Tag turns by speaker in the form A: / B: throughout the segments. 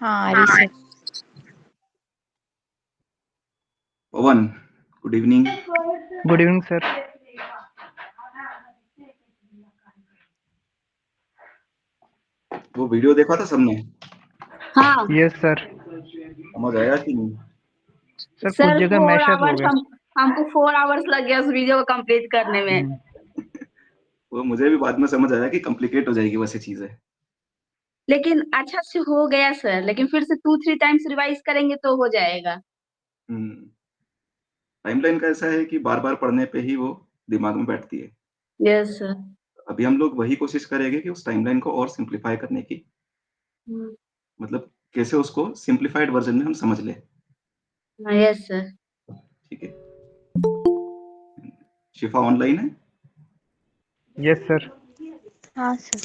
A: हाँ आ रही sir.
B: Pawan, good evening.
C: Good evening sir.
B: वो वीडियो देखा था सबने?
D: हाँ
C: यस सर।
B: समझ आया कि नहीं?
C: सर कुछ
D: सर
C: जगह
D: 4
C: मैशअप हो
D: आवर्स
C: गया।
D: हमको 4 आवर्स लग गया उस वीडियो को कंप्लीट करने में।
B: वो मुझे भी बाद में समझ आया कि कॉम्प्लिकेट हो जाएगी वैसे चीजें।
D: लेकिन अच्छा से हो गया सर, लेकिन फिर से 2-3 टाइम्स रिवाइज करेंगे तो हो जाएगा।
B: टाइमलाइन का ऐसा है कि बार-बार पढ़ने पे ही वो दिमाग में बैठती है।
D: Yes sir.
B: अभी हम लोग वही कोशिश करेंगे कि उस टाइमलाइन को और सिंप्लीफाई करने की, मतलब कैसे उसको सिंप्लीफाइड वर्जन में हम समझ लें।
D: Yes sir.
B: ठीक है। शिफा ऑनलाइन है?
C: Yes sir.
A: हाँ सर।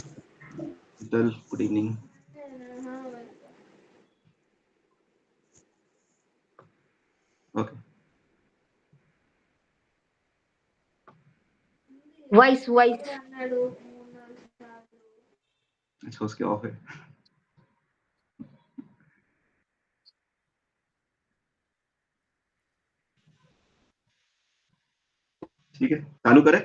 B: चल, गुड इवनिंग। ओके।
D: वॉइस
B: अच्छा, उसके ऑफ है। ठीक है, चालू करें?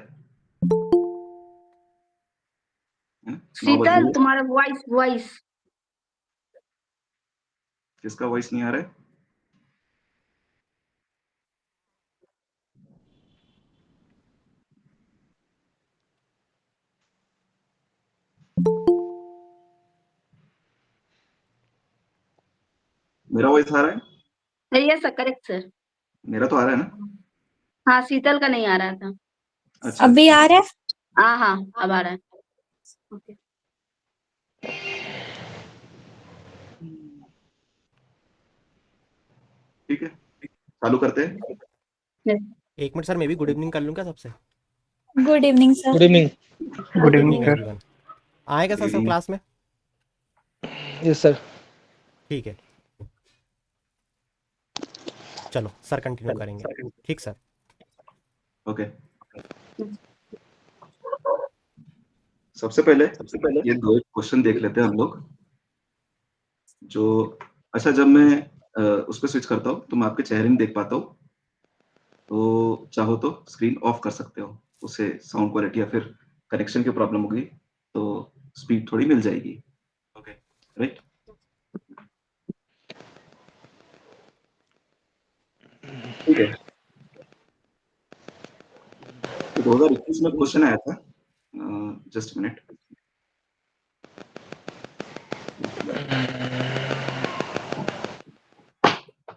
B: 9 बज
D: शीतल
B: गए।
D: तुम्हारा वॉइस
B: किसका वॉइस नहीं आ रहा है? मेरा वॉइस आ रहा है?
D: Yes sir, correct sir.
B: मेरा तो आ रहा है ना?
D: हाँ शीतल का नहीं आ रहा था।
B: अच्छा,
A: अभी आ रहा है?
D: हाँ अब आ रहा है। ओके।
B: ठीक है, चालू करते हैं।
E: एक मिनट सर, मैं भी गुड इवनिंग कर लूँ क्या सबसे?
A: Good evening sir.
F: Good evening.
C: Good evening sir.
E: Everyone. आएगा सर सब क्लास में?
F: Yes sir.
E: ठीक है, चलो सर कंटिन्यू करेंगे। ठीक सर।
B: ओके। सबसे पहले ये 2 क्वेश्चन देख लेते हैं हम लोग। जो अच्छा, जब मैं उस पे स्विच करता हूँ तो मैं आपके चेहरे नहीं देख पाता हूँ, तो चाहो तो स्क्रीन ऑफ कर सकते हो। उससे साउंड क्वालिटी या फिर कनेक्शन की प्रॉब्लम होगी तो स्पीड थोड़ी मिल जाएगी। Okay, right? ठीक है। तो 2021 में क्वेश्चन आया था, जस्ट मिनट।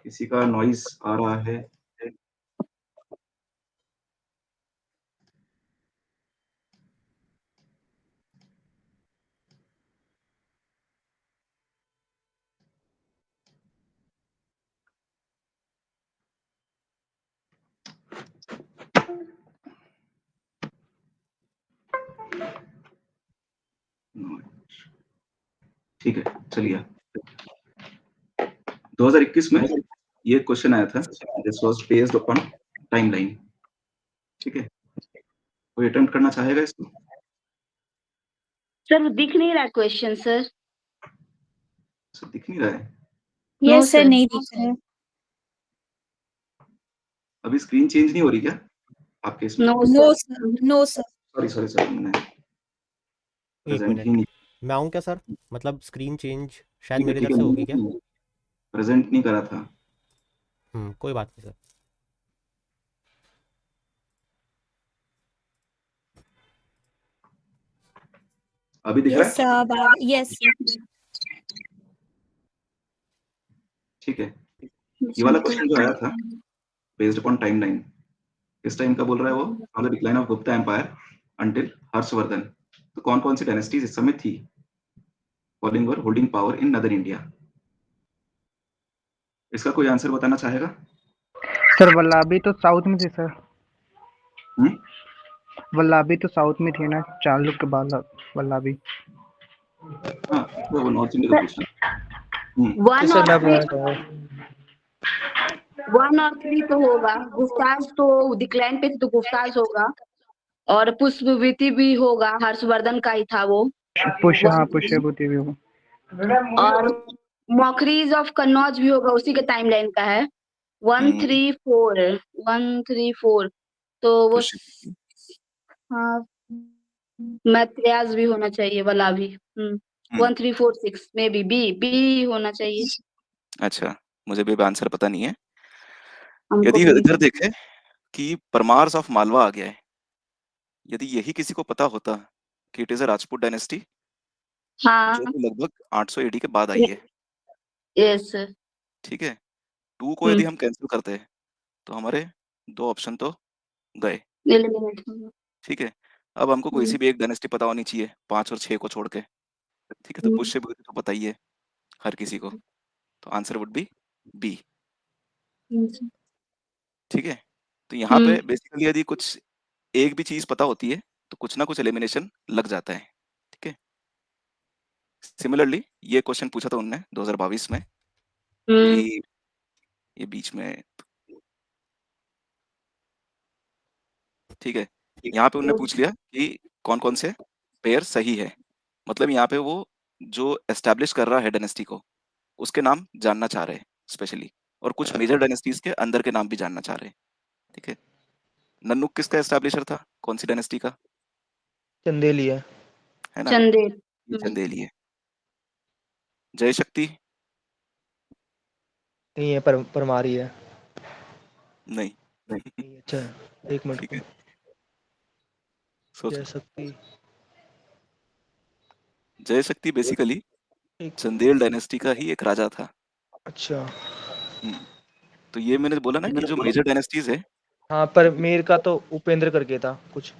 B: किसी का नॉइस आ रहा है? ठीक है, चलिए। 2021 में ये क्वेश्चन आया था, this was based upon timeline. ठीक है, कोई अटेम्प्ट करना चाहेगा इसको?
D: सर दिख नहीं रहा क्वेश्चन सर।
B: सब दिख नहीं रहा है?
A: No
D: yes
A: sir,
D: sir.
A: नहीं दिख रहा है।
B: अभी स्क्रीन चेंज नहीं हो रही क्या आपके इसमें?
D: No
A: no
D: sir.
A: Sir, no sir.
B: Sorry, मैंने
E: एक
B: प्रेजेंट ही
E: मिनट,
B: नहीं।
E: मैं आऊँ क्या सर? मतलब स्क्रीन चेंज शायद
B: ठीक है,
E: मेरी
B: ठीक
E: तरफ से होगी क्या?
B: है, प्रेजेंट नहीं करा था।
E: कोई बात नहीं सर।
B: अभी दिख रहा
A: यस
B: है?
A: सर, अब आ यस सर।
B: ठीक है। ये वाला क्वेश्चन जो आया था बेस्ड अपॉन टाइमलाइन, किस टाइम का बोल रहा है वो? From the decline of Gupta empire until Harshvardhan. तो कौन-कौन सी डायनेस्टीज इस समय थी? Following were holding power in northern India. इसका कोई आंसर बताना चाहेगा?
C: सर वल्लभी तो साउथ में थी सर।
B: हम्म?
C: वल्लभी तो साउथ में थी ना, चालुक्य वल्लभी।
B: हाँ, तो वो नॉर्थ इंडिया का क्वेश्चन।
D: वन
F: सर
D: और
F: मैं
D: थ्री,
F: बताना चाहूँगा।
D: 1 और 3 तो होगा। गुप्ताज तो डिक्लाइन पे थी तो गुप्ताज होगा, और पुष्पवृत्ति भी होगा, हर्षवर्धन का ही था वो।
C: पुष्यभूति भी हो।
D: और मॉकरीज ऑफ कन्नौज भी होगा, उसी के टाइमलाइन का है। 134 तो वो
G: पुष्य
D: हाँ मैत्रेयाज भी होना चाहिए, वाला भी 1346 मे बी बी होना चाहिए।
G: अच्छा, मुझे भी आंसर पता नहीं है।
D: हमको
G: यदि
D: भी
G: इधर देखें कि परमार्स ऑफ मालवा आ गया है, यदि यही किसी को पता होता कि it is a Rajput dynasty
D: हाँ
G: जो कि लगभग 800 एडी के बाद आई है,
D: यस
G: ठीक है, 2 को यदि हम कैंसिल करते हैं तो हमारे 2 ऑप्शन तो गए,
D: एलिमिनेट होगा।
G: ठीक है। अब हमको कोई सी भी एक डायनेस्टी पता होनी चाहिए 5 और 6 को छोड़ के, ठीक है, तो पुष्य भूति तो पता ही है हर किसी को, तो आंसर वुड बी बी, ठीक है। तो यहाँ पे बेसिकली यदि कुछ एक भी चीज पता होती है तो कुछ ना कुछ एलिमिनेशन लग जाता है, ठीक है। सिमिलरली ये क्वेश्चन पूछा था उनने 2022 में कि ये बीच में, ठीक है, यहाँ पे उन्होंने पूछ लिया कि कौन कौन से पेयर सही है, मतलब यहाँ पे वो जो एस्टेब्लिश कर रहा है डायनेस्टी को उसके नाम जानना चाह रहे हैं स्पेशली, और कुछ मेजर डायनेस्टीज के अंदर के नाम भी जानना चाह रहे हैं, ठीक है। नन्नुक किसका एस्टेब्लिशर था, कौन सी डायनेस्टी का,
F: चंदेली है।
G: है ना,
D: चंदेल
G: ये चंदेली है। जय शक्ति
F: नहीं है, परमारी है।
G: नहीं,
F: नहीं, अच्छा एक मिनट
G: ठीक
F: को
G: है, सोच
F: जय
G: लो।
F: शक्ति
G: जय शक्ति बेसिकली
F: एक
G: चंदेल डायनेस्टी का ही एक राजा था।
F: अच्छा
G: तो ये मैंने बोला ना कि जो मेजर डायनेस्टीज है,
F: हाँ, पर मेर का तो उपेंद्र करके था कुछ।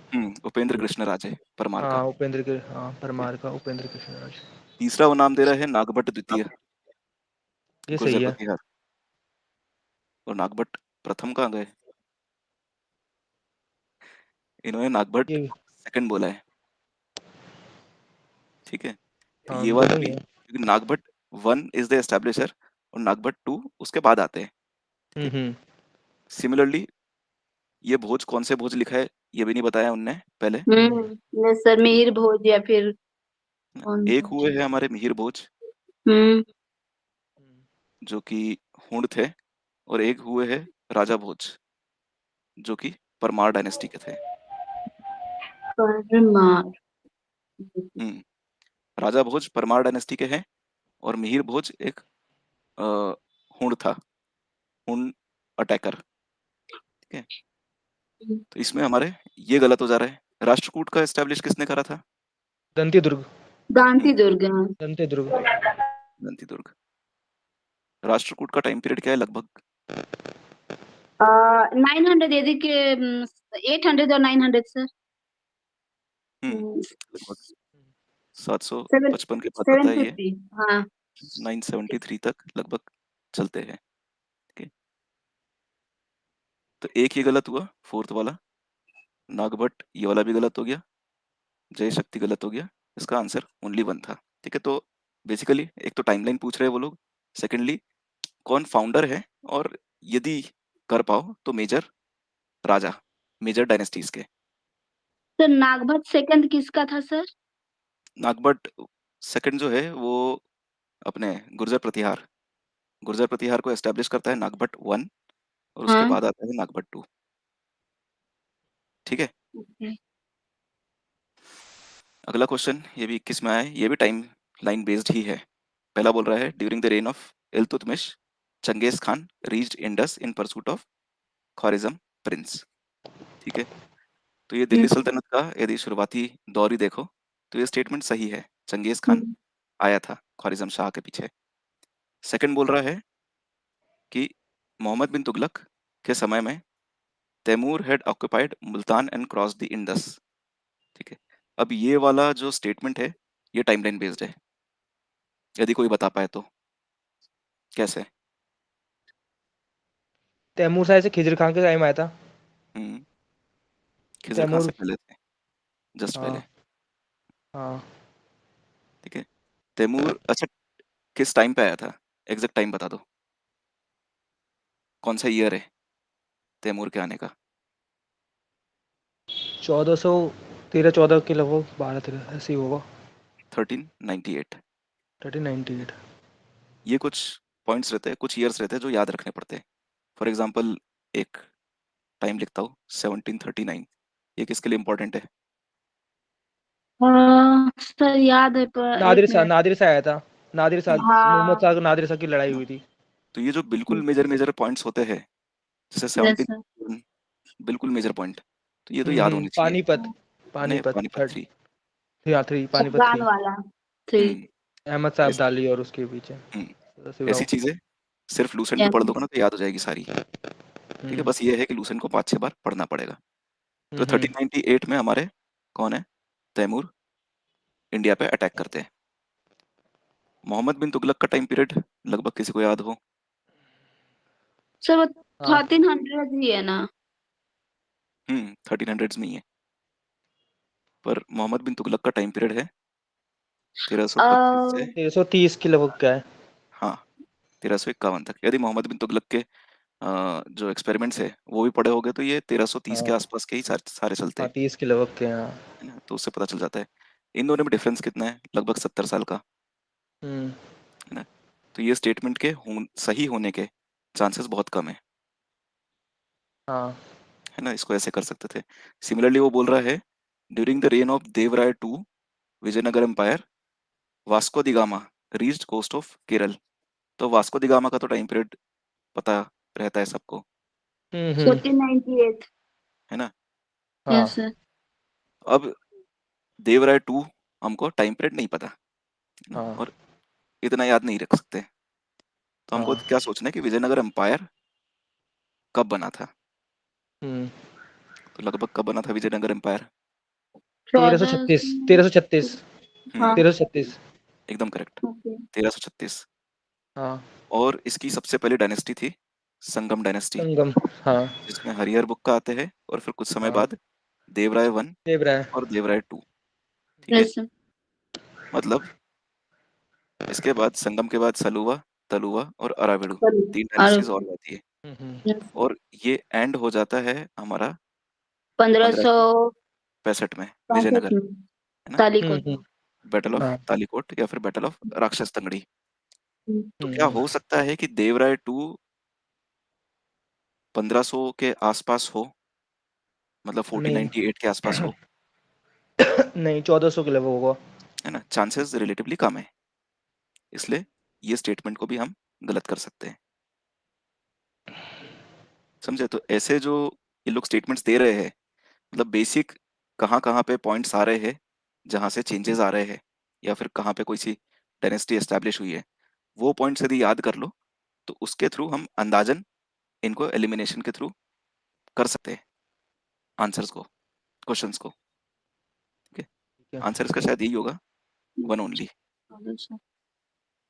G: उपेंद्र कृष्ण राजे परमार का।
F: हाँ उपेंद्र के, हाँ परमार का उपेंद्र कृष्णराज।
G: तीसरा वो नाम दे रहा है नागभट्ट द्वितीय,
F: ये
G: गुर्जर
F: सही है।
G: प्रतिहार, और नागभट्ट प्रथम कहाँ गए, इन्होंने नागभट्ट
F: ये
G: सेकंड बोला है, ठीक है। तो
F: हाँ
G: ये वाला
F: दोनों ही
G: भी,
F: है।
G: क्योंकि नागभट्ट 1 इज द एस्टेब्लिशर और नागभट्ट 2 उसके बाद आते हैं, ठीक है। सिमिलरली ये भोज कौन से भोज लिखा है ये भी नहीं बताया उनने पहले।
D: सर मिहिर भोज या फिर कौन
G: एक हुए हैं हमारे मिहिर भोज जो कि हुंड थे, और एक हुए हैं राजा भोज जो कि परमार डायनेस्टी के थे।
D: परमार
G: राजा भोज परमार डायनेस्टी के हैं और मिहिर भोज एक हुंड था, हुंड अटैकर, ठीक है। तो इसमें हमारे ये गलत हो जा रहा है। राष्ट्रकूट का एस्टेब्लिश किसने करा था,
F: दंती दुर्ग।
D: दांती दुर्ग
F: दंती दुर्ग।
G: दंती दुर्ग। राष्ट्रकूट का टाइम पीरियड क्या है लगभग,
D: 900 यदि के 800 और 900 सर।
G: लगभग 755 के बाद पता है ये
D: 750 हाँ
G: 973 तक लगभग चलते हैं, ठीक है। तो एक ही गलत हुआ, फोर्थ वाला नागभट्ट, ये वाला भी गलत हो गया, जय शक्ति गलत हो गया, इसका आंसर ओनली 1 था, ठीक है। तो बेसिकली एक तो टाइमलाइन पूछ रहे हैं वो लोग, सेकेंडली कौन फाउंडर है, और यदि कर पाओ तो मेजर राजा मेजर डायनेस्टीज के।
D: सर नागभट्ट सेकंड किसका था सर?
G: नागभट्ट सेकंड जो है वो अपने गुर्जर प्रतिहार को एस्टेब्लिश करता है नागभट्ट 1, और उसके बाद आता है नागभट्ट 2, ठीक है। अगला क्वेश्चन ये भी 21 में आया है, ये भी टाइम लाइन बेस्ड ही है। पहला बोल रहा है during the reign of Iltutmish Genghis Khan reached Indus in pursuit of Khwarizm prince, ठीक है। तो ये दिल्ली सल्तनत का यदि शुरुआती दौर ही देखो तो ये स्टेटमेंट सही है, चंगेज खान आया था ख्वारिज्म शाह के पीछे। सेकंड बोल रहा है कि मोहम्मद बिन तुगलक के समय में Timur had occupied Multan and cross the Indus, ठीक है। अब ये वाला जो स्टेटमेंट है ये टाइमलाइन बेस्ड है, यदि कोई बता पाए तो कैसे।
F: तैमूर शाह से खिजर खान के टाइम आया था।
G: खिजर खान से
F: तैमूर,
G: पहले थे, जस्ट पहले,
F: हाँ
G: ठीक है। तैमूर अच्छा किस टाइम पे आया था, एग्जैक्ट टाइम बता दो, कौन सा ईयर है तैमूर के आने का।
F: 1413-14 के लगभग 12-13 ऐसे ही होगा।
G: 1398।
F: 1398।
G: ये कुछ पॉइंट्स रहते हैं, कुछ ईयर्स रहते हैं जो याद रखने पड़ते हैं। फॉर एग्जांपल एक टाइम लिखता हूँ 1739, ये किसके लिए इम्पोर्टेंट है?
D: सर याद है पर
F: नादिर
D: एक
F: शाह
D: मिनट।
F: नादिर शाह आया था। नादिर शाह
D: हाँ
F: मोहम्मद शाह को नादिर शाह की लड़ाई हुई थी।
G: तो ये जो बिल्कुल मेजर मेजर पॉइंट्स होते हैं, जैसे
D: यस
G: 17
D: सर।
G: बिल्कुल मेजर पॉइंट, तो ये तो याद होनी चाहिए।
F: पानीपत
G: है ना?
F: पानीपत
G: पानीपत
F: थर्ड
G: 3।
F: या 3 पानीपत
D: अफगान
F: 3
D: वाला 3।
F: अहमद साहब
G: ऐस-
F: दाली और उसके पीछे
G: हम्म,
F: शिवराव।
G: ऐसी चीजें सिर्फ लूसेंट पे
D: यस
G: पढ़ दोगे ना तो याद हो जाएगी सारी। ठीक है, बस ये है कि लूसेंट को 5-6 बार पढ़ना पड़ेगा। तो 1398 में हमारे कौन है? तैमूर इंडिया पे अटैक करते हैं। मोहम्मद बिन तुगलक का टाइम पीरियड लगभग किसी को याद हो?
D: सर वो
F: हाँ
D: 1300 ही है ना?
G: 1300s में ही है। पर मोहम्मद बिन तुगलक का टाइम पीरियड है 1325 से
F: 1330 के लगभग का है।
G: हाँ 1351 तक। यदि मोहम्मद बिन तुगलक के जो एक्सपेरिमेंट्स है वो भी पढ़े होगे तो ये 1330 के
F: हाँ
G: आसपास के ही सारे चलते
F: हाँ
G: हैं,
F: 30 के लगभग के हाँ।
G: है ना? तो उससे पता चल जाता है। इन दोनों में डिफरेंस कितना है? लगभग 70 साल का,
F: हम्म
G: है ना? तो ये स्टेटमेंट के सही होने के चांसेस बहुत कम है
F: हाँ
G: है ना? इसको ऐसे कर सकते थे। सिमिलरली वो बोल रहा है during the reign of Devaraya two Vijayanagar empire Vasco da Gama reached coast of Kerala. तो वास्को दी गामा का तो टाइम पीरियड पता रहता है सबको,
D: 1498।
G: है ना?
F: हाँ
D: यस सर।
G: अब देवराय टू हमको टाइम पीरियड नहीं पता, है ना?
F: हाँ
G: और इतना याद नहीं रख सकते, तो हमको
F: हाँ
G: क्या सोचना है कि विजयनगर एम्पायर कब बना था?
F: हम्म
G: तो लगभग कब बना था विजयनगर एम्पायर?
F: 1336 1336
G: हम्म,
F: 1336
G: एकदम करेक्ट,
D: ओके।
G: 1336।
F: हाँ
G: और इसकी सबसे पहली डायनेस्टी थी संगम डायनेस्टी,
F: संगम हाँ
G: जिसमें हरिहर बुक्का आते हैं और फिर कुछ समय
F: हाँ
G: बाद देवराय वन
F: देवराय
G: और देवराय टू। ठीक है,
D: यस सर।
G: मतलब इसके बाद संगम के बाद सलुवा, तलुवा और अराविडू, 3
D: और
G: डायनेस्टीज और रहती है।
F: हम्म
G: और ये एंड हो जाता है हमारा
D: 1565
G: 1565 में विजयनगर,
D: में
G: है ना?
D: तालीकोट।
G: बैटल ऑफ
F: हाँ
G: तालीकोट या फिर बैटल ऑफ राक्षस तंगड़ी। तो क्या
F: हम्म
G: हो सकता है कि देवराय टू 1500 के आसपास हो, मतलब
F: नहीं
G: 1498 के आसपास हो,
F: नहीं 1400 के लगभग होगा।
G: है ना? चांसेस रिलेटिवली कम है, इसलिए ये स्टेटमेंट को भी हम गलत कर सकते हैं। समझे? तो ऐसे जो ये लोग स्टेटमेंट्स दे रहे हैं, मतलब बेसिक कहाँ कहाँ पे पॉइंट्स आ रहे हैं जहाँ से चेंजेस आ रहे हैं, या फिर कहाँ पे कोई सी डायनेस्टी एस्टैब्लिश हुई है, वो पॉइंट्स यदि याद कर लो तो उसके थ्रू हम अंदाजन इनको एलिमिनेशन के थ्रू कर सकते हैं आंसर्स को, क्वेश्चंस को। ठीक है,
F: ठीक है
G: आंसर इसका शायद यही होगा, वन ओनली।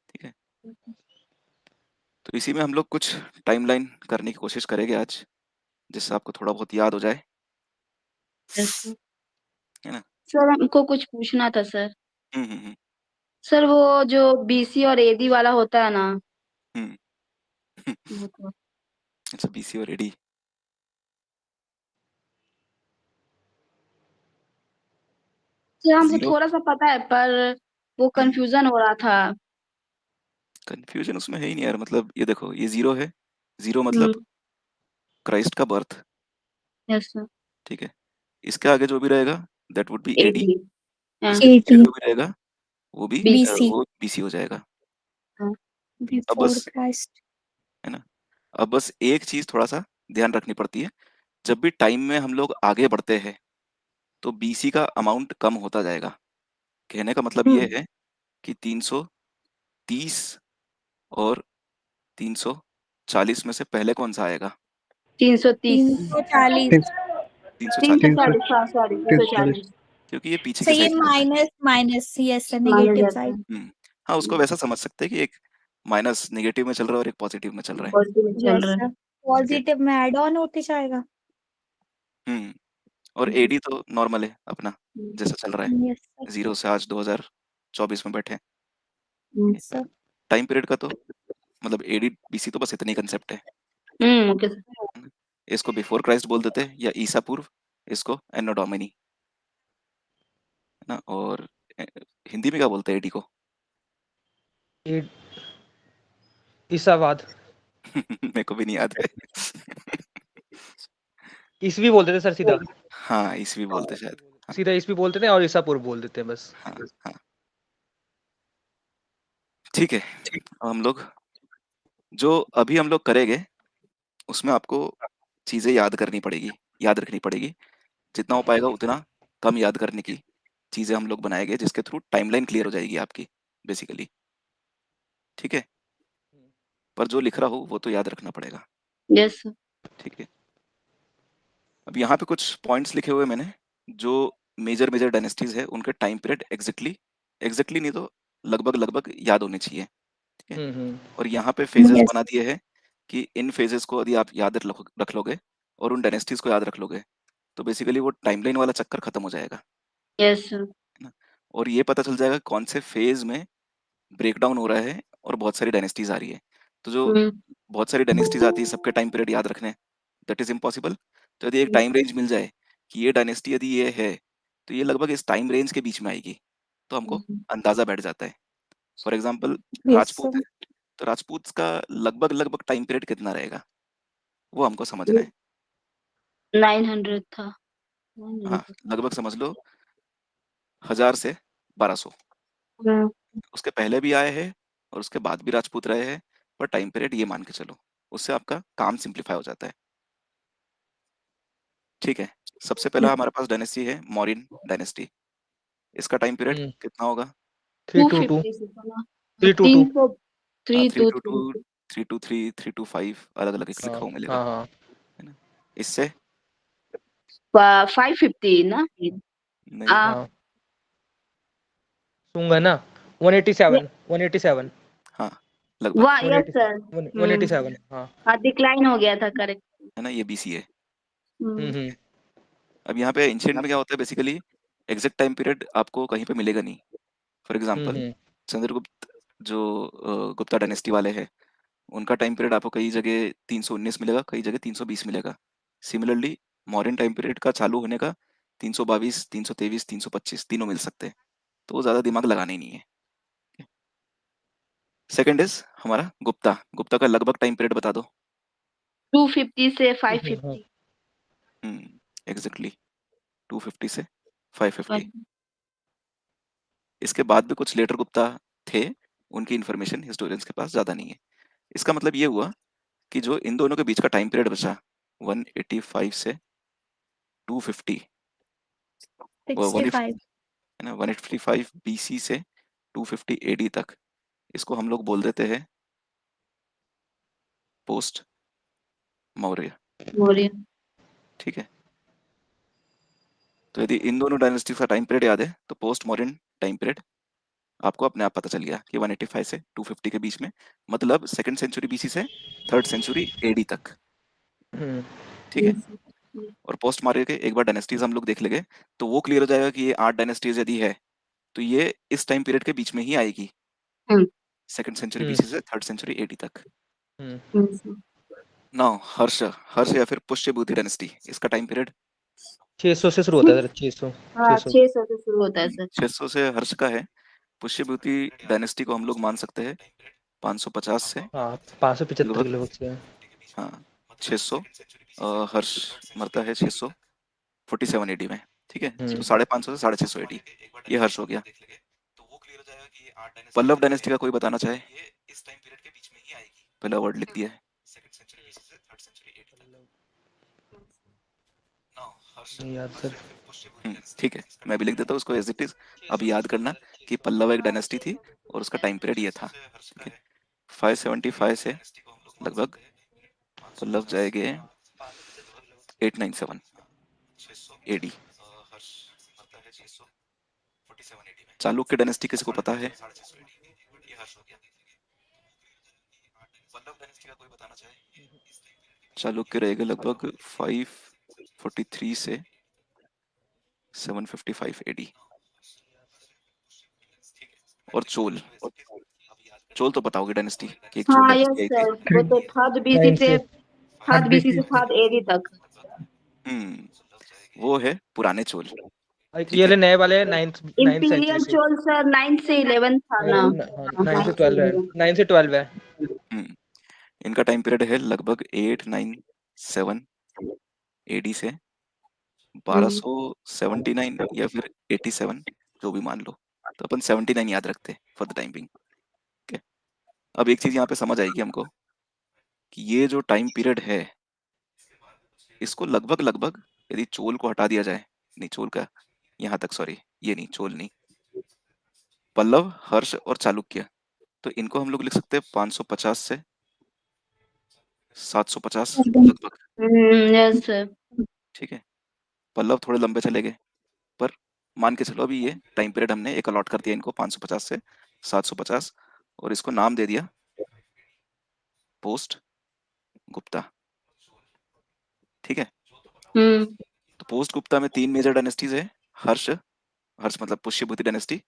G: ठीक है, तो इसी में हम लोग कुछ टाइमलाइन करने की कोशिश करेंगे आज, जिससे आपको थोड़ा बहुत याद हो जाए, है ना?
D: सर हमको कुछ पूछना था सर।
G: हम्म।
D: सर वो जो बीसी और एडी वाला होता है ना,
G: हम्म,
D: वो तो
G: अच्छा बीसी और एडी।
D: सर हमको
G: जीरो,
D: थोड़ा सा पता है पर वो कंफ्यूजन हो रहा था।
G: कंफ्यूजन उसमें है ही नहीं यार। मतलब ये देखो, ये जीरो है, जीरो
D: हम्म।
G: मतलब क्राइस्ट का बर्थ।
D: Yes sir.
G: ठीक है, इसके आगे जो भी रहेगा that would be AD,
D: AD. हाँ।
G: इसके पीछे
A: 80
G: जो भी रहेगा वो भी
D: बीसी।
A: BC
G: वो बीसी हो जाएगा।
D: हाँ।
G: अब
A: बिफोर
G: बस,
A: क्राइस्ट।
G: है ना? अब बस एक चीज थोड़ा सा ध्यान रखनी पड़ती है, जब भी टाइम में हम लोग आगे बढ़ते हैं तो बीसी का अमाउंट कम होता जाएगा। कहने का मतलब ये है कि 330 और 340 में से पहले कौन सा आएगा?
D: 330।
A: 340।
G: 340,
D: 340। हाँ सॉरी 340।
G: क्योंकि ये पीछे
A: सो
G: की
A: ये
G: साइड जाता है।
A: Minus minus yes sir
D: minus
A: negative
D: जाता है।
A: साइड।
G: हाँ, उसको वैसा समझ सकते हैं कि एक माइनस नेगेटिव में चल रहा है और एक पॉजिटिव में चल रहा है।
D: पॉजिटिव चल
A: यस
D: रहा
A: सर
D: है।
A: पॉजिटिव में ऐड ऑन होते जाएगा।
G: हम्म, और एडी तो नॉर्मल है अपना, जैसा चल रहा है,
A: यस सर।
G: 0 से आज 2024 में बैठे।
A: Yes sir.
G: टाइम पीरियड का तो मतलब एडी बीसी तो बस इतनी कंसेप्ट है।
D: Okay sir.
G: इसको बिफोर क्राइस्ट बोल देते हैं या ईसा पूर्व, इसको एनो डोमिनी, है ना? और हिंदी में क्या बोलते हैं एडी को?
F: ईसावाद।
G: मेरे को भी नहीं याद है।
F: ईसवी बोलते थे सर सीधा।
G: हाँ, ईसवी बोलते शायद। हाँ,
F: सीधा ईसवी बोलते थे और ईसा पूर्व बोल देते हैं बस।
G: हाँ, हाँ। ठीक है, अब हम लोग जो अभी हम लोग करेंगे उसमें आपको चीजें याद करनी पड़ेगी, याद रखनी पड़ेगी। जितना हो पाएगा उतना कम याद करने की चीजें हम लोग बनाएंगे, जिसके थ्रू टाइमलाइन क्लियर हो जाएगी आपकी बेसिकली। ठीक है, पर जो लिख रहा हूँ वो तो याद रखना पड़ेगा।
D: Yes sir.
G: ठीक है, अब यहाँ पे कुछ पॉइंट्स लिखे हुए मैंने, जो मेजर मेजर डायनेस्टीज है उनके टाइम पीरियड एग्जैक्टली नहीं तो लगभग याद होने चाहिए। ठीक है, और यहाँ पे फेजेस
A: Yes.
G: बना दिए हैं कि इन फेजेस को यदि आप याद रख लोगे और उन डायनेस्टीज को याद रख लोगे तो बेसिकली वो टाइमलाइन वाला चक्कर खत्म हो जाएगा।
D: Yes sir.
G: है ना, और ये पता चल जाएगा कौन से फेज में ब्रेक डाउन हो रहा है और बहुत सारी डायनेस्टीज आ रही है। तो जो बहुत सारी डायनेस्टीज आती है सबके टाइम पीरियड याद रखने, दैट इज इम्पॉसिबल। तो यदि एक टाइम रेंज मिल जाए कि ये डायनेस्टी यदि ये है तो ये लगभग इस टाइम रेंज के बीच में आएगी, तो हमको अंदाजा बैठ जाता है। For example
A: Yes,
G: Rajput
A: sir.
G: है तो राजपूत का लगभग टाइम पीरियड कितना रहेगा वो हमको समझना है।
D: 900 था।
G: हाँ, लगभग समझ लो 1000 से 1200। उसके पहले भी आए हैं और उसके बाद भी राजपूत रहे हैं, पर टाइम पीरियड ये मान के चलो, उससे आपका काम सिंप्लीफाई हो जाता है। ठीक है, सबसे पहला हमारे पास डायनेस्टी है मौर्यन डायनेस्टी। इसका टाइम पीरियड कितना होगा?
F: 322
G: हाँ,
D: 322
G: 323 325 अलग अलग एक लिखा हुआ मिलेगा,
F: हाँ
G: है ना। इससे
D: 550 ना।
G: नहीं,
F: हाँ सूंगा ना 187
G: हाँ लगभग,
D: वाह यस सर।
F: 187 हाँ।
D: हाँ डिक्लाइन हो गया था करेक्ट।
G: है ना, ये बीसी है।
F: हम्म
G: अब यहाँ पे एंशिएंट में क्या होता है बेसिकली, एग्जैक्ट टाइम पीरियड आपको कहीं पे मिलेगा नहीं। फॉर एग्जांपल चंद्रगुप्त जो गुप्ता डायनेस्टी वाले हैं उनका टाइम पीरियड आपको कई जगह 319 मिलेगा, कई जगह 320 मिलेगा। सिमिलरली मौर्यन टाइम पीरियड का चालू होने का 322 323 325 तीनों मिल सकते हैं, तो वो ज्यादा दिमाग लगाना ही नहीं है। सेकंड इज हमारा गुप्ता का लगभग टाइम पीरियड बता दो।
D: 250 से 550।
G: एग्जैक्टली 250 से 550। इसके बाद भी कुछ लेटर गुप्ता थे, उनकी इंफॉर्मेशन हिस्टोरियंस के पास ज्यादा नहीं है। इसका मतलब ये हुआ कि जो इन दोनों के बीच का टाइम पीरियड बचा 185 से 250
A: 65.
G: है ना, 185 बीसी से 250 एडी तक, इसको हम लोग बोल देते हैं पोस्ट मौर्य। ठीक है, तो यदि इन दोनों डायनेस्टी का टाइम पीरियड याद है तो पोस्ट मौर्यन टाइम पीरियड आपको अपने आप पता चल गया कि 185 से 250 के बीच में, मतलब सेकंड सेंचुरी बीसी से थर्ड सेंचुरी एडी तक। ठीक है, और पोस्ट मौर्य के एक बार डायनेस्टीज हम लोग देख लेंगे तो वो क्लियर हो जाएगा कि ये 8 डायनेस्टीज यदि है तो ये इस टाइम पीरियड के बीच में ही आएगी, सेकंड सेंचुरी बीसी से थर्ड सेंचुरी एडी तक। नाउ हर्ष या फिर पुष्यभूति डायनेस्टी, इसका टाइम पीरियड
F: 600 से शुरू होता है सर। 600
D: 600 से शुरू होता है सर।
G: 600 से हर्ष का है। पुष्यभूति डायनेस्टी को हम लोग मान सकते हैं 550 से,
F: हाँ 575 के लगभग से।
G: हाँ 600, हर्ष मरता है 647 एडी में। ठीक है, तो 550 से 650 एडी ये हर्ष हो गया। पल्लव डायनेस्टी का कोई बताना चाहे? पहला वर्ड लिख दिया है।
F: याद सर।
G: ठीक है, मैं भी लिख देता हूँ उसको एज इट इज। अब याद करना कि पल्लव एक डायनेस्टी थी और उसका टाइम पीरियड ये था। ठीक है, 575 से लगभग पल्लव जाएंगे 897 एडी। चालुक्य डायनेस्टी किसी को पता है? चालुक्य रहेगा लगभग 543 से 755 एडी। और चोल तो बताओगे डायनेस्टी कि एक चोल
D: हाँ यस
G: डायनेस्टी
D: सर, वो तो थर्ड बीसी से थर्ड एडी तक।
G: वो है पुराने चोल।
F: ये नए वाले 9th
D: इंपीरियल चोल सर 9 से 11 था ना।
F: 9 से 12 है। 9 से 12 है।
G: इनका टाइम पीरियड है लगभग 897 एडी से 1279 या फिर 87, जो भी मान लो, तो अपन 79 याद रखते हैं for the time being. Okay, अब एक चीज यहाँ पे समझ आएगी हमको कि ये जो टाइम पीरियड है इसको लगभग लगभग यदि चोल को हटा दिया जाए, नहीं चोल का यहाँ तक, सॉरी ये नहीं, चोल नहीं, पल्लव, हर्ष और चालुक्य, तो इनको हम लोग लिख सकते हैं 550 से 750 लगभग।
D: Yes sir.
G: ठीक है, पल्लव थोड़े लंबे चले गए, पर मान के चलो अभी ये टाइम पीरियड हमने एक अलॉट कर दिया इनको 550 से 750, और इसको नाम दे दिया पोस्ट गुप्ता। ठीक है, तो पोस्ट गुप्ता में 3 मेजर डायनेस्टीज है, हर्ष मतलब Pushyabhuti dynasty,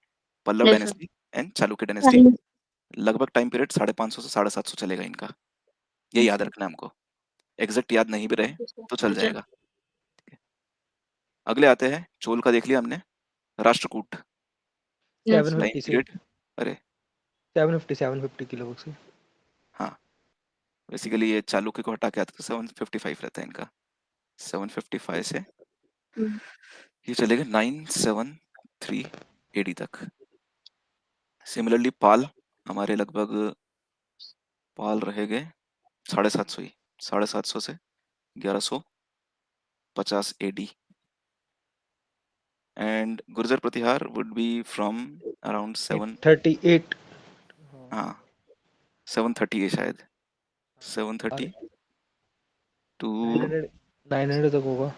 G: Pallava
D: Yes, sir.
G: Dynasty and Chalukya dynasty. लगभग टाइम पीरियड 550 से 750 चलेगा इनका, ये याद रखना है हमको। एग्जैक्ट याद नहीं भी रहे तो चल जाएगा। ठीक है, अगले आते हैं, चोल का देख लिया हमने, राष्ट्रकूट
D: Yes,
G: टाइम
F: 750 से
G: पीरियड, अरे
F: 750 किलो से।
G: हाँ, बेसिकली ये चालुक्य को हटा के आता है 755 रहता है इनका, 755 से ये चलेगा 973 एडी तक। सिमिलरली पाल हमारे लगभग पाल रहेंगे 750 ही, 750 से 1150 AD, and Gurjara Pratihara would be from around
F: 38
G: हाँ 730 है शायद, 730 टू
F: 900 तक होगा।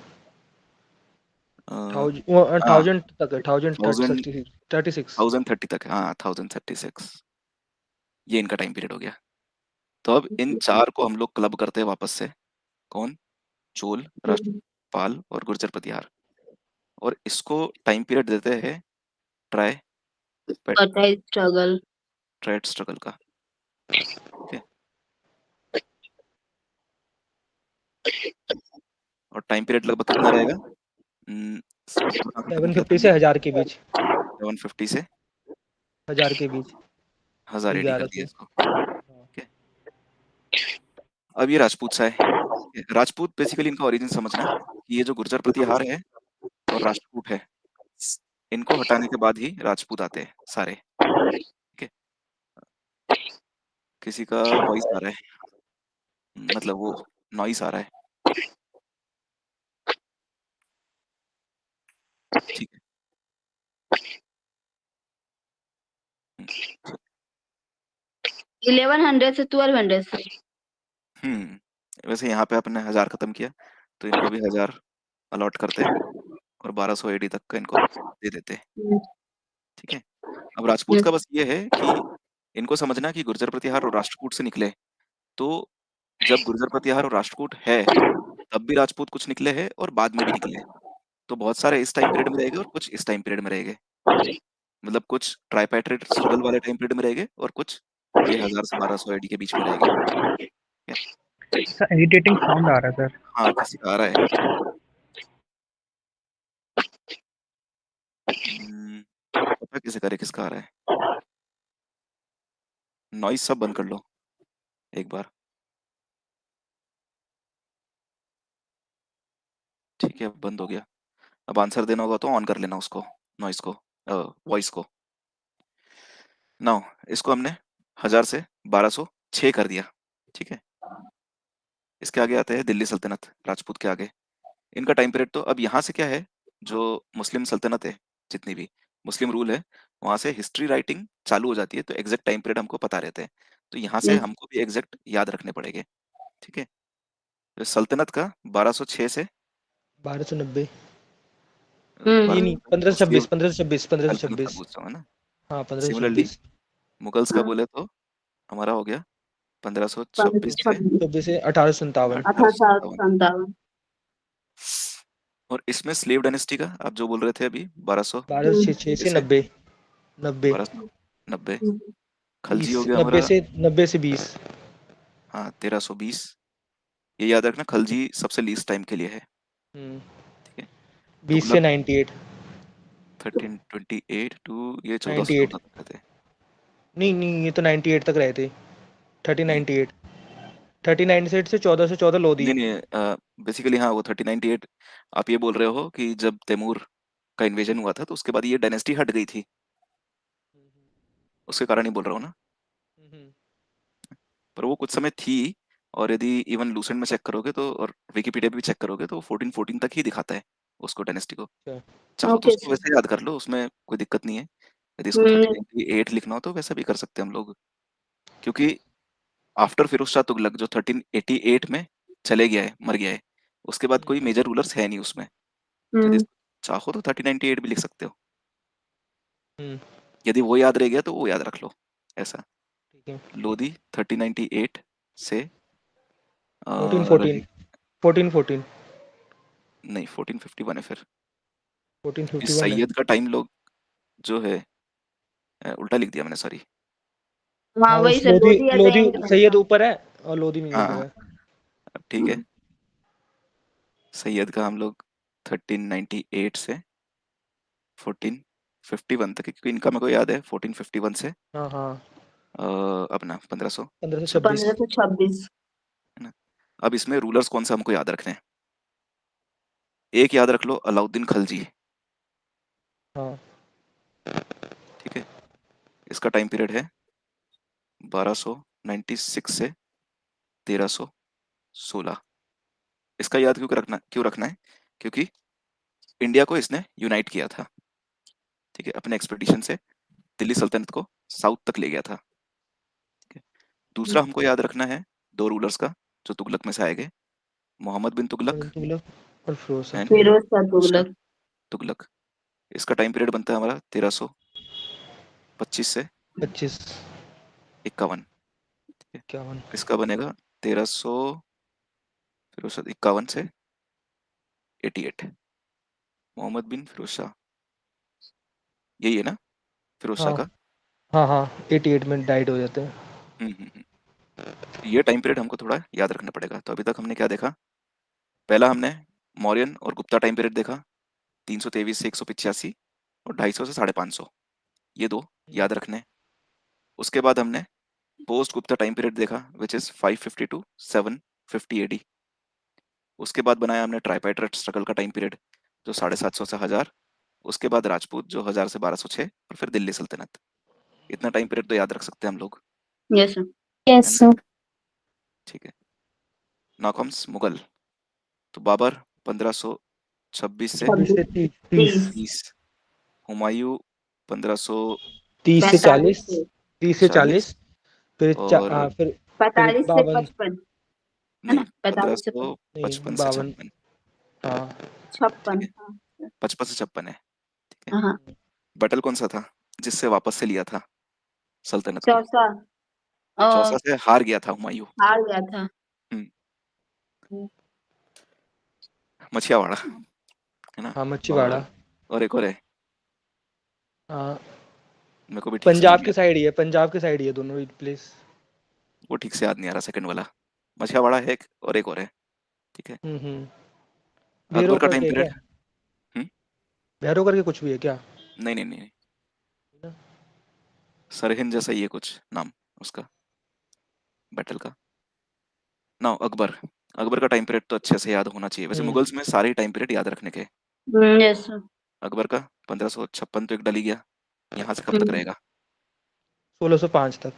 F: 1000 तक है, 1036
G: 1030 तक है, हाँ 1036, ये इनका टाइम पीरियड हो गया। तो अब इन चार को हम लोग क्लब करते हैं वापस से, कौन, चोल, राष्ट्रपाल और गुर्जर प्रतिहार, और इसको टाइम पीरियड देते हैं ट्राई
D: स्ट्रगल
G: ट्रेड स्ट्रगल का। ठीक है, और टाइम पीरियड लगभग कितना रहेगा,
F: 750 से 1000 के बीच,
G: 750 से
F: 1000 के बीच,
G: 1000 एडी कर
F: 1100
G: दिया इसको। ठीक है, अब ये राजपूत सा है। राजपूत बेसिकली इनका ओरिजिन समझना कि ये जो गुर्जर प्रतिहार है और राष्ट्रकूट है, इनको हटाने के बाद ही राजपूत आते हैं सारे। ठीक है, किसी का वॉइस आ रहा है, मतलब वो नॉइस आ रहा है। ठीक है,
D: 1100 से 1200 से।
G: वैसे यहाँ पे आपने 1000 खत्म किया, तो इनको भी 1000 अलॉट करते हैं और 1200 एडी तक का इनको दे देते हैं। ठीक है, अब राजपूत का बस ये है कि इनको समझना कि गुर्जर प्रतिहार और राष्ट्रकूट से निकले, तो जब गुर्जर प्रतिहार और राष्ट्रकूट है तब भी राजपूत कुछ निकले हैं और बाद में भी निकले, तो बहुत सारे इस टाइम पीरियड में रहेंगे और कुछ इस टाइम पीरियड में रहेंगे, मतलब कुछ ट्राइपैट्रिएट स्ट्रगल वाले टाइम पीरियड में रहेंगे और कुछ ये 1000 से 1200 एडी के बीच में रहेंगे।
C: सर इरिटेटिंग साउंड आ रहा है सर।
G: हाँ, किसी का आ रहा है। पता किसे करे किसका आ रहा है, नॉइस सब बंद कर लो एक बार। ठीक है, अब बंद हो गया। अब आंसर देना होगा तो ऑन कर लेना उसको, नॉइस को, वॉइस को। नाउ इसको हमने 1000 से 1206 कर दिया। ठीक है, इसके आगे आते हैं दिल्ली सल्तनत, राजपूत के आगे। इनका टाइम पीरियड, तो अब यहाँ से क्या है, जो मुस्लिम सल्तनत है, जितनी भी मुस्लिम रूल है, वहां से हिस्ट्री राइटिंग चालू हो जाती है, तो एग्जैक्ट टाइम पीरियड हमको पता रहते हैं, तो यहाँ से हमको भी एग्जैक्ट याद रखने पड़ेंगे। ठीक है, तो सल्तनत का 1206 से
F: 1290
D: हम्म।
F: ये नहीं, 1526 1526
G: सल्तनत
F: 1526
G: का पूछ रहा हूँ, है ना।
F: हाँ
G: सिमिलरली
F: 1526
G: मुगल्स का बोले तो हमारा हो गया 1526 से
F: 26 से 1857
D: 1857।
G: और इसमें स्लेव डायनेस्टी का आप जो बोल रहे थे अभी
F: 1206 से 90
G: 1290, खलजी हो गया
F: 90
G: हमारा,
F: से 90 से 20
G: हाँ 1320, ये याद रखना खलजी सबसे लीस्ट टाइम के लिए है। ठीक है,
F: 20 से 98
G: 1328 टू ये
F: 98
G: 1414 तक रहते हैं।
F: नहीं ये तो 98 तक रहे थे 1398 1398 से 1414 लोधी।
G: नहीं बेसिकली हाँ वो 1398 आप ये बोल रहे हो कि जब तैमूर का इन्वेजन हुआ था तो उसके बाद ये डायनेस्टी हट गई थी, उसके कारण ही बोल रहा हूँ ना। पर वो कुछ समय थी, और यदि इवन लूसेंट में चेक करोगे तो और विकिपीडिया पे भी चेक करोगे तो 1414 तक ही दिखाता है उसको, डायनेस्टी को।
F: अच्छा।
G: चाहो तो
D: ओके
G: उसको
D: सर।
G: वैसे याद कर लो, उसमें कोई दिक्कत नहीं है। यदि इसको 1398 लिखना हो तो वैसा भी कर सकते हैं हम लोग, क्योंकि आफ्टर फिरोज शाह तुगलक जो 1388 में चले गया है, मर गया है, उसके बाद कोई मेजर रूलर्स है नहीं उसमें। तो यदि चाहो तो 1398 भी लिख सकते हो, यदि वो याद रह गया तो वो याद रख लो ऐसा।
F: ठीक है।
G: लोधी 1398 से
F: 1414 1414
G: नहीं 1451 है फिर। इस
F: 1451 है।
G: सैयद का टाइम लोग जो है उल्टा लिख दिया मैंने, सॉरी।
D: हाँ
F: हाँ
D: वही
F: उस
D: sir,
F: Lodhi
D: Lodhi at the
F: Lodhi
D: end में
F: सैयद
D: था।
F: ऊपर है और लोधी नीचे
G: हाँ
F: है।
G: ठीक है, सैयद का हम लोग 1398 से 1451 तक, क्योंकि इनका मेरे को याद है 1451 से
F: हाँ हाँ
G: अपना 1500
F: 1526
D: 1526।
G: है ना। अब इसमें रूलर्स कौन सा हमको याद रखने हैं? एक याद रख लो, अलाउद्दीन खलजी।
F: हाँ
G: ठीक है, इसका टाइम पीरियड है 1296 से 1316। इसका याद क्यों रखना है? क्योंकि इंडिया को इसने यूनाइट किया था, ठीक है, अपने एक्सपेडिशन से दिल्ली सल्तनत को साउथ तक ले गया था। ठीक है, दूसरा हमको याद रखना है दो रूलर्स का जो तुगलक में से आए गए, मोहम्मद बिन तुगलक
F: तुगलक और फिरोज शाह
G: एंड
D: फिरोज शाह तुगलक।
G: तुगलक। इसका टाइम पीरियड बनता है हमारा 1325 से
F: 25
G: 51।
F: 51
G: इसका बनेगा 1351 से 88। मोहम्मद बिन फिरोज शाह, यही है ना फिरोज शाह
F: हाँ
G: का?
F: हाँ हाँ 88 में डाइड हो जाते हैं।
G: हम्म। ये टाइम पीरियड हमको थोड़ा याद रखना पड़ेगा। तो अभी तक हमने क्या देखा? पहला हमने मौर्यन और गुप्ता टाइम पीरियड देखा, 323 से 185 और 250 से 550, ये दो याद रखने। उसके बाद हमने पोस्ट गुप्ता टाइम पीरियड देखा विच इज 550 टू 750 AD। उसके बाद बनाया हमने ट्राइपाइट्रेट स्ट्रगल का टाइम पीरियड जो 750 से 1000। उसके बाद राजपूत जो 1000 से 1206 और फिर दिल्ली सल्तनत। इतना टाइम पीरियड तो याद रख सकते हैं हम लोग,
D: यस सर।
A: यस
G: है ना?
A: सर।
G: ठीक है, नाउ कम्स मुगल। तो बाबर 1526 से
F: 26 से 30
G: 30, हुमायूं 1540
F: 30 से 40 30 से 40 फिर
G: और
F: फिर
D: 45 से
F: 52
D: 55 है ना,
G: नहीं
D: 45 से
G: 1555 से
F: 52
G: 56।
F: हाँ
D: 56।
G: ठीक है, 55 से 56 है। ठीक है,
D: हाँ
G: बटल कौन सा था जिससे वापस से लिया था सल्तनत को?
D: चौसा
G: चौसा से हार गया था हुमायूं।
D: हार गया था।
G: मछियावाड़ा, है ना?
F: हाँ मच्छीवाड़ा।
G: और एक और है,
F: हाँ
G: मेरे को भी ठीक से
F: पंजाब
G: नहीं
F: के
G: याद,
F: साइड ही है, पंजाब के साइड ही है दोनों प्लेस।
G: वो ठीक से याद नहीं आ रहा सेकंड वाला। मछियावाड़ा है एक और है। ठीक है,
F: भैरव
G: अकबर का टाइम
F: करके क्या?
G: पीरियड।
F: भैरव करके कुछ भी है क्या?
G: नहीं, सरहिंद जैसा ही है कुछ नाम उसका बैटल का। ना अकबर का टाइम पीरियड तो अच्छे से याद होना चाहिए। वैसे मुगल्स में सारे टाइम पीरियड याद रखने के।
D: Yes sir.
G: अकबर का 1556 तो एक डली गया, यहाँ से कब तक रहेगा?
F: 1605 तक।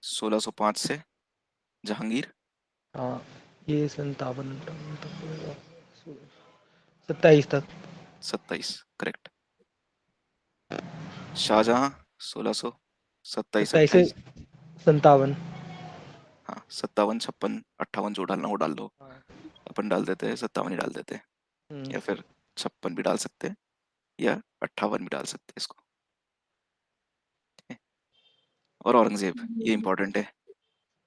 G: 1605 से जहांगीर
F: हाँ ये 57 27 तक।
G: 27, करेक्ट। शाहजहां 1627
F: 27 से
G: 28।
F: 57।
G: हाँ 57 56 58 जो डालना वो डाल लो। अपन डाल देते हैं 57 ही डाल देते हैं, या फिर 56 भी डाल सकते हैं या 58 भी डाल सकते हैं इसको। ठीक है? और औरंगजेब, ये इंपॉर्टेंट है।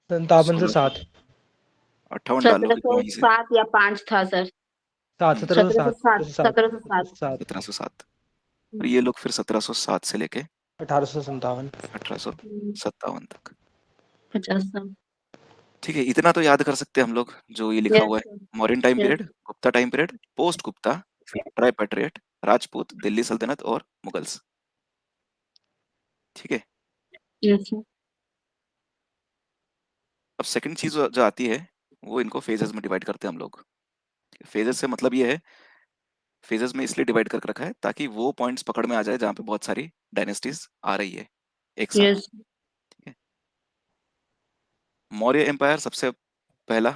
F: 57 से 7।
G: 58 डाल लो क्योंकि वहीं से
D: 1707 या 5 था सर।
F: 7
D: 1707
F: 1707
D: 1707।
G: 1707। और ये लोग फिर 1707 से लेके
F: 1857।
G: 1857 तक।
D: 50 साल।
G: ठीक है, इतना तो याद कर सकते हैं हम लोग जो ये लिखा हुआ है। Mauryan time
D: Yes.
G: Period, Gupta time period, post Gupta, tripartite, Rajput, Delhi सल्तनत और मुगल्स। ठीक है,
D: यस सर।
G: अब सेकंड चीज जो आती है वो इनको फेजेस में डिवाइड करते हैं हम लोग। फेजेस से मतलब ये है, फेजेस में इसलिए डिवाइड करके रखा है ताकि वो पॉइंट्स पकड़ में आ जाए जहाँ पे बहुत सारी डायनेस्टीज आ रही है एक साथ।
D: यस।
G: ठीक है, मौर्य एम्पायर सबसे पहला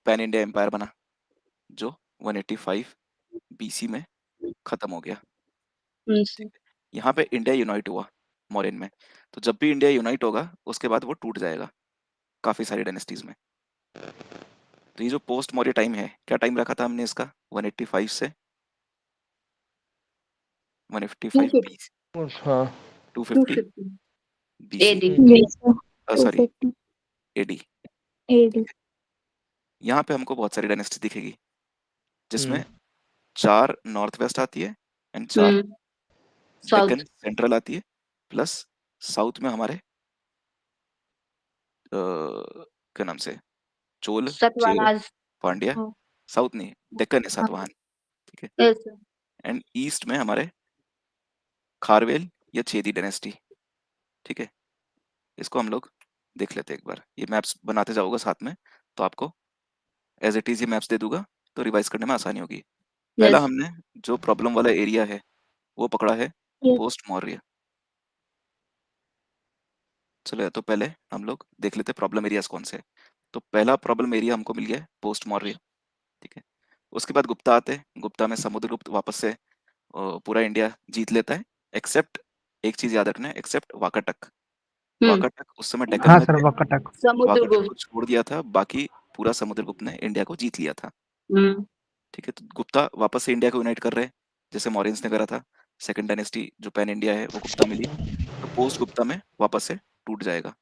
G: पैन इंडिया एम्पायर बना जो 185 बीसी में खत्म हो गया।
D: Yes sir.
G: यहाँ पे इंडिया यूनाइट हुआ मौर्यन में, तो जब भी इंडिया यूनाइट होगा उसके बाद वो टूट जाएगा काफी सारी डायनेस्टीज में। तो ये जो पोस्ट मौर्य टाइम है, क्या टाइम रखा था हमने इसका? 185 से 185 बीसी,
F: हाँ
G: 250
D: 250
G: BC,
D: AD.
A: Yes, sir.
G: Sorry
A: 250
G: AD.
A: AD.
G: यहाँ पे हमको बहुत सारी डायनेस्टी दिखेगी जिसमें
F: हम्म,
G: 4 नॉर्थ वेस्ट आती है एंड 4
D: साउथ।
G: डेक्कन सेंट्रल आती है, प्लस साउथ में हमारे क्या नाम से, चोल, चेर,
D: सतवाहनाज।
G: पांड्या।
A: हाँ।
G: साउथ नहीं, डेक्कन है
A: हाँ।
G: सातवाहन। ठीक है,
D: यस सर।
G: एंड ईस्ट में हमारे खारवेल या चेदी डायनेस्टी। ठीक है, इसको हम लोग देख लेते हैं एक बार। ये मैप्स बनाते जाओगे साथ में तो आपको एज इट इज ये मैप्स दे दूंगा तो रिवाइज करने में आसानी होगी। पहला
D: यस।
G: हमने जो प्रॉब्लम वाला एरिया है वो पकड़ा है
A: Yes.
G: पोस्ट मौर्य। चलो तो पहले हम लोग देख लेते हैं प्रॉब्लम एरियाज कौन से हैं। तो पहला प्रॉब्लम एरिया हमको मिल गया है पोस्ट मौर्य। ठीक है, उसके बाद गुप्ता आते हैं। गुप्ता में समुद्रगुप्त वापस से पूरा इंडिया जीत लेता है, एक्सेप्ट एक चीज याद रखना है, एक्सेप्ट वाकाटक। वाकाटक उस समय डेक्कन
C: हाँ
G: में
C: सर
G: थे,
C: वकटक।
G: वाकाटक
D: समुद्रगुप्त।
G: को छोड़ दिया था, बाकी पूरा समुद्रगुप्त ने इंडिया को जीत लिया था।
D: हम्म।
G: ठीक है, तो गुप्ता वापस से इंडिया को यूनाइट कर रहे हैं जैसे मौर्यंस ने करा था। सेकंड डायनेस्टी जो पैन इंडिया है वो गुप्ता मिली, तो पोस्ट गुप्ता में वापस से टूट जाएगा।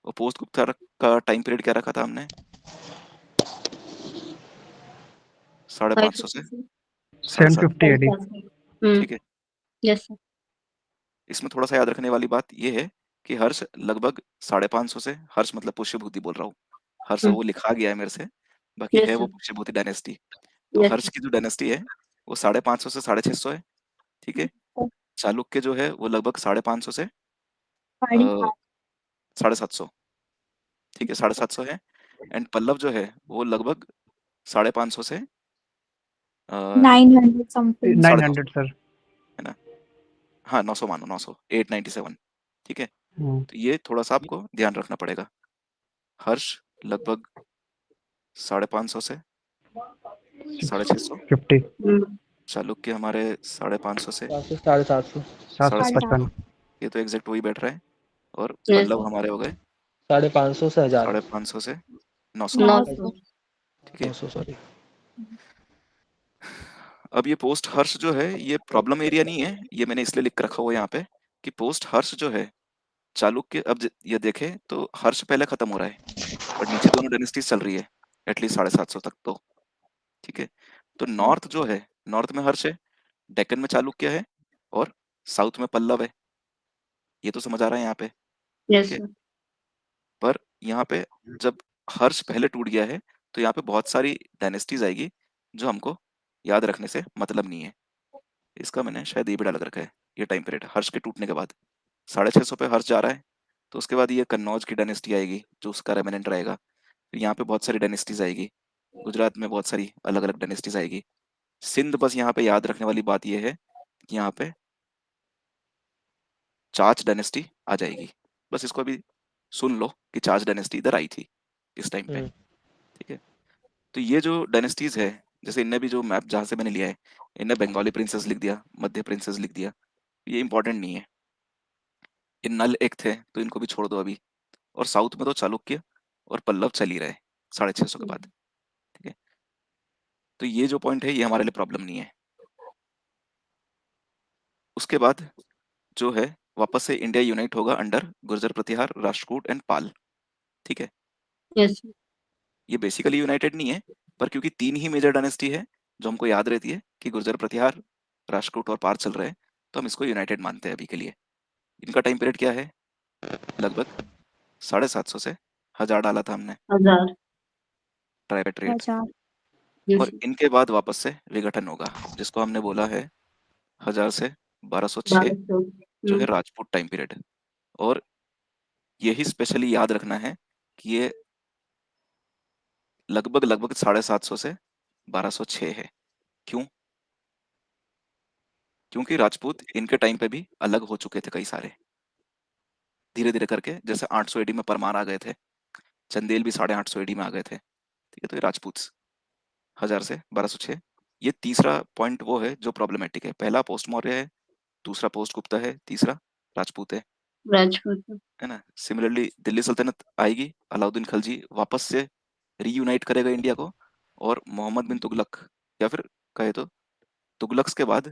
G: और पोस्ट गुप्ता का टाइम पीरियड क्या रखा था हमने? 550 से 750।
C: 750 AD।
G: ठीक है,
D: यस सर।
G: इसमें थोड़ा सा याद रखने वाली बात ये है कि हर्ष लगभग 550 से, हर्ष मतलब पुष्यभूति बोल रहा हूँ, हर्ष वो लिखा गया है मेरे से, बाकी
D: Yes,
G: है वो
D: sir.
G: पुष्यभूति डायनेस्टी। तो
D: Yes,
G: हर्ष की जो डायनेस्टी है वो 550 से 650 है। ठीक है, चालुक्य जो है वो लगभग 550 से 750। ठीक है, 750 है। एंड पल्लव जो है वो लगभग 550 से
A: 900 something.
C: 900 सर।
G: है ना? हाँ 900 मानो, 900, 897। ठीक है, तो ये थोड़ा सा आपको ध्यान रखना पड़ेगा। हर्ष लगभग 550 से 650,
C: 50।
G: चालुक्य हमारे 550 से
F: 700 750
C: 755।
G: ये तो एग्जैक्ट वही बैठ रहा है। और
D: Yes.
G: पल्लव हमारे हो गए
F: 550 से 1000
G: 550 से 900।
D: 900.
G: ठीक है,
F: 900 सॉरी।
G: अब ये पोस्ट हर्ष जो है ये प्रॉब्लम एरिया नहीं है, ये मैंने इसलिए लिख के रखा हुआ है यहाँ पे कि पोस्ट हर्ष जो है चालुक्य, अब ये देखें तो हर्ष पहले खत्म हो रहा है और नीचे दोनों डायनेस्टीज चल रही है एटलीस्ट 750 तक तो। ठीक है, तो नॉर्थ जो है, नॉर्थ में हर्ष है, डेक्कन में चालुक्य है और साउथ में पल्लव है। ये तो समझ आ रहा है यहाँ पे?
D: Yes,
G: ठीक है,
D: sir.
G: पर यहाँ पे जब हर्ष पहले टूट गया है तो यहाँ पे बहुत सारी डायनेस्टीज आएगी जो हमको याद रखने से मतलब नहीं है। इसका मैंने शायद ये भी डाल रखा है, ये टाइम पीरियड हर्ष के टूटने के बाद 650 पे हर्ष जा रहा है, तो उसके बाद ये कन्नौज की डायनेस्टी आएगी जो उसका रेमिनेंट रहेगा। फिर यहाँ पे बहुत सारी डायनेस्टीज आएगी, गुजरात में बहुत सारी अलग अलग डायनेस्टीज आएगी। सिंध बस यहाँ पे याद रखने वाली बात ये है कि यहाँ पे चाच डायनेस्टी आ जाएगी। बस इसको अभी सुन लो कि चाच डायनेस्टी इधर आई थी इस टाइम पे। ठीक है, तो ये जो डायनेस्टीज है, जैसे इनने भी जो मैप जहाँ से मैंने लिया है, इनने बंगाली प्रिंसेस लिख दिया, मध्य प्रिंसेस लिख दिया, ये इंपॉर्टेंट नहीं है। ये नल एक थे तो इनको भी छोड़ दो अभी। और साउथ में तो चालुक्य और पल्लव चल ही रहे 650 के बाद। ठीक है, तो ये जो पॉइंट है ये हमारे लिए प्रॉब्लम नहीं है। उसके बाद जो है वापस से इंडिया यूनाइट होगा अंडर गुर्जर प्रतिहार, राष्ट्रकूट एंड पाल। ठीक है,
D: Yes, sir.
G: ये बेसिकली यूनाइटेड नहीं है, पर क्योंकि 3 ही मेजर डायनेस्टी है जो हमको याद रहती है कि गुर्जर प्रतिहार, राष्ट्रकूट और पाल चल रहे हैं, तो हम इसको यूनाइटेड मानते हैं अभी के लिए। इनका टाइम पीरियड क्या है? लगभग 750 से 1000 डाला था हमने
D: 1000.
G: ट्राइबेट।
A: 1000.
D: Yes,
G: और
D: sir.
G: इनके बाद वापस से विघटन होगा जिसको हमने बोला है 1000 से 1206 जो है
D: 1200.
G: Rajput time period. और यही स्पेशली याद रखना है कि ये लगभग 750 से 1206 है। क्यों? क्योंकि राजपूत इनके टाइम पे भी अलग हो चुके थे कई सारे, धीरे धीरे करके। जैसे 800 एडी में परमार आ गए थे, चंदेल भी 850 एडी में आ गए थे। ठीक है, तो ये राजपूत 1000 से 1206। ये तीसरा पॉइंट वो है जो प्रॉब्लमेटिक है। पहला पोस्ट मौर्य है, दूसरा पोस्ट गुप्ता है, तीसरा राजपूत है ना। सिमिलरली दिल्ली सल्तनत आएगी, अलाउद्दीन खिलजी वापस से रीयूनाइट करेगा इंडिया को, और मोहम्मद बिन तुगलक, या फिर कहे तो तुगलक्स के बाद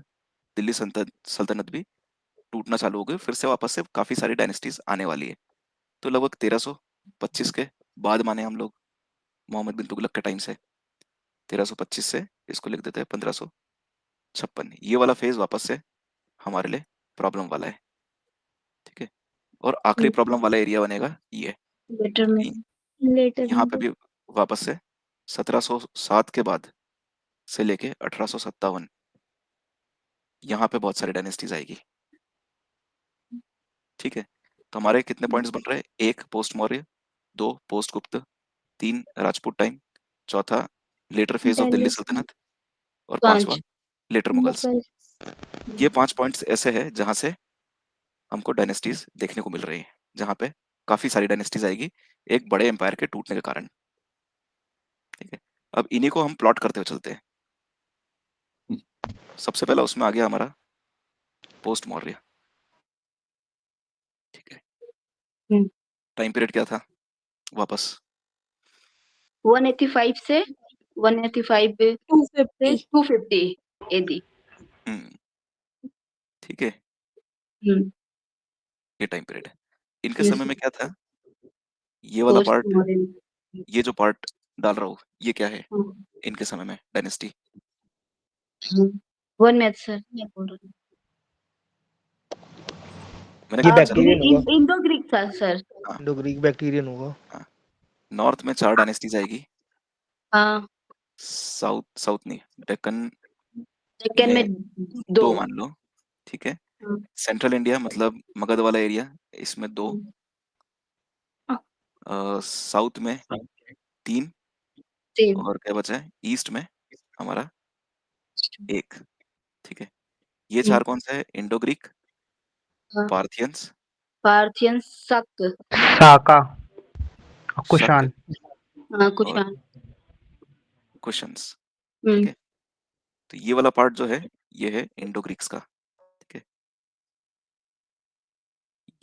G: दिल्ली सल्तनत भी टूटना चालू हो गई। फिर से वापस से काफी सारी डायनेस्टीज आने वाली है। तो लगभग 1325 के बाद माने हम लोग, मोहम्मद बिन तुगलक के टाइम से 1325 से इसको लिख देते हैं 1556। ये वाला फेज वापस से हमारे लिए प्रॉब्लम वाला है। ठीक है, और आखिरी प्रॉब्लम वाला एरिया बनेगा ये।
D: लेटर में
G: यहाँ पे भी वापस से 1707 के बाद से लेके 1857 यहाँ पे बहुत सारी डायनेस्टीज आएगी। ठीक है, तो हमारे कितने पॉइंट्स बन रहे हैं? 1 पोस्ट मौर्य, 2 पोस्ट गुप्त, 3 राजपूत टाइम, चौथा लेटर फेज ऑफ दिल्ली सल्तनत, और 5वां लेटर मुगल्स। ये 5 पॉइंट्स ऐसे हैं जहां से हमको डायनेस्टीज देखने को मिल रही है, जहां पे काफी सारी डायनेस्टीज आएगी एक बड़े एम्पायर के टूटने के कारण। ठीक है, अब इन्हीं को हम प्लॉट करते हुए चलते हैं। सबसे पहला उसमें आ गया हमारा पोस्ट मौर्य। ठीक है, टाइम पीरियड क्या था वापस?
D: 185 से 185 250 एडी।
G: ठीक है,
D: हम्म,
G: ये टाइम पीरियड है। इनके
D: Yes.
G: समय में क्या था? ये वाला
D: पोस्ट
G: पार्ट,
D: मॉडर्न।
G: ये जो पार्ट डाल रहा हूँ, ये क्या है
D: हाँ,
G: इनके समय में डायनेस्टी?
D: वन मिनट सर, मैं बोल रही हूँ।
G: मैंने
F: ये
G: कहा चलो,
F: बैक्टीरियन होगा,
D: इंडो ग्रीक था सर।
F: इंडो ग्रीक बैक्टीरियन होगा।
G: नॉर्थ में 4 डायनेस्टीज आएगी,
D: हाँ,
G: साउथ नहीं, डेक्कन
D: सेकंड
G: में
D: में
G: 2
D: 2।
G: मान लो। ठीक है,
D: हाँ,
G: सेंट्रल इंडिया मतलब मगध वाला एरिया, इसमें 2, साउथ में 3,
D: सेम।
G: और क्या बचा है ईस्ट में हमारा 1। ठीक है, ये 4 कौन सा है? इंडो ग्रीक,
D: हाँ,
G: पार्थियंस,
D: पार्थियन, शक।
C: साका,
G: शक,
C: कुषाण।
D: हाँ, कुछ
G: और
D: हाँ।
G: कुशन्स। ठीक है, तो ये वाला पार्ट जो है ये है इंडो ग्रीक्स का। ठीक है,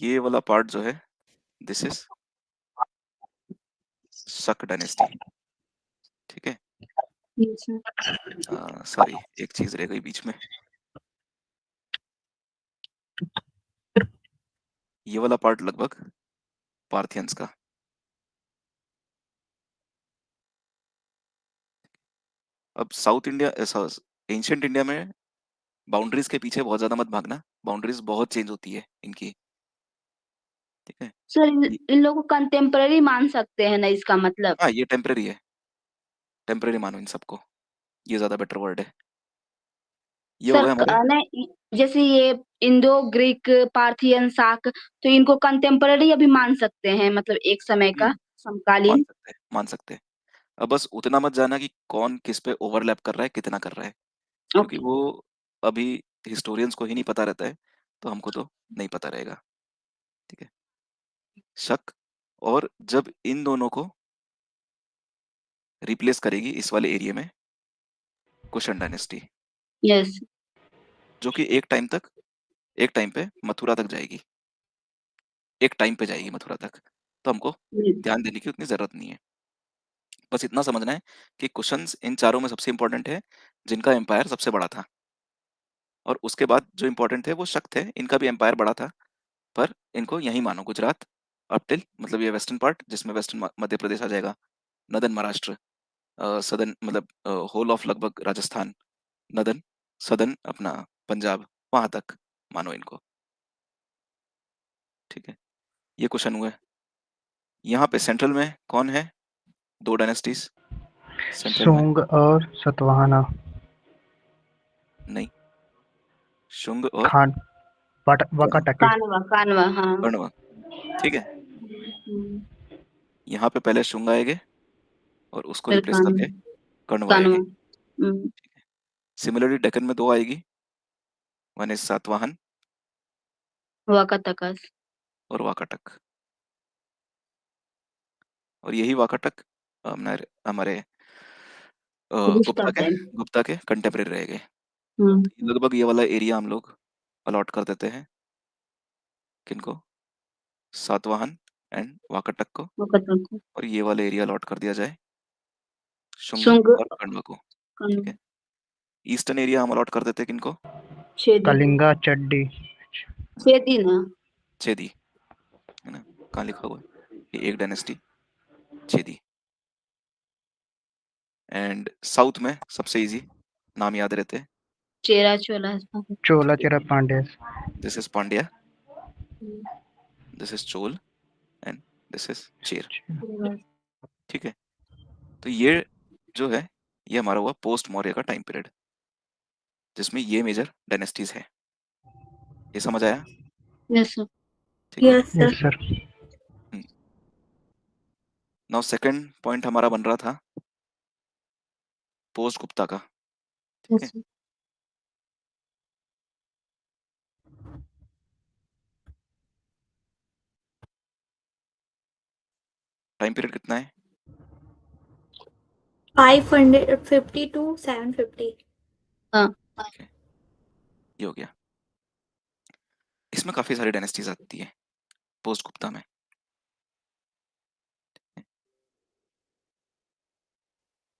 G: ये वाला पार्ट जो है दिस इज शक डायनेस्टी। ठीक है, सॉरी एक चीज रह गई बीच में, ये वाला पार्ट लगभग पार्थियंस का। अब साउथ इंडिया, एंशियंट इंडिया में बाउंड्रीज के पीछे बहुत ज्यादा मत भागना, बाउंड्रीज बहुत चेंज होती है इनकी। ठीक है,
D: सर, इन लोगों को कंटेम्पररी मान सकते हैं ना, इसका मतलब?
G: हाँ ये टेम्परेरी है, टेम्परेरी मानो इन सबको, ये ज्यादा बेटर वर्ड है। ये हो
D: सर
G: गए हमारे,
D: नहीं, जैसे ये इंडो ग्रीक, पार्थियन, शाक, तो इनको कंटेम्पररी अभी मान सकते हैं, मतलब एक समय का
G: मान
D: समकालीन।
G: सकते हैं, मान सकते हैं। अब बस उतना मत जाना कि कौन किस पे ओवरलैप कर रहा है, कितना कर रहा है, क्योंकि
D: ओके।
G: वो अभी हिस्टोरियंस को ही नहीं पता रहता है, तो हमको तो नहीं पता रहेगा। ठीक है, शक, और जब इन दोनों को रिप्लेस करेगी इस वाले एरिया में कुशन डायनेस्टी,
D: यस।
G: जो कि एक टाइम पे मथुरा तक जाएगी, एक टाइम पे जाएगी मथुरा तक, तो हमको ध्यान देने की उतनी जरूरत नहीं है। बस इतना समझना है कि कुशन्स इन चारों में सबसे इंपॉर्टेंट है, जिनका एम्पायर सबसे बड़ा था, और उसके बाद जो इंपॉर्टेंट थे वो शक थे, इनका भी एम्पायर बड़ा था, पर इनको यही मानो गुजरात अप टिल, मतलब ये वेस्टर्न पार्ट जिसमें वेस्टर्न मध्य प्रदेश आ जाएगा, नदन महाराष्ट्र, सदन मतलब होल ऑफ लगभग राजस्थान, नदन सदन अपना पंजाब, वहां तक मानो इनको। ठीक है, ये क्वेश्चन हुए। यहाँ पे सेंट्रल में कौन है? 2 डायनेस्टीज सेंट्रल में,
C: शुंग और सतवाहना।
G: नहीं, शुंग और
C: खान, वाकाटके।
D: कानवा, कानवा, हाँ।
G: कण्व। ठीक है, यहाँ पे पहले शुंग आएंगे और उसको
D: फिर
G: रिप्लेस
D: कान्वा
G: करके कण्व आएंगे।
D: कान्वा
G: सिमिलरली डेक्कन में 2 आएगी, वन इज सातवाहन
D: वाकाटकस
G: और वाकाटक। और यही वाकाटक हमारे गुप्ता के कंटेम्परेरी रहेंगे। लगभग ये वाला एरिया हम लोग अलॉट कर देते हैं किनको, सातवाहन एंड वाकाटक को, और ये वाला एरिया अलॉट कर दिया जाए शुंग
D: शुंग
G: और कण्व को। ठीक है, ईस्टर्न एरिया हम अलॉट कर देते हैं किनको,
C: कलिंगा चड्डी
D: छेदी ना
G: छेदी, है ना, कहाँ लिखा हुआ है ये एक डायनेस्टी छेदी। एंड साउथ में सबसे इजी नाम याद रहते हैं,
D: Chera Chola
C: Chola Chera Pandya
G: this is Pandya, this is Chola and this is Chera. ठीक है, तो ये जो है ये हमारा हुआ पोस्ट मौर्य का टाइम पीरियड जिसमें ये मेजर डायनेस्टीज है। ये समझ आया?
D: यस सर
G: ठीक है,
C: yes sir
G: now second point हमारा बन रहा था पोस्ट गुप्ता का। ठीक है, टाइम पीरियड कितना है?
A: 550 to 750.
G: ठीक है, ये हो गया। इसमें काफी सारी डायनेस्टीज आती है पोस्ट गुप्ता में।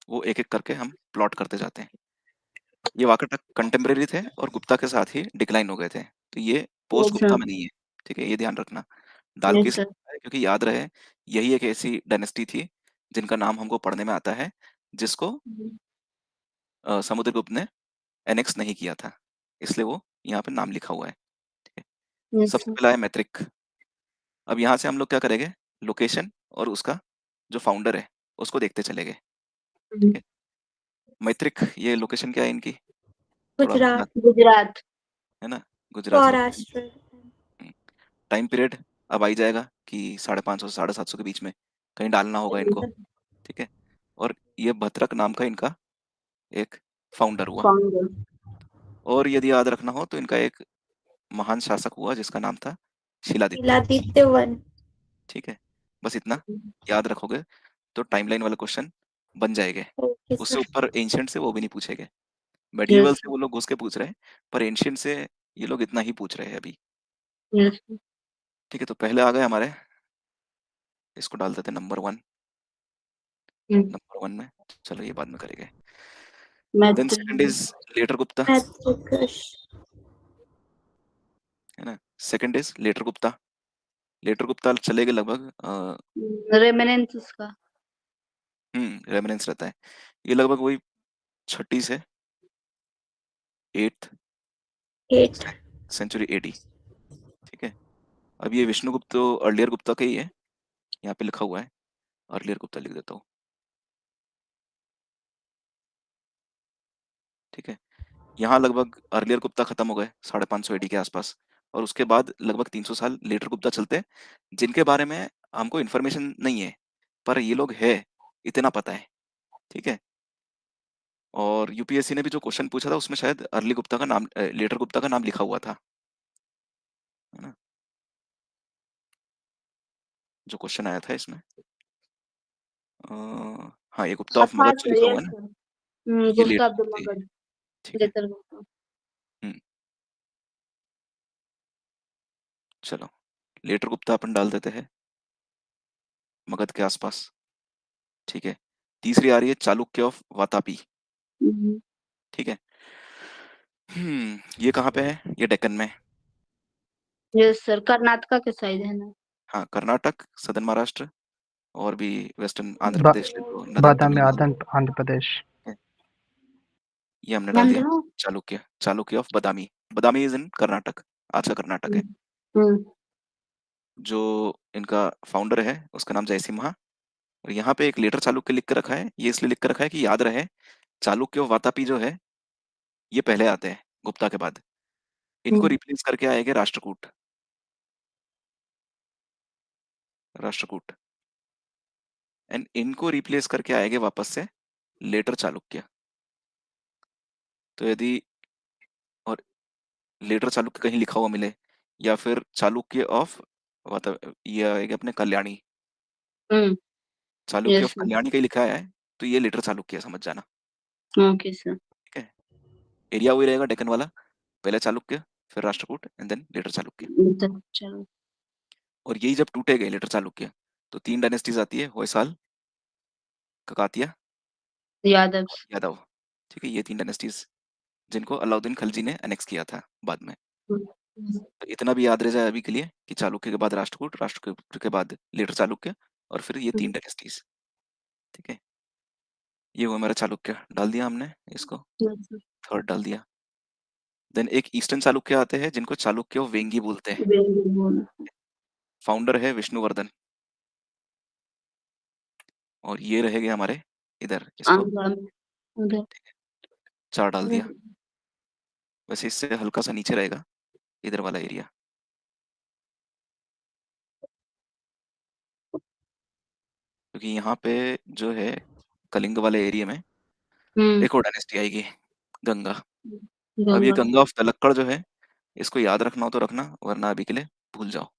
G: वो एक एक करके हम प्लॉट करते जाते हैं। ये वाकाटक कंटेम्परेरी थे और गुप्ता के साथ ही डिक्लाइन हो गए थे, तो ये पोस्ट गुप्ता में नहीं है। ठीक है, ये ध्यान रखना, डाल के
D: यस सर
G: है क्योंकि याद रहे यही एक ऐसी डायनेस्टी थी जिनका नाम हमको पढ़ने में आता है जिसको समुद्रगुप्त ने एनेक्स नहीं किया था, इसलिए वो यहाँ पे नाम लिखा हुआ है। ठीक है,
D: यस
G: सबसे पहला है मैत्रिक। अब यहाँ से हम लोग क्या करेंगे, लोकेशन और उसका जो फाउंडर है उसको देखते चलेंगे। ठीक है, मैत्रिक ये लोकेशन क्या है इनकी, थोड़ा
A: गुजरात
D: गुजरात
G: है ना, Gujarat location.
A: Maharashtra
G: time period अब आई जाएगा कि 550 से 750 के बीच में कहीं डालना होगा इनको। ठीक है, और ये भद्रक नाम का इनका एक फाउंडर हुआ,
D: फाउंडर
G: और यदि याद रखना हो तो इनका एक महान शासक हुआ जिसका नाम था शिलादित्य।
A: शिलादित्य वन
G: ठीक है, बस इतना याद रखोगे तो टाइमलाइन वाला क्वेश्चन बन जाएंगे।
A: ओके
G: उससे
A: सर
G: ऊपर एंशियंट से वो भी नहीं पूछेंगे, मेडिवल से वो लोग घुस के पूछ रहे हैं, पर एंशियंट से ये लोग इतना ही पूछ रहे हैं अभी।
D: यस
G: ठीक है, तो पहले आ गए हमारे, इसको डाल देते नंबर 1। नंबर 1 में चलो ये बाद में करेंगे। Then second is later Gupta,
A: मैत्रिकश
G: है ना, second is later Gupta. Later Gupta चलेगा लगभग
D: रेमिनेंस उसका
G: रेमिनेंस रहता है, ये लगभग वही 6ठी से 8th
A: 8
G: सेंचुरी एडी। ठीक है, अब ये विष्णुगुप्त तो अर्लियर गुप्ता का ही है, यहाँ पे लिखा हुआ है, अर्लियर गुप्ता लिख देता हूँ। ठीक है, यहाँ लगभग अर्लियर गुप्ता खत्म हो गए 550 एडी के आसपास, और उसके बाद लगभग 300 साल लेटर गुप्ता चलते हैं जिनके बारे में हमको इन्फॉर्मेशन नहीं है, पर ये लोग है इतना पता है। ठीक है, और यूपीएससी ने भी जो क्वेश्चन पूछा था उसमें शायद अर्ली गुप्ता का नाम लेटर गुप्ता का नाम लिखा हुआ था, है ना, जो क्वेश्चन आया था इसमें। हाँ, ये गुप्ता ऑफ मगध जो लिखा हुआ है ना, ये
D: गुप्ता
G: लेटर गुप्ता ही है। ठीक है,
D: लेटर गुप्ता
G: चलो लेटर गुप्ता अपन डाल देते हैं मगध के आसपास। ठीक है, तीसरी आ रही है चालुक्य ऑफ वातापी। ठीक है, ये कहाँ पे है, ये डेक्कन में।
D: यस सर कर्नाटका के साइड है ना।
G: हाँ, कर्नाटक, सदर्न महाराष्ट्र और भी वेस्टर्न आंध्र प्रदेश ले लो, नदन
C: बादामी
G: तमिलनाडु।
C: आंध्र प्रदेश
G: ये हमने डाल दिया Chalukya, Chalukya of Badami. Badami is in Karnataka, आज का कर्नाटक है। जो इनका फाउंडर है उसका नाम जयसिम्हा, और यहाँ पे एक लेटर चालुक्य लिख कर रखा है, ये इसलिए लिख कर रखा है कि याद रहे चालुक्य और वातापी जो है ये पहले आते हैं गुप्ता के बाद, इनको रिप्लेस करके आएंगे राष्ट्रकूट। राष्ट्रकूट, एंड इनको रिप्लेस करके आएंगे वापस से लेटर चालुक्य। तो यदि और लेटर चालुक्य कहीं लिखा हुआ मिले या फिर चालुक्य ऑफ ये आएगा अपने Kalyani, Chalukya
D: Yes,
G: of
D: sir.
G: Kalyani कहीं लिखा है तो ये लेटर चालुक्य है, समझ जाना।
D: Okay, sir.
G: ठीक है, एरिया वही रहेगा डेक्कन वाला, पहले चालुक्य फिर Rashtrakuta and then later Chalukya.
D: चलो।
G: और यही जब टूटेगा लेटर चालुक्य तो 3 डायनेस्टीज आती है, होयसाल, ककातिया,
D: यादव।
G: यादव। ठीक है, ये 3 डायनेस्टीज जिनको अलाउद्दीन खलजी ने एनेक्स किया था बाद में। तो इतना भी याद रह जाए अभी के लिए कि चालुक्य के बाद राष्ट्रकूट, राष्ट्रकूट के बाद लेटर चालुक्य और फिर ये 3 डायनेस्टीज। ठीक है, ये हुआ मेरा चालुक्य, डाल दिया हमने इसको, थर्ड डाल दिया। देन एक ईस्टर्न चालुक्य आते हैं जिनको चालुक्य ऑफ वेंगी बोलते हैं। फाउंडर है विष्णुवर्धन, और ये रहेंगे हमारे इधर, इसको
D: उधर
G: 4 डाल दिया। वैसे इससे हल्का सा नीचे रहेगा इधर वाला एरिया। क्योंकि यहाँ पे जो है कलिंग वाले एरिया में एक और डायनेस्टी आएगी, गंगा। अब ये गंगा ऑफ तलक्कड़ जो है, इसको याद रखना हो तो रखना, वरना अभी के लिए भूल जाओ।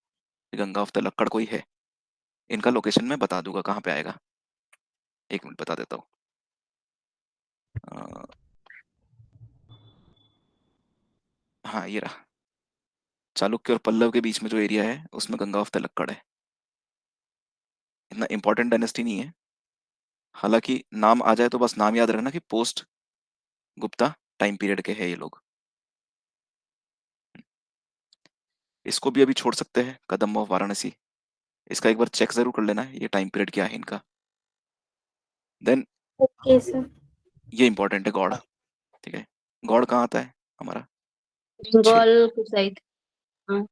G: गंगा ऑफ तलक्कड़ कोई है, इनका लोकेशन मैं बता दूंगा कहाँ पे आएगा, 1 मिनट बता देता हूँ। हाँ, ये रहा, चालुक्य और पल्लव के बीच में जो एरिया है उसमें गंगा ऑफ तलक्कड़ है। इतना इंपॉर्टेंट डायनेस्टी नहीं है, हालांकि नाम आ जाए तो बस नाम याद रखना कि पोस्ट गुप्ता टाइम पीरियड के हैं ये लोग। इसको भी अभी छोड़ सकते हैं, कदम ऑफ वाराणसी, इसका एक बार चेक जरूर कर लेना है ये टाइम पीरियड क्या है इनका। Then
A: okay sir.
G: ये इंपॉर्टेंट है, गॉड। ठीक है, गॉड कहाँ आता है हमारा,
D: बंगाल की साइड।
G: हाँ,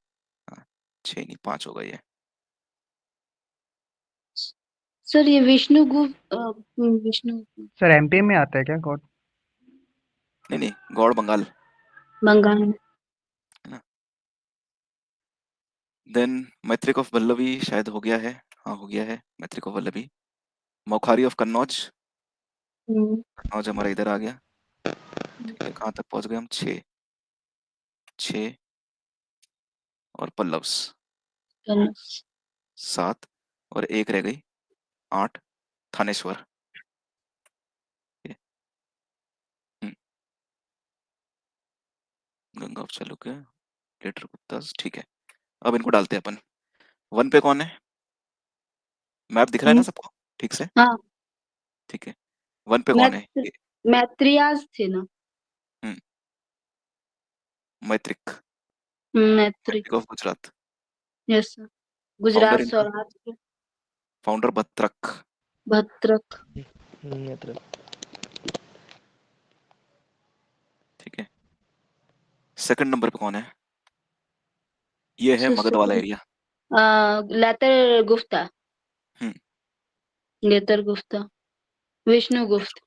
G: 6 नहीं 5 होगा ये।
D: सर ये विष्णु
C: सर एमपी में आता है क्या गॉड?
G: नहीं, गॉड बंगाल।
D: बंगाल में।
G: देन मैत्रिक ऑफ वल्लभी शायद हो गया है, हाँ हो गया है मैत्रिक ऑफ वल्लभी। मौखारी ऑफ कन्नौज, कन्नौज हमारा इधर आ गया। ठीक है, कहाँ तक पहुंच गए हम, 6 और पल्लव्स 7 और 1 रह गई 8, थानेश्वर। Ganga of Chalukya, later Gupta. ठीक है, अब इनको डालते हैं अपन। 1 पे कौन है, मैप दिख रहा है ना सबको ठीक से?
D: हाँ।
G: ठीक है, 1 पे कौन है?
D: मैत्रियाज थे ना?
G: Maitrak,
D: Maitrak
G: of Gujarat.
D: Yes sir. Gujarat Saurashtra.
G: Founder Bhatarka.
D: Bhadrak.
G: ठीक है, 2nd नंबर पे कौन है? ये है मगध वाला एरिया।
D: लेतर गुप्ता।
G: हम्म।
D: लेतर गुप्ता, विष्णु गुप्त।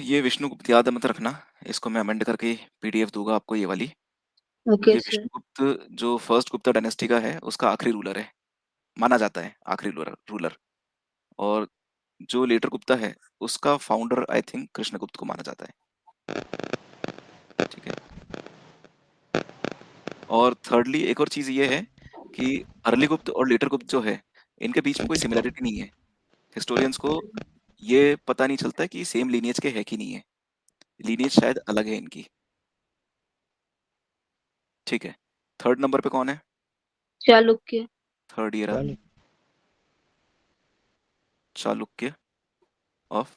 G: ये विष्णुगुप्त याद मत रखना, इसको मैं अमेंड करके पीडीएफ दूंगा आपको ये वाली।
D: ओके
G: ये
D: सर।
G: विष्णुगुप्त जो फर्स्ट गुप्ता डायनेस्टी का है उसका आखिरी रूलर है, माना जाता है आखिरी रूलर। और जो लेटर गुप्ता है उसका फाउंडर आई थिंक कृष्णगुप्त को माना जाता है। ठीक है, और थर्डली एक और चीज ये है कि अर्ली गुप्त और लेटर गुप्त जो है इनके बीच में कोई सिमिलरिटी नहीं है। हिस्टोरियंस को ये पता नहीं चलता कि सेम लीनिएज के है कि नहीं है, लीनिएज शायद अलग है इनकी। ठीक है, 3rd नंबर पे कौन है?
D: Chalukya.
G: 3rd year Chalukya of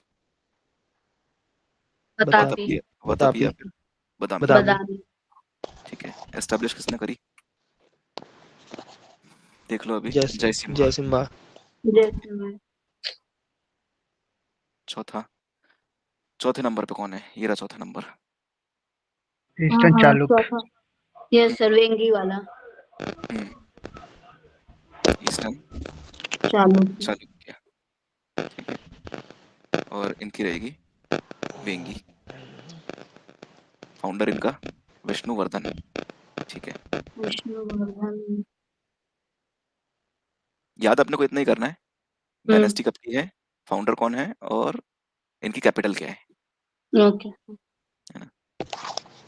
D: बताती।
G: वतापी या फिर बदामी।
D: बदामी।
G: ठीक है, एस्टैब्लिश किसने करी देख लो अभी,
F: जय सिम्हा।
G: चौथे नंबर पे कौन है? ये रहा चौथा number,
C: eastern Chalukya.
D: Yes sir, Vengi वाला।
G: ईस्टर्न
D: चालुक्य।
G: ठीक है, और इनकी रहेगी वेंगी। फाउंडर इनका विष्णुवर्धन। ठीक है,
D: विष्णुवर्धन।
G: याद अपने को इतना ही करना है, डायनेस्टी कब की है, फाउंडर कौन है और इनकी कैपिटल क्या है,
D: ओके।
G: है ना।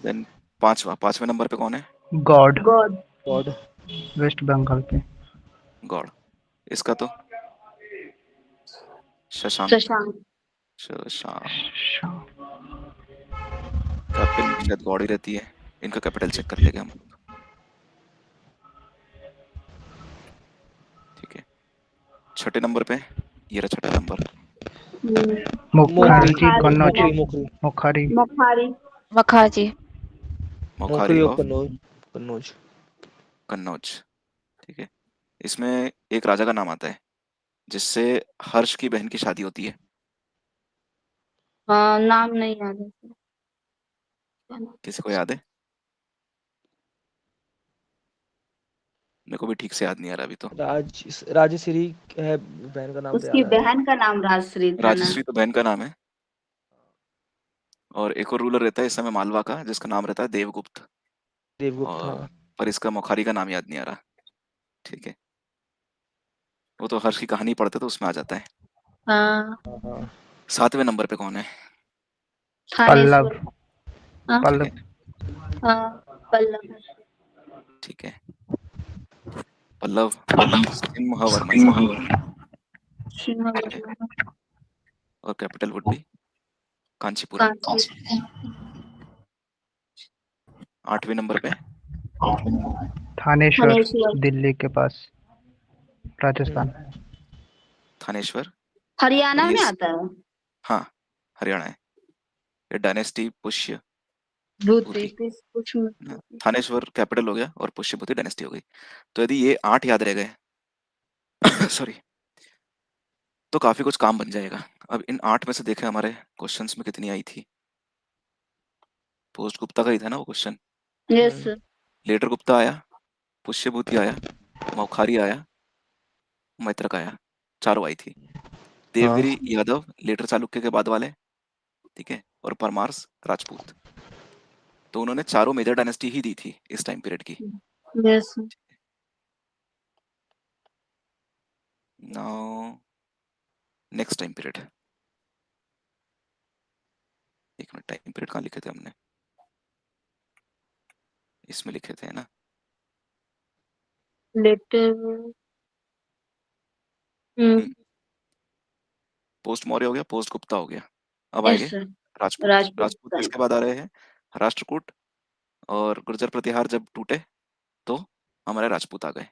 G: देन पांचवें नंबर पे कौन है,
C: God
D: God.
F: God
C: West Bengal पे।
G: गॉड। इसका तो शशांक।
D: शशांक।
G: शशांक कैपिटल भी शायद गॉड ही रहती है, इनका कैपिटल चेक कर लेंगे हम लोग। ठीक है, छठे नंबर पे ये रहा छठा नंबर,
C: मुखारी जी कन्नौज।
F: मोखरी
C: मुखारी
D: मखारी।
A: मखाजी
G: मोखारी
F: और
G: ऑफ
F: कन्नौज।
G: कन्नौज। ठीक है, इसमें एक राजा का नाम आता है जिससे हर्ष की बहन की शादी होती है।
D: हाँ, नाम नहीं याद है। क्या नाम?
G: किसी को याद है? मेरे को भी ठीक से याद नहीं आ रहा अभी तो।
F: राजश्री है बहन का नाम तो
D: उसकी
F: याद आ रहा है।
D: बहन का नाम राजश्री था ना।
G: राजश्री तो बहन का नाम है, और एक और रूलर रहता है इस समय मालवा का जिसका नाम रहता है देवगुप्त,
F: देवगुप्त।
G: और
F: हाँ
G: पर इसका मुखारी का नाम याद नहीं आ रहा। ठीक है, वो तो हर्ष की कहानी पढ़ते तो उसमें आ जाता है।
D: हाँ,
F: हाँ।
G: सातवें नंबर पे कौन है?
C: पल्लव
D: थानेश्वर। हाँ,
G: ठीक
C: पल्लव
G: है,
D: हाँ, पल्लव।
G: ठीक है, पल्लव सिंहवर्मन। ठीक है,
D: सिंहवर्धन।
G: और capital would be Kanchipuram.
D: Kanchi.
G: आठवें नंबर पे
C: थानेश्वर
D: थानेश्वर।
C: दिल्ली के पास राजस्थान।
G: थानेश्वर,
D: हरियाणा
G: और ये
D: में आता है।
G: हाँ हरियाणा है। ये डायनेस्टी पुष्य
D: भूति
G: भूति,
D: कुछ
G: ना, थानेश्वर कैपिटल हो गया और पुष्यभूति डायनेस्टी हो गई। तो यदि ये 8 याद रह गए सॉरी, तो काफी कुछ काम बन जाएगा। अब इन 8 में से देखें हमारे क्वेश्चंस में कितनी आई थी। पोस्ट गुप्ता का ही था ना वो क्वेश्चन।
D: यस।
G: लेटर गुप्ता आया, पुष्यभूति आया, मौखारी आया, मैत्रक आया, चारों आई थी। देवगिरी यादव लेटर चालुक्य के बाद वाले, ठीक है, और परमार्स राजपूत। तो उन्होंने चारों मेजर डायनेस्टी ही दी थी इस टाइम पीरियड की।
D: Yes.
G: Now next time period, एक मिनट, टाइम पीरियड कहाँ लिखे थे हमने? इसमें लिखे थे ना।
D: लेटर।
G: पोस्ट मौर्य हो गया, पोस्ट गुप्ता हो गया, अब आएंगे
D: यस।
G: राजपूत। राजपूत किसके बाद आ रहे हैं? राष्ट्रकूट और गुर्जर प्रतिहार जब टूटे तो हमारे राजपूत आ गए।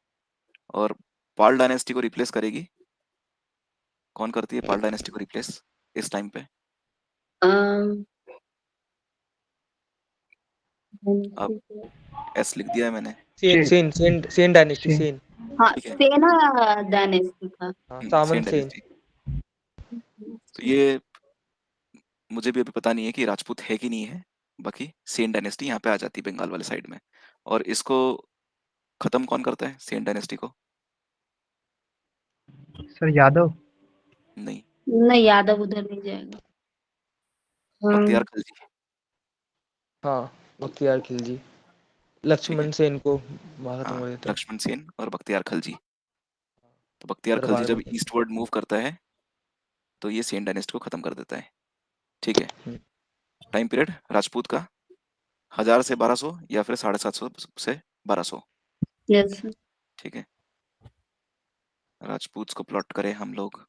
G: और पाल डायनेस्टी को रिप्लेस करेगी कौन? करती है पाल डायनेस्टी को रिप्लेस इस टाइम पे? अब एस लिख दिया है मैंने।
F: सेन डायनेस्टी। सेन।
D: हाँ,
G: ठीक है,
D: सेना डायनेस्टी था।
F: सामन
G: सेन
F: सेन।
G: डायनेस्टी। तो ये मुझे भी अभी पता नहीं है कि राजपूत है कि नहीं है, बाकी सेन डायनेस्टी यहाँ पे आ जाती है बंगाल वाले साइड में। और इसको खत्म कौन करता है सेन डायनेस्टी को?
C: सर यादव।
G: नहीं,
D: नहीं, यादव उधर नहीं जाएगा।
G: बख्तियार खिलजी।
F: हाँ, बख्तियार खिलजी। लक्ष्मण सेन को खत्म
G: हाँ,
F: कर देता है।
G: लक्ष्मण सेन और बख्तियार खिलजी। तो बख्तियार खिलजी
F: दरबार
G: जब
F: में।
G: ईस्टवर्ड मूव करता है तो ये सेन डायनेस्टी को खत्म कर देता है। ठीक है, टाइम पीरियड राजपूत का 1000 से 1200 या फिर 750 से 1200।
D: यस।
G: ठीक है, राजपूत को प्लॉट करें हम लोग।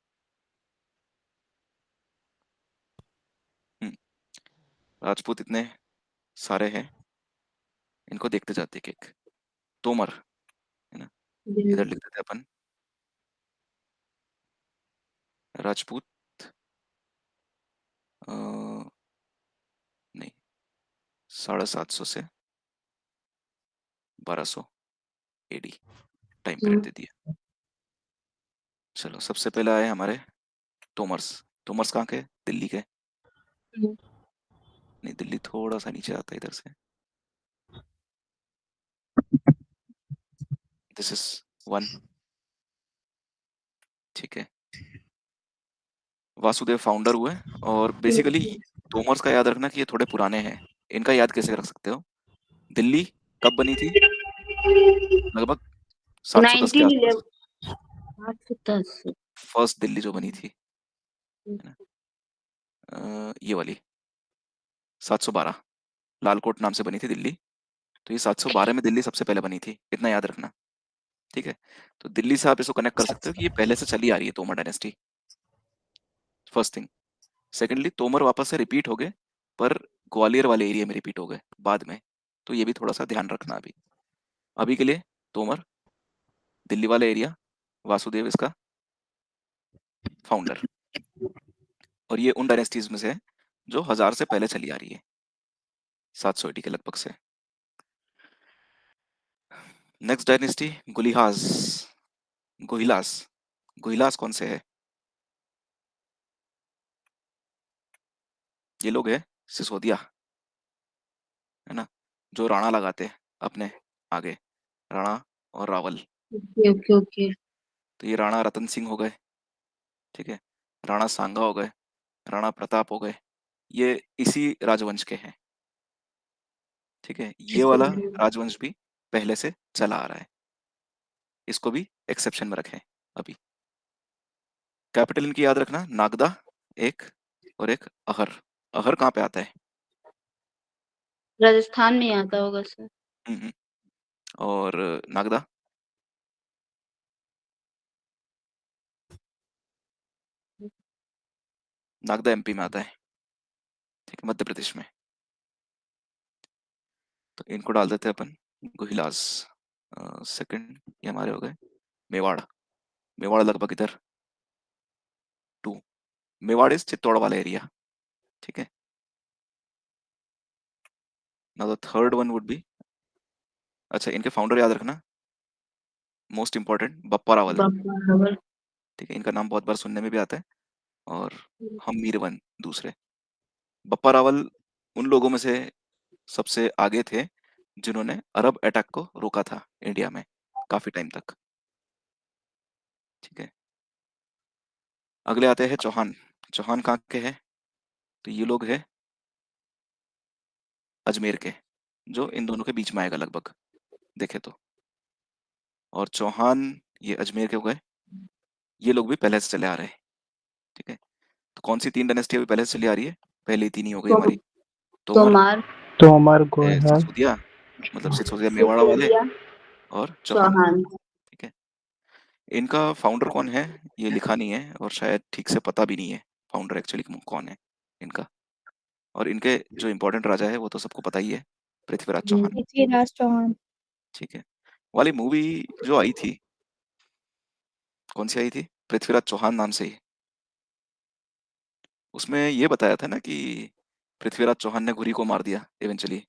G: राजपूत इतने सारे हैं, इनको देखते जाते एक एक। तोमर है ना, इधर लिख देते अपन राजपूत। नहीं, 750 से 1200 एडी टाइम पीरियड दे दिया। चलो, सबसे पहले आए हमारे तोमर्स। तोमर्स कहाँ के? दिल्ली के। नहीं, दिल्ली थोड़ा सा नीचे आता है इधर से। This is 1। ठीक है, वासुदेव फाउंडर हुए। और बेसिकली तोमर्स का याद रखना कि ये थोड़े पुराने हैं। इनका याद कैसे रख सकते हो? दिल्ली कब बनी थी? लगभग 710 के
D: 1911
G: आसपास
D: 810
G: फर्स्ट दिल्ली जो बनी थी, है ना? ये वाली 712 लालकोट नाम से बनी थी दिल्ली। तो ये 712 में दिल्ली सबसे पहले बनी थी, इतना याद रखना, ठीक है? तो दिल्ली से आप इसको कनेक्ट कर सकते हो कि ये पहले से चली आ रही है Tomar dynasty, first thing. Secondly Tomar वापस से रिपीट हो गए, पर ग्वालियर वाले एरिया में रिपीट हो गए बाद में, तो ये भी थोड़ा सा ध्यान रखना अभी। अभी के लिए तोमर दिल्ली वाला एरिया, वासुदेव इसका फाउंडर, और ये उन डायनेस्टीज में से है जो 1000 से पहले चली आ रही है, 700 AD के लगभग से। Next dynasty गुलिहास, गुहिलास। गुहिलास कौन से है? ये लोग है सिसोदिया, है ना, जो राणा लगाते हैं अपने आगे, राणा और रावल।
D: ओके ओके ओके
G: तो ये राणा रतन सिंह हो गए, ठीक है, राणा सांगा हो गए, राणा प्रताप हो गए, ये इसी राजवंश के हैं, ठीक है। ये वाला राजवंश भी पहले से चला आ रहा है, इसको भी एक्सेप्शन में रखें अभी। कैपिटल इनकी याद रखना, नागदा एक और एक अहर। अहर कहाँ पे आता है?
D: राजस्थान में आता होगा सर।
G: हम्म, और नागदा नागदा MP में आता है, ठीक है, मध्य प्रदेश में। तो इनको डाल देते हैं अपन गुहिलास। सेकंड ये हमारे हो गए मेवाड़। मेवाड़ लगभग इधर 2। मेवाड़ इज चित्तौड़ वाला एरिया, ठीक है। Now the third one would be, अच्छा इनके फाउंडर याद रखना, मोस्ट इंपॉर्टेंट बप्पा रावल,
D: बाबा
G: ठीक है। इनका नाम बहुत बार सुनने में भी आता है, और हम मीरवन दूसरे। बप्पा रावल उन लोगों में से सबसे आगे थे जिन्होंने अरब अटैक को रोका था इंडिया में काफी टाइम तक, ठीक है। अगले आते हैं चौहान। चौहान कहाँ के हैं? तो ये लोग हैं अजमेर के, जो इन दोनों के बीच में आएगा लगभग देखे तो। और चौहान ये अजमेर के हो गए, ये लोग भी पहले से चले आ रहे हैं, ठीक है। तो कौन सी 3 डायनेस्टी अभी पहले से चली आ रही है? पहली 3 ही हो गई हमारी, तोमर,
D: तोमार
C: तोमर गोहिल
G: सिसोदिया, मतलब सिसोदिया मेवाड़ा वाले,
D: सिसोदिया
G: और चौहान,
D: चौहान।
G: ठीक है। इनका फाउंडर कौन है ये लिखा नहीं है, और शायद ठीक से पता भी नहीं है फाउंडर एक्चुअली कौन है इनका। और इनके जो इम्पोर्टेंट राजा है वो तो सबको पता ही है, पृथ्वीराज चौहान,
A: पृथ्वीराज चौहान।
G: ठीक है। वाली मूवी जो आई थी, कौन सी आई थी? पृथ्वीराज चौहान नाम से ही। उसमें ये बताया था ना कि पृथ्वीराज चौहान ने घुरी को मार दिया इवेंचुअली,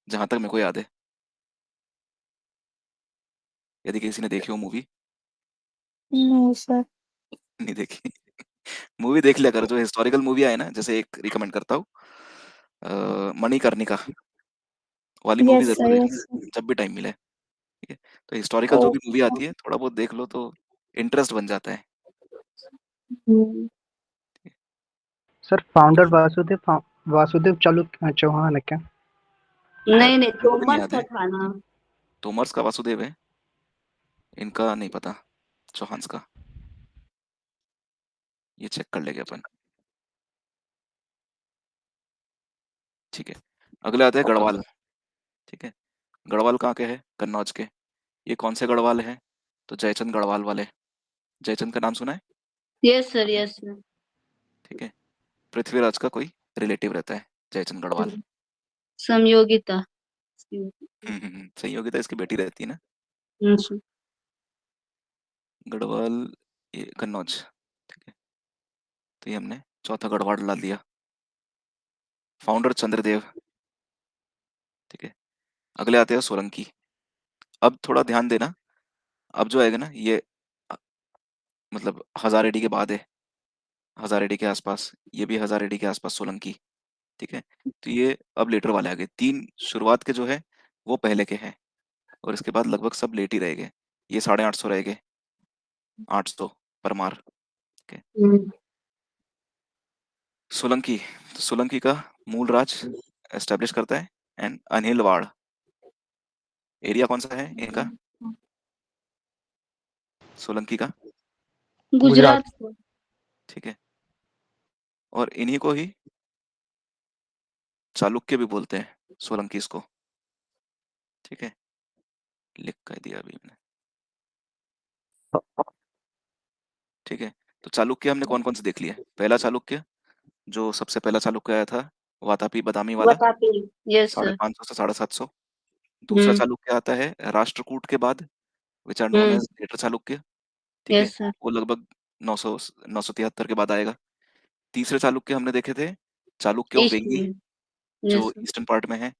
G: जहां तक मेरे को याद है, यदि किसी ने देखी हो मूवी।
A: No sir.
G: नहीं देखी? मूवी देख लिया करो, जो हिस्टोरिकल मूवी आए ना, जैसे एक रिकमेंड करता हूँ, मणिकर्णिका वाली मूवी
A: यस
G: जरूर
A: सर,
G: देखना
A: यस सर।
G: जब भी टाइम मिले, ठीक है। तो हिस्टोरिकल जो भी मूवी आती है थोड़ा बहुत देख लो तो इंटरेस्ट बन जाता है।
C: सर फाउंडर वासुदेव चौहान है क्या?
D: नहीं नहीं
G: मेरे को भी नहीं
D: तोमर
G: याद
D: का
G: है,
D: था ना।
G: तोमर्स का वासुदेव है, इनका नहीं पता, चौहान्स का ये चेक कर लेंगे अपन, ठीक है। अगले आते हैं गढ़वाल, ठीक है। गढ़वाल कहाँ के हैं? कन्नौज के। ये कौन से गढ़वाल हैं? तो जयचंद गढ़वाल वाले। जयचंद का नाम सुना है?
D: Yes sir yes sir.
G: ठीक है। पृथ्वीराज का कोई रिलेटिव रहता है जयचंद गढ़वाल।
D: संयोगिता।
G: संयोगिता इसकी बेटी रहती है ना।
D: सर।
G: गढ़वाल ये कन्नौज, ठीक है। तो ये हमने चौथा गढ़वाल ला दिया। फाउंडर चंद्रदेव, ठीक है। अगले आते हैं सोलंकी। अब थोड़ा ध्यान देना, अब जो आएगा ना ये मतलब 1000 AD के बाद है, 1000 AD के आसपास, ये भी 1000 AD के आसपास सोलंकी, ठीक है। तो ये अब लेटर वाले आ गए। 3 शुरुआत के जो है वो पहले के हैं, और इसके बाद लगभग सब लेट ही रह गए। ये 850 रह गए, 800 परमार, ठीक है। सोलंकी, तो सोलंकी का मूल राज एस्टेब्लिश करता है एंड अनिलवाड़, एरिया कौन सा है इनका सोलंकी का?
D: गुजरात को।
G: ठीक है, और इन्हीं को ही चालुक्य भी बोलते हैं, सोलंकीस को। ठीक है, लिख कर दिया अभी मैंने। ठीक है, तो चालुक्य हमने कौन कौन से देख लिया? पहला चालुक्य जो सबसे पहला चालुक्य आया था, वातापी बदामी वाला,
D: वातापी, यस सर।
G: 550 से 750। दूसरा चालुक्य आता है राष्ट्रकूट के बाद, which are known as later Chalukya. ठीक है,
D: यस सर।
G: वो लगभग 973 के बाद आएगा। तीसरे चालुक्य हमने देखे थे चालुक्य ऑफ
D: ईस्ट
G: वेंगी,
D: में,
G: जो
D: यस सर।
G: ईस्टर्न पार्ट में है,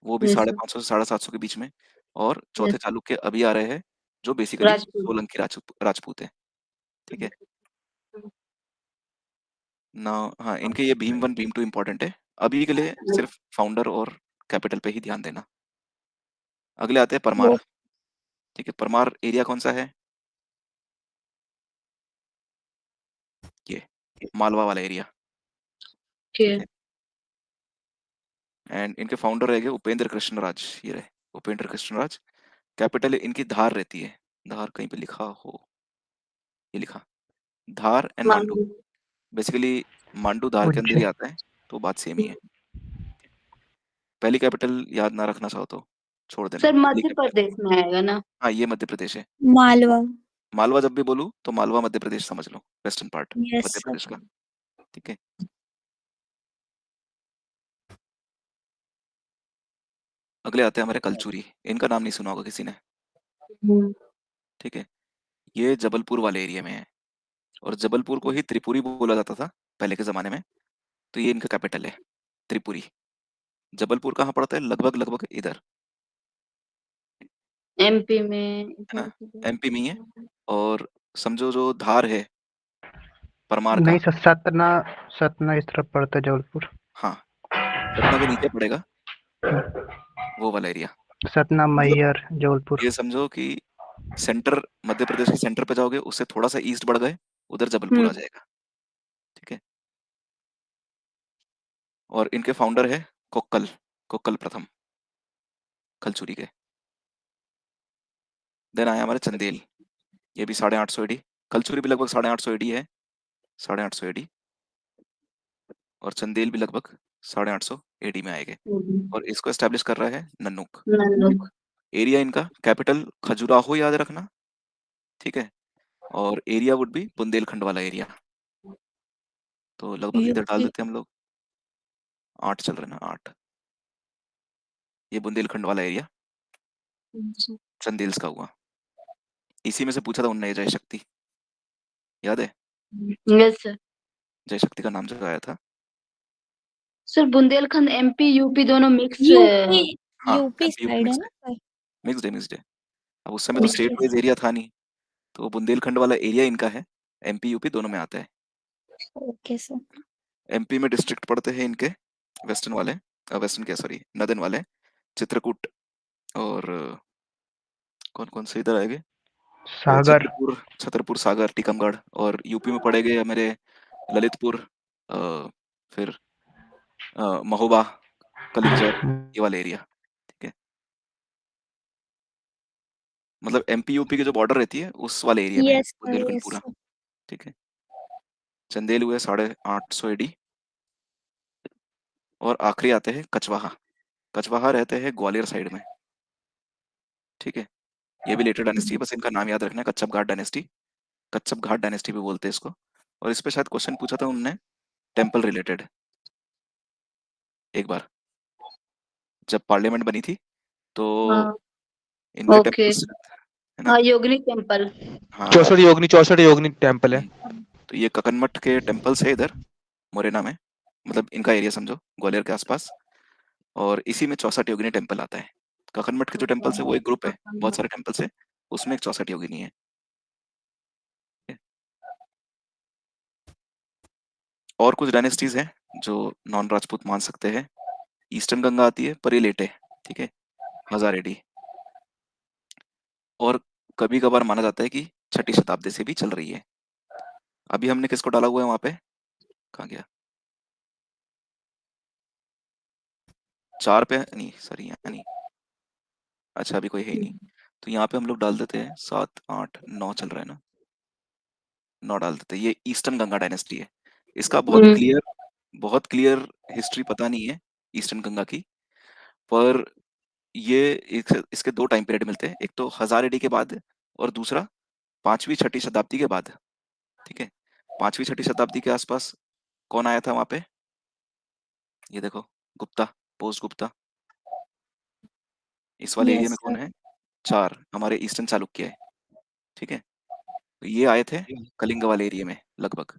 G: वो भी
D: यस सर।
G: 550 से 750 के बीच में। और चौथे
D: यस
G: चालुक्य अभी आ रहे हैं, जो बेसिकली
D: राजपूत।
G: सोलंकी राजपूत है। ठीक है ना। हाँ, इनके ये भीम 1 भीम 2 इंपॉर्टेंट है। अभी के लिए सिर्फ फाउंडर और कैपिटल पे ही ध्यान देना। अगले आते हैं परमार। ठीक है, परमार एरिया कौन सा है? ये मालवा वाला एरिया। ठीक है, एंड इनके फाउंडर रह गए उपेंद्र कृष्णराज। ये रहे उपेंद्र कृष्णराज। कैपिटल इनकी धार रहती है। धार कहीं पे लिखा हो, ये लिखा धार एंड मांडू। बेसिकली मांडू धार के अंदर ही आता है, तो बात सेम ही है। पहली कैपिटल याद ना रखना चाहो तो छोड़ देना।
D: सर
G: पहली
D: मध्य
G: capital-
D: प्रदेश में आएगा ना?
G: हाँ, ये मध्य प्रदेश है।
A: मालवा।
G: मालवा जब भी बोलूं तो मालवा मध्य प्रदेश समझ लो, वेस्टर्न पार्ट
A: यस
G: मध्य
A: सर।
G: प्रदेश का। ठीक है, अगले आते हैं हमारे कलचुरी। इनका नाम नहीं सुना होगा किसी ने। ठीक है, ये जबलपुर वाले एरिया में है, और जबलपुर को ही त्रिपुरी बोला जाता था पहले के जमाने में। तो ये इनका कैपिटल है, त्रिपुरी। जबलपुर कहाँ पड़ता है? लगभग लगभग इधर,
D: एमपी में,
G: है ना, एमपी में ही है। और समझो जो धार है परमार का,
C: नहीं सर, सतना सतना इस तरफ पड़ता है जबलपुर।
G: हाँ, सतना के नीचे पड़ेगा वो वाला एरिया।
C: सतना
G: मतलब
C: मैहर जबलपुर।
G: ये समझो कि सेंटर, मध्य प्रदेश के सेंटर पे जाओगे, उससे थोड़ा सा ईस्ट बढ़ गए, उधर जबलपुर आ जाएगा। ठीक है, और इनके फाउंडर है कोक्कल, कोक्कल प्रथम कलचुरी के। देन आया हमारे चंदेल, ये भी 850 एडी। कलचुरी भी लगभग 850 एडी है, 850 एडी। और चंदेल भी लगभग 850 एडी में आएंगे। और इसको एस्टेब्लिश कर रहा है नन्नुक। एरिया इनका कैपिटल खजुराहो याद रखना। ठीक है, और एरिया वुड बी बुंदेलखंड वाला एरिया। तो लगभग इधर डाल
A: यूपी।
G: देते हैं हम लोग। 8 चल रहे ना, 8। ये बुंदेलखंड वाला एरिया चंदेल्स का हुआ। इसी में से पूछा था उनने जय शक्ति, याद है?
D: Yes sir.
G: जय शक्ति का नाम जो आया था।
D: सर बुंदेलखंड एमपी यूपी दोनों मिक्स।
A: यूपी।
G: हाँ,
A: यूपी
G: एमपी यूपी
A: साइड है
G: मिक्स्ड
A: ना
G: है,
A: सर?
G: मिक्स्ड है, मिक्स्ड है। अब उस समय तो स्टेट वाइज एरिया था नहीं, तो बुंदेलखंड वाला एरिया इनका है। एमपी यूपी दोनों में आता है।
A: Okay sir.
G: एमपी में डिस्ट्रिक्ट पड़ते हैं इनके वेस्टर्न वाले, वेस्टर्न क्या सॉरी नदन वाले, चित्रकूट और कौन कौन से इधर आएंगे,
C: सागर।
G: छतरपुर, छतरपुर, सागर, टीकमगढ़। और यूपी में पड़ेंगे मेरे ललितपुर, फिर महोबा, कलिंजर, ये वाला एरिया। ठीक है, मतलब एमपी यूपी की जो बॉर्डर रहती है उस वाले एरिया में है
A: यस सर।
G: बुंदेलखंड
A: यस
G: पूरा।
A: सर।
G: ठीक है, चंदेल हुए 850 एडी। और आखिरी आते हैं कचवाहा। कचवाहा रहते हैं ग्वालियर साइड में। ठीक है, ये भी लेटर डायनेस्टी है, बस इनका नाम याद रखना है, कच्छप घाट डायनेस्टी। कच्छप घाट डायनेस्टी भी बोलते हैं इसको। और इस पे शायद क्वेश्चन पूछा था उनने टेम्पल रिलेटेड एक बार, जब पार्लियामेंट बनी थी, तो इनके
D: ओके।
G: टेम्पल्स है ना।
D: हाँ, योगिनी टेम्पल।
G: हाँ,
F: 64 योगिनी टेम्पल है।
G: तो ये ककनमठ के टेम्पल्स है इधर मुरैना में, मतलब इनका एरिया समझो ग्वालियर के आसपास। और इसी में 64 योगिनी टेम्पल आता है। ककनमठ के जो टेम्पल्स है वो एक ग्रुप है, बहुत सारे टेम्पल्स है, उसमें एक 64 योगिनी है। और कुछ डायनेस्टीज हैं जो नॉन राजपूत मान सकते हैं। ईस्टर्न गंगा आती है पर ये लेट है। ठीक है, 1000 एडी। और कभी कभार माना जाता है कि 6ठी शताब्दी से भी चल रही है। अभी हमने किसको डाला हुआ है वहां पे, कहाँ गया? 4 पे नहीं, सॉरी यहाँ नहीं, अच्छा अभी कोई है ही नहीं, तो यहाँ पे हम लोग डाल देते हैं 7 8 9 चल रहा है ना, 9 डाल देते हैं। ये ईस्टर्न गंगा डायनेस्टी है। इसका बहुत क्लियर हिस्ट्री पता नहीं है ईस्टर्न गंगा की, पर ये इसके 2 टाइम पीरियड मिलते हैं, एक तो 1000 एडी के बाद और दूसरा 5वीं 6वीं शताब्दी के बाद। ठीक है, 5वीं 6वीं शताब्दी के आसपास कौन आया था वहां पे? ये देखो, गुप्ता, पोस्ट गुप्ता। इस वाले एरिया
A: Yes,
G: में कौन
A: sir.
G: है? 4 हमारे ईस्टर्न चालुक्य है। ठीक है, तो ये आए थे कलिंग वाले एरिया में लगभग,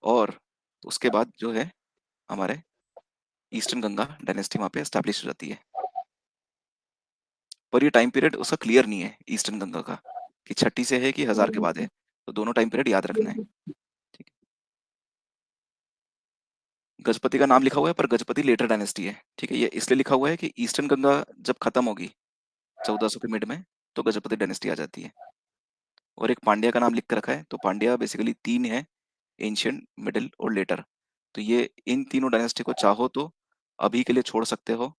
G: और उसके बाद जो है हमारे ईस्टर्न गंगा डायनेस्टी वहां पे एस्टैब्लिश हो जाती है। पर ये टाइम पीरियड उसका क्लियर नहीं है ईस्टर्न गंगा का, कि 6ठी से है कि 1000 के बाद है, तो दोनों टाइम पीरियड याद रखना है। ठीक है, गजपति का नाम लिखा हुआ है पर गजपति लेटर डायनेस्टी है। ठीक है, ये इसलिए लिखा हुआ है कि ईस्टर्न गंगा जब खत्म होगी 1400 के मिड में, तो गजपति डायनेस्टी आ जाती है। और एक पांड्या का नाम लिख कर रखा है, तो पांड्या बेसिकली 3 है, एंशियंट, मिडिल और लेटर। तो ये इन तीनों डायनेस्टी को चाहो तो अभी के लिए छोड़ सकते हो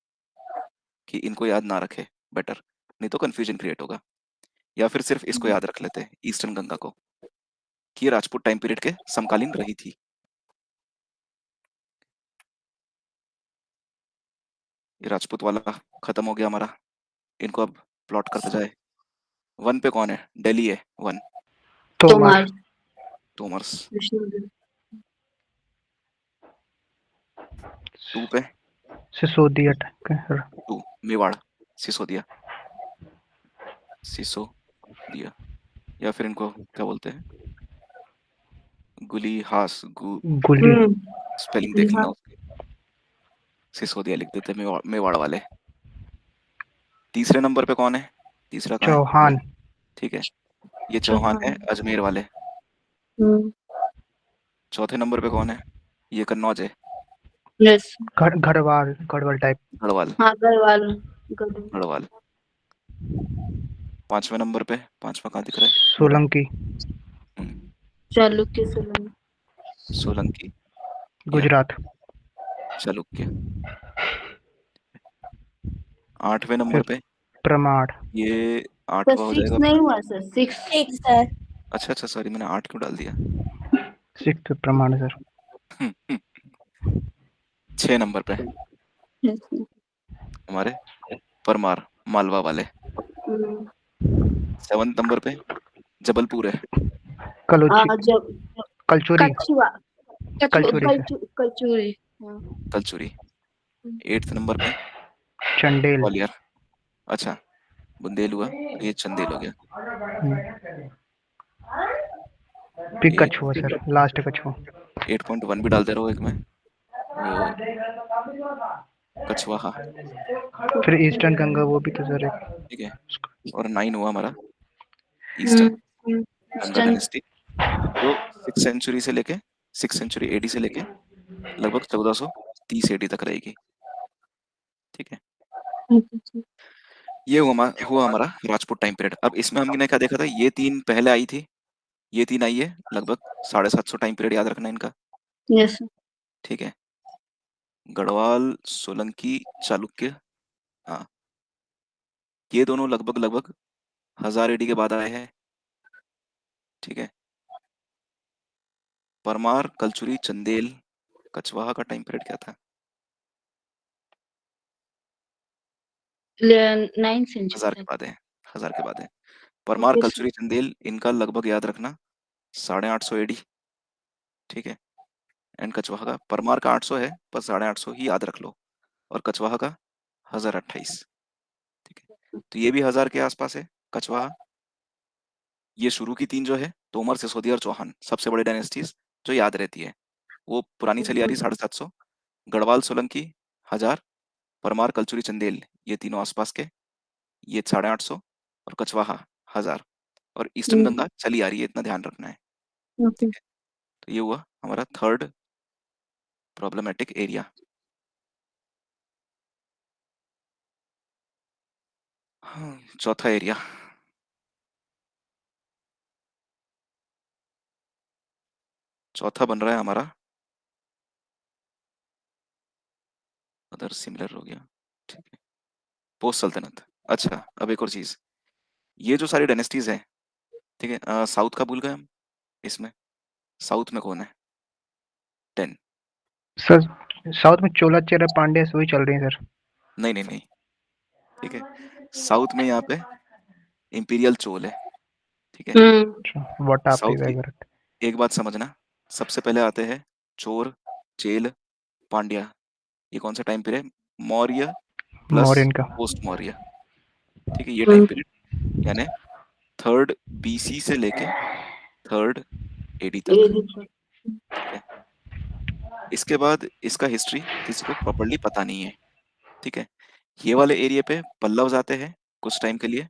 G: कि इनको याद ना रखे, बेटर, नहीं तो कंफ्यूजन क्रिएट होगा। या फिर सिर्फ इसको याद रख लेते हैं, ईस्टर्न गंगा को, कि ये राजपूत टाइम पीरियड के समकालीन रही थी। ये राजपूत वाला खत्म हो गया हमारा, इनको अब प्लॉट करते जाए। 1 पे कौन है? दिल्ली है 1,
C: तोमर,
G: तोमर्स। 2 पे
C: सिसोदिया का
G: 2, मेवाड़, सिसोदिया, सिसोदिया, या फिर इनको क्या बोलते हैं? गुली हास,
C: गुली,
G: स्पेलिंग देख लेना उसकी। सिसोदिया लिख देते हैं, मेवाड़ वाले। तीसरे नंबर पे कौन है? तीसरा कहाँ है?
C: चौहान,
G: ठीक है, ये चौहान है, अजमेर वाले। चौथे नंबर पे कौन है? ये कन्नौज है,
D: यस,
C: गढ़वाल टाइप,
G: गढ़वाल,
D: हाँ गढ़वाल,
G: गढ़वाल। 5वें नंबर पे, 5वां कहाँ दिख रहा है?
C: सोलंकी,
D: चालुक्य, सोलंकी,
G: सोलंकी,
C: गुजरात,
G: चालुक्य। 8वें नंबर पे
C: प्रमाण,
G: ये
D: सर
G: 8वां हो
D: 6
G: जाएगा।
D: नहीं हुआ सर, 6
A: Six, sir.
G: अच्छा सॉरी, मैंने 8 क्यों डाल दिया?
C: 6th प्रमाण सर,
G: 6 नंबर पे हमारे परमार, मालवा वाले। 7th नंबर पे जबलपुर है,
C: कलचुरी,
D: कछुआ,
C: Kalachuri sir,
D: Kalachuri,
G: Kalachuri. 8th number पे
C: चंडेल,
G: ग्वालियर। अच्छा, बुंदेल हुआ, ये चंदेल हो गया।
C: फिर कछुआ सर, लास्ट कछुआ,
G: 8.1 भी डाल दे रहा हूँ एक में, वो कछवाहा।
C: फिर ईस्टर्न गंगा वो भी तो सर एक,
G: ठीक है, और 9 हुआ हमारा ईस्टर्न गंगा डायनेस्टी, जो 6th सेंचुरी से लेके 6th सेंचुरी एडी से लेके लगभग 1430 एडी तक रहेगी। ठीक है, ये हुआ हमारा राजपूत टाइम पीरियड। अब इसमें हमने क्या देखा था? ये 3 पहले आई थी, ये 3 आई है, लगभग 750 टाइम पीरियड याद रखना इनका।
D: यस,
G: ठीक है, गढ़वाल, सोलंकी, चालुक्य, हाँ, ये दोनों लगभग 1000 एडी के बाद आए हैं। ठीक है, परमार, कलचुरी, चंदेल, कछवाहा का टाइम पीरियड क्या था?
D: 9th
G: 1000 के
D: सेंचुरी,
G: बाद है, 1000 के बाद है। परमार, कलचुरी, चंदेल, इनका लगभग याद रखना 850 एडी। ठीक है, एंड कछवाहा का, परमार का 800 है, पर 850 ही याद रख लो, और कछवाहा का 1028। ठीक है, तो ये भी 1000 के आसपास है कछवाहा। ये शुरू की 3 जो है, तोमर, सिसोदिया और चौहान, सबसे बड़ी डायनेस्टीज जो याद रहती है, वो पुरानी चली आ रही 750। गढ़वाल, सोलंकी 1000, परमार, कलचुरी, चंदेल, ये तीनों आसपास के, ये 850, और कछवाहा 1000, और ईस्टर्न गंगा चली आ रही है, इतना ध्यान रखना है। ठीक है, तो ये हुआ हमारा 3rd प्रॉब्लमेटिक एरिया। हाँ, चौथा एरिया, चौथा बन रहा है हमारा अदर सिमिलर हो गया। ठीक है, पोस्ट सल्तनत। अच्छा, अब एक और चीज, ये जो सारी डायनेस्टीज हैं, ठीक है, साउथ का भूल गए हम इसमें, साउथ में कौन है? 10।
C: सर साउथ में चोला चेरा पांड्या से वही चल रही है सर।
G: नहीं नहीं नहीं, ठीक है, साउथ में यहाँ पे इंपीरियल चोल है, ठीक है।
C: अच्छा वटापी
G: साउथ की
C: वगैरह।
G: एक बात समझना, सबसे पहले आते हैं चोर, चेल, पांड्या। ये कौन सा time period? Maurya plus
C: Mauryan का।
G: पोस्ट मौर्य, ठीक है, ये टाइम पीरियड यानी 3rd BC से लेके 3rd AD तक, ठीक है। इसके बाद इसका हिस्ट्री किसी को प्रॉपर्ली पता नहीं है, ठीक है। ये वाले एरिया पे पल्लव्स आते हैं कुछ टाइम के लिए,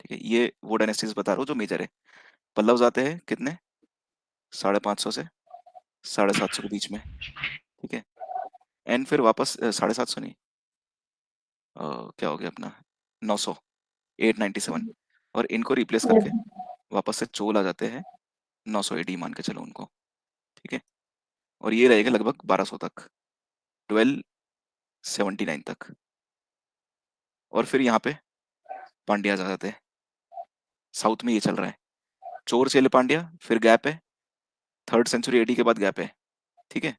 G: ठीक है, ये वो डायनेस्टीज बता रहा हूँ जो मेजर है। पल्लव्स आते हैं कितने? 550 से 750 के बीच में, ठीक है। एंड फिर वापस 750 नहीं, क्या हो गया अपना 900, 897, और इनको रिप्लेस करके वापस से चोल आ जाते हैं 900 AD मान के चलो उनको, ठीक है। और ये रहेगा लगभग 1200 तक, 1279 तक। और फिर यहाँ पे पांड्याज आ जाते हैं, साउथ में ये चल रहा है, चोर चेले पांड्या, फिर गैप है, 3rd सेंचुरी AD के बाद गैप है, ठीक है।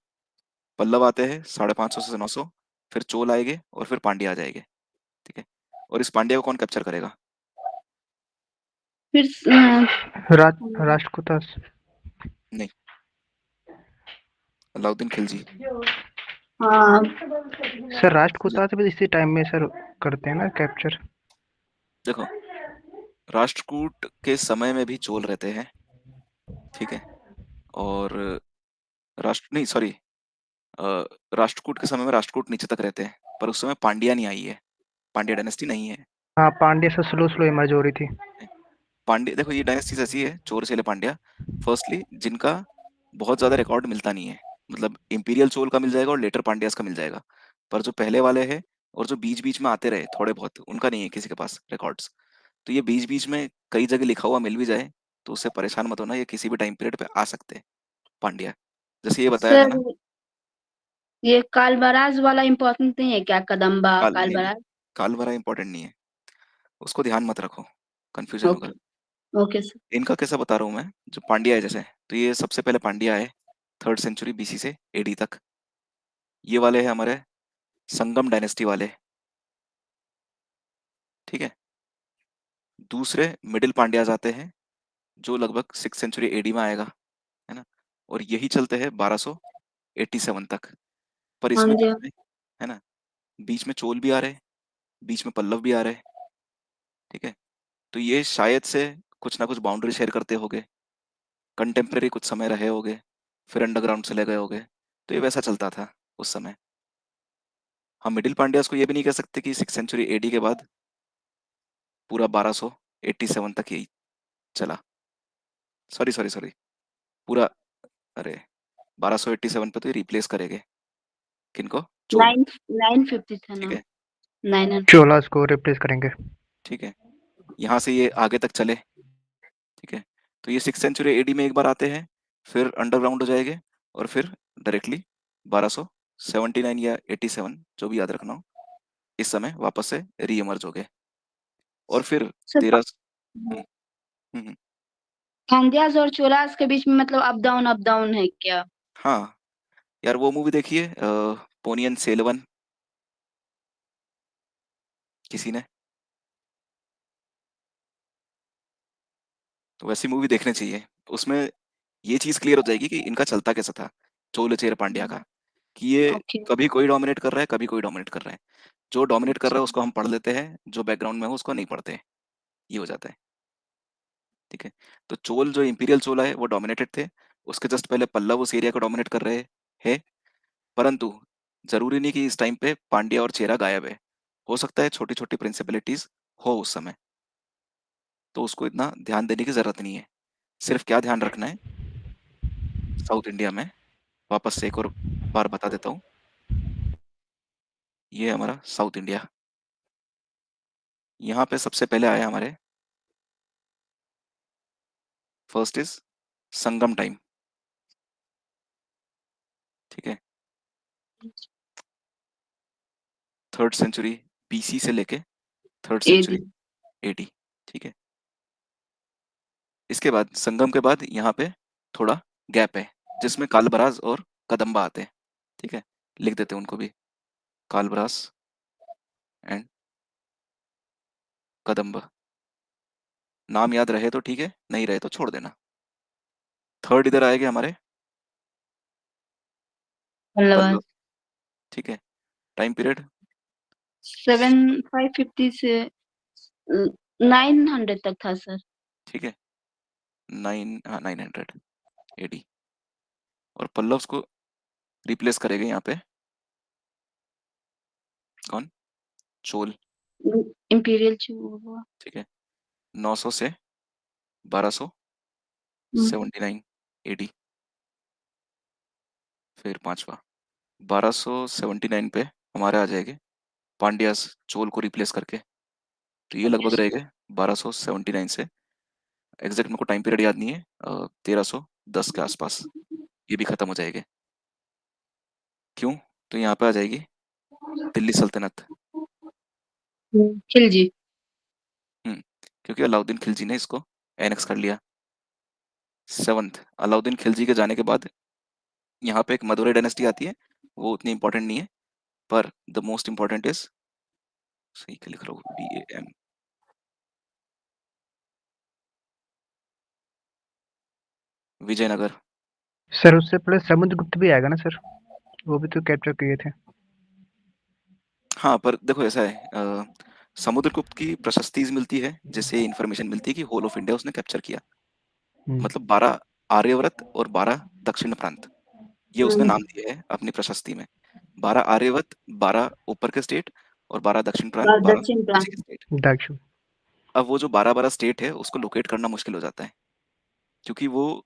G: पल्लव आते हैं 550 से 900, फिर चोल आएंगे और फिर पांड्या आ जाएंगे, ठीक है। और इस पांड्या को कौन कैप्चर करेगा?
D: फिर
C: राष्ट्रकूटास।
G: नहीं, अलाउद्दीन खिलजी।
D: हाँ
C: सर राष्ट्रकूटास भी इसी टाइम में सर करते हैं ना कैप्चर।
G: देखो, राष्ट्रकूट के समय में भी चोल रहते हैं, ठीक है, और राष्ट्रकूट के समय में राष्ट्रकूट नीचे तक रहते हैं, पर उस समय पांड्या नहीं आई है, पांड्या डायनेस्टी नहीं है।
C: हाँ पांड्या से स्लो स्लो इमर्ज हो रही थी।
G: पांड्या, देखो ये डायनेस्टीज ऐसी है, चोर चेले पांड्या, फर्स्टली जिनका बहुत ज्यादा रिकॉर्ड मिलता नहीं है, मतलब इंपीरियल चोल का मिल जाएगा और लेटर पांड्यास का मिल जाएगा, पर जो पहले वाले हैं और जो बीच बीच में आते रहे थोड़े बहुत, उनका नहीं है किसी के पास रिकॉर्ड्स। तो ये बीच बीच में कई जगह लिखा हुआ मिल भी जाए तो उससे परेशान मत होना, ये किसी भी टाइम पीरियड पे आ सकते हैं पांड्या, जैसे ये बताया था
D: सर,
G: ना।
D: ये कालबराज वाला इम्पोर्टेंट नहीं है क्या? कदम्बा
G: काल नहीं, नहीं,
D: कालबराज।
G: काल वाला इंपॉर्टेंट नहीं है, उसको ध्यान मत रखो, कंफ्यूजन होगा।
D: Okay okay sir.
G: इनका कैसा बता रहा हूँ मैं, जो पांड्या है जैसे, तो ये सबसे पहले पांड्या है 3rd सेंचुरी BC से AD तक। ये वाले हैं हमारे संगम डायनेस्टी वाले, ठीक है। दूसरे मिडिल पांड्याज आते हैं जो लगभग 6th सेंचुरी AD में आएगा, है ना, और यही चलते हैं 1287 तक। पर
D: हाँ
G: इसमें
D: जी।
G: बीच में, है ना, बीच में चोल भी आ रहे, बीच में पल्लव भी आ रहे, ठीक है। तो ये शायद से कुछ ना कुछ बाउंड्री शेयर करते होंगे, कंटेम्प्रेरी कुछ समय रहे होंगे, फिर अंडरग्राउंड चले गए होंगे, तो ये वैसा चलता था उस समय। हम मिडिल पांड्यास को ये भी नहीं कह सकते कि 6th सेंचुरी AD के बाद पूरा 1287 तक यही चला, सॉरी सॉरी सॉरी, पूरा, अरे 1287 पे तो ये रिप्लेस करेंगे किनको? चोल,
D: 950 था
G: ठीक
D: ना,
G: है,
D: 900।
C: चोलास को रिप्लेस करेंगे।
G: ठीक है, यहाँ से ये आगे तक चले, ठीक है। तो ये 6th सेंचुरी AD में एक बार आते हैं, फिर अंडरग्राउंड हो जाएंगे, और फिर डायरेक्टली 1279 या 87 जो भी याद रखना हो, इस समय वापस से री इमर्ज हो गए। और फिर
D: सर
G: 13 हम्म, हम्म,
D: पांड्यास और चोलास के बीच में मतलब अप डाउन है क्या?
G: हाँ यार, वो मूवी देखिए पोनियन सेल्वन, किसी ने? तो वैसी मूवी देखनी चाहिए, उसमें ये चीज क्लियर हो जाएगी कि इनका चलता कैसा था, चोल चेर पांड्या का, कि ये
D: ओके।
G: कभी कोई डोमिनेट कर रहा है, कभी कोई डोमिनेट कर रहा है। जो डोमिनेट कर रहा है उसको हम पढ़ लेते हैं, जो बैकग्राउंड में हो उसको नहीं पढ़ते, ये हो जाता है, ठीक है। तो चोल जो इंपीरियल चोला है वो डोमिनेटेड थे, उसके जस्ट पहले पल्लव उस एरिया को डोमिनेट कर रहे हैं, परंतु जरूरी नहीं कि इस टाइम पे पांड्या और चेरा गायब है, हो सकता है छोटी छोटी प्रिंसिपलिटीज हो उस समय, तो उसको इतना ध्यान देने की जरूरत नहीं है। सिर्फ क्या ध्यान रखना है, साउथ इंडिया में, वापस से एक और बार बता देता हूँ, ये हमारा साउथ इंडिया, यहाँ पे सबसे पहले आया हमारे, फर्स्ट इज संगम टाइम, ठीक है, 3rd सेंचुरी BC से लेके 3rd
D: एडी
G: सेंचुरी एडी। ठीक है, इसके बाद संगम के बाद यहाँ पे थोड़ा गैप है जिसमें कालबरास और कदम्बा आते हैं। ठीक है, लिख देते हैं उनको भी, कालबरास एंड कदम्बा। नाम याद रहे तो ठीक है, नहीं रहे तो छोड़ देना। 3rd इधर आएंगे हमारे
D: पल्लव
G: पल्लव। ठीक है, टाइम पीरियड
D: 7550 से 900 तक था सर।
G: ठीक है, 900 एडी। और पल्लव्स को रिप्लेस करेंगे यहाँ पे कौन, चोल।
D: इंपीरियल हुआ।
G: ठीक है, 900 से 1279 एडी। फिर 5वां 1279 पे हमारे आ जाएंगे पांड्यास, चोल को रिप्लेस करके। तो ये लगभग रहेगा 1279 से, एग्जैक्ट मेरे को टाइम पीरियड याद नहीं है, 1310 के आसपास ये भी खत्म हो जाएंगे। क्यों? तो यहाँ पे आ जाएगी दिल्ली सल्तनत।
D: खिलजी।
G: क्योंकि अलाउद्दीन खिलजी ने इसको एनेक्स कर लिया। 7th अलाउद्दीन खिलजी के जाने के बाद यहाँ पे एक मदुरै डायनेस्टी आती है, वो उतनी इंपॉर्टेंट नहीं है, पर द मोस्ट इंपॉर्टेंट इज, सही क्या लिख रहा हूँ, DAM, विजयनगर।
C: सर उससे पहले समुद्रगुप्त भी आएगा ना सर, वो भी तो कैप्चर किए थे।
G: हाँ, पर देखो ऐसा है, समुद्रगुप्त की प्रशस्ति मिलती है, जिससे इंफॉर्मेशन मिलती है कि होल ऑफ इंडिया उसने कैप्चर किया। मतलब 12 आर्यव्रत और 12 दक्षिण प्रांत, ये उसने नाम दिए है अपनी प्रशस्ति में। 12 आर्यव्रत, 12 ऊपर के स्टेट, और 12 दक्षिण प्रांत, 12
D: दक्षिण
G: नीचे
D: प्रांत।
G: के स्टेट।
C: दक्षिण।
G: अब वो जो 12 स्टेट है उसको लोकेट करना मुश्किल हो जाता है, क्योंकि वो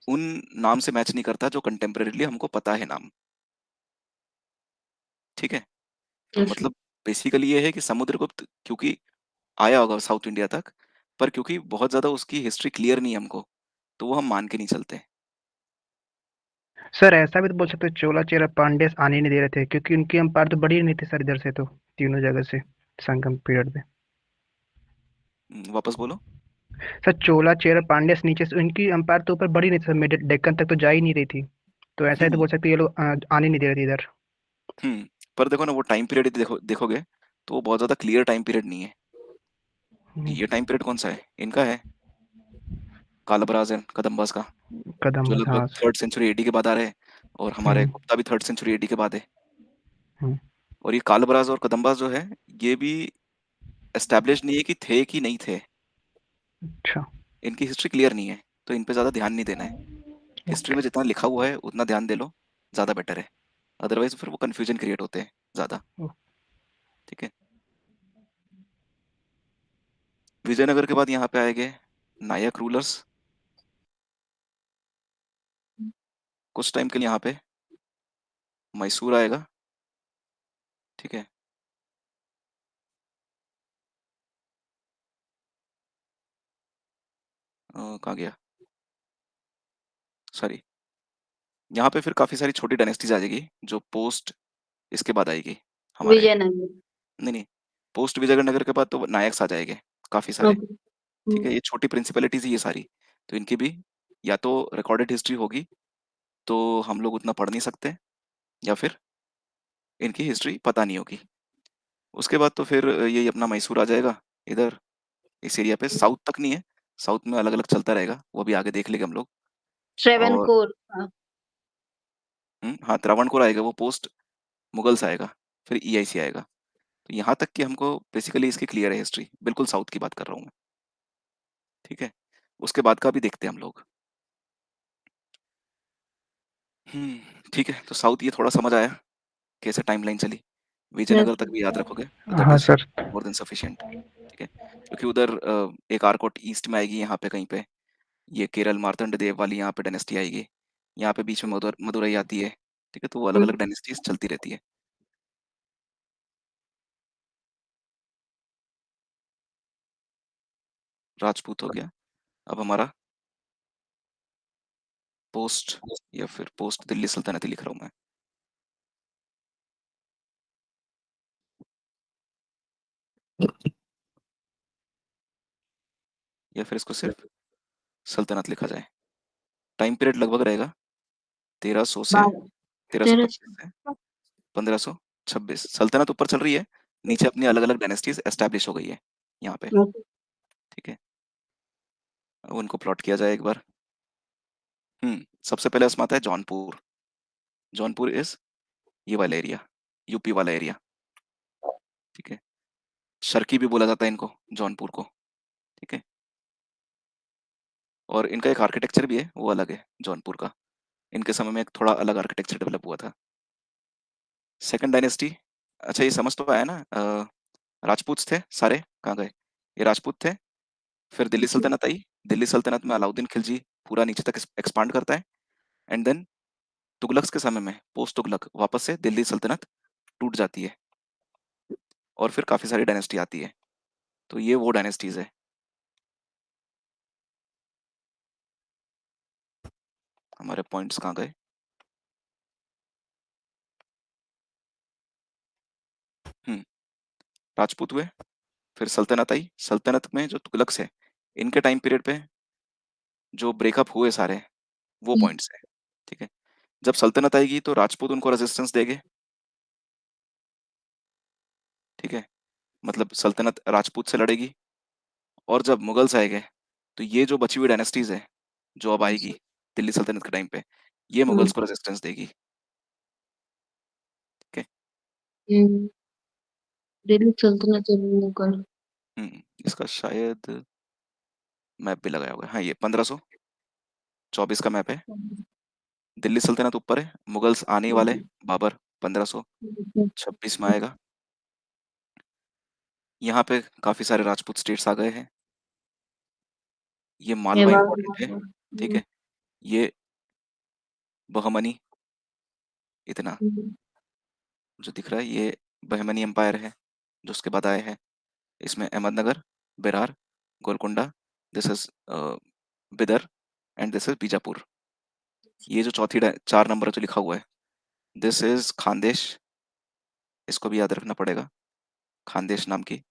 G: उन नाम से मैच नहीं करता जो कंटेम्परेरीली हमको पता है नाम। ठीक है, तो मतलब बेसिकली ये है कि समुद्रगुप्त क्योंकि आया होगा साउथ इंडिया तक, पर क्योंकि बहुत ज्यादा उसकी हिस्ट्री क्लियर नहीं है हमको, तो वो हम मान के नहीं चलते।
C: सर ऐसा भी तो बोल सकते हो चोला चेरा पांड्या आने नहीं दे रहे थे, क्योंकि उनकी अंपायर तो बड़ी नहीं थी सर इधर से, तो तीनों जगह से संगम पीरियड में।
G: वापस बोलो।
C: सर चोला चेरा पांड्या नीचे से, उनकी अंपायर तो ऊपर बड़ी नहीं थी सर, मिडिल डेक्कन तक तो जा ही नहीं रही थी, तो ऐसा ही तो
G: हम्म
C: बोल सकते हैं ये लोग आने नहीं दे रहे थे इधर।
G: पर देखो ना, वो टाइम पीरियड देखोगे तो वो बहुत ज्यादा क्लियर टाइम पीरियड नहीं है। ये टाइम पीरियड कौन सा है? इनका है कालाबराज एंड कदम्बास का,
C: कदम
G: जो
C: बस, हाँ
G: लगभग 3rd सेंचुरी एडी के बाद आ रहे हैं, और हमारे गुप्ता भी 3rd सेंचुरी एडी के बाद है।
C: हम्म।
G: और ये कालाबराज और कदम्बास जो है, ये भी एस्टेब्लिश नहीं है कि थे कि नहीं थे।
C: अच्छा।
G: इनकी हिस्ट्री क्लियर नहीं है, तो इन पे ज्यादा ध्यान नहीं देना है। हिस्ट्री में जितना लिखा हुआ है उतना ध्यान दे लो, ज्यादा बेटर है। अदरवाइज फिर वो कंफ्यूजन क्रिएट होते हैं ज्यादा। ठीक है, विजयनगर के बाद यहाँ पे आएंगे नायक रूलर्स। कुछ टाइम के लिए यहाँ पे मैसूर आएगा। ठीक है, कहाँ गया, सॉरी। यहाँ पे फिर काफी सारी छोटी डायनेस्टीज आ जाएगी जो पोस्ट इसके बाद आएगी हमारे।
D: विजयनगर।
G: नहीं, पोस्ट विजयनगर के बाद तो नायक्स आ जाएंगे काफी सारे। ठीक है, ये छोटी प्रिंसिपलिटीज ही ये सारी, तो इनकी भी या तो रिकॉर्डेड हिस्ट्री होगी तो हम लोग उतना पढ़ नहीं सकते, या फिर इनकी हिस्ट्री पता नहीं होगी। उसके बाद तो फिर ये अपना मैसूर आ जाएगा इधर, इस एरिया पे। साउथ तक नहीं है, साउथ में अलग अलग चलता रहेगा, वो भी आगे देख लेंगे हम लोग। और
D: ट्रेवनकोर।
G: हाँ, त्रावणकोर आएगा, वो पोस्ट मुगल्स आएगा, फिर EIC आएगा। तो यहाँ तक कि हमको बेसिकली इसकी क्लियर है हिस्ट्री, बिल्कुल साउथ की बात कर रहा हूँ मैं। ठीक है, उसके बाद का भी देखते हैं हम लोग। ठीक है, तो साउथ ये थोड़ा समझ आया कैसे टाइमलाइन चली। विजयनगर तक भी याद रखोगे तो दैट
C: हाँ
G: is
C: sir.
G: More than sufficient. ठीक है, क्योंकि उधर एक आर्कोट ईस्ट में आएगी, यहाँ पे कहीं पे ये केरल मार्तंड देव वाली यहाँ पे डायनेस्टी आएगी। यहाँ पे बीच में मदुरई आती है। ठीक है, तो वो अलग अलग डायनेस्टीज चलती रहती है। राजपूत हो गया। अब हमारा पोस्ट, या फिर पोस्ट दिल्ली सल्तनत ही लिख रहा हूँ मैं। या फिर इसको सिर्फ सल्तनत लिखा जाए? टाइम पीरियड लगभग रहेगा 1300 से 1325 से 1526। सल्तनत ऊपर चल रही है, नीचे अपनी अलग-अलग डायनेस्टीज एस्टैब्लिश हो गई है यहाँ पे, ठीक है? अब उनको प्लॉट किया जाए एक बार। सबसे पहले इसमें आता है जौनपुर। जौनपुर इज ये वाला एरिया, यूपी वाला एरिया, ठीक है? शर्की भी बोला जाता है इनको, जौनपुर को, ठीक है? और इनका एक आर्किटेक्चर भी है, वो अलग है जौनपुर का। इनके समय में एक थोड़ा अलग आर्किटेक्चर डेवलप हुआ था। सेकंड डायनेस्टी, अच्छा ये समझ तो आया ना? राजपूत थे सारे, कहाँ गए? ये राजपूत थे। फिर दिल्ली सल्तनत आई। दिल्ली सल्तनत में अलाउद्दीन खिलजी पूरा नीचे तक एक्सपांड करता है, एंड देन तुगलक्स के समय में, पोस्ट तुगलक, वापस से दिल्ली सल्तनत टूट जाती है और फिर काफी सारी डायनेस्टी आती है। तो ये वो डायनेस्टीज है। हमारे पॉइंट्स कहाँ गए? राजपूत हुए, फिर सल्तनत आई। सल्तनत में जो तुगलक्स है, इनके टाइम पीरियड पे जो ब्रेकअप हुए सारे, वो पॉइंट्स है, ठीक है? जब सल्तनत आएगी तो राजपूत उनको रेजिस्टेंस देंगे, ठीक है? मतलब सल्तनत राजपूत से लड़ेगी। और जब मुगल्स आएंगे तो ये जो बची हुई डायनेस्टीज है, जो अब आएगी दिल्ली सल्तनत के टाइम पे, ये मुगल्स को रेजिस्टेंस देगी, ठीक है?
D: दिल्ली सल्तनत और मुगल।
G: इसका शायद मैप भी लगाया होगा। हाँ, ये 1524 का मैप है। दिल्ली सल्तनत ऊपर है, मुगल्स आने ही वाले, बाबर 1526 में आएगा। यहाँ पे काफी सारे राजपूत स्टेट्स आ गए हैं। ये मालवा इंपॉर्टेंट है, ठीक है? ये बहमनी, इतना जो दिख रहा है ये बहमनी एम्पायर है, जो उसके बाद आया है। इसमें Ahmednagar, Berar, Golconda, this is Bidar, and this is Bijapur. ये जो 4 नंबर जो लिखा हुआ है, दिस इज खानदेश, इसको भी याद रखना पड़ेगा, खानदेश नाम की।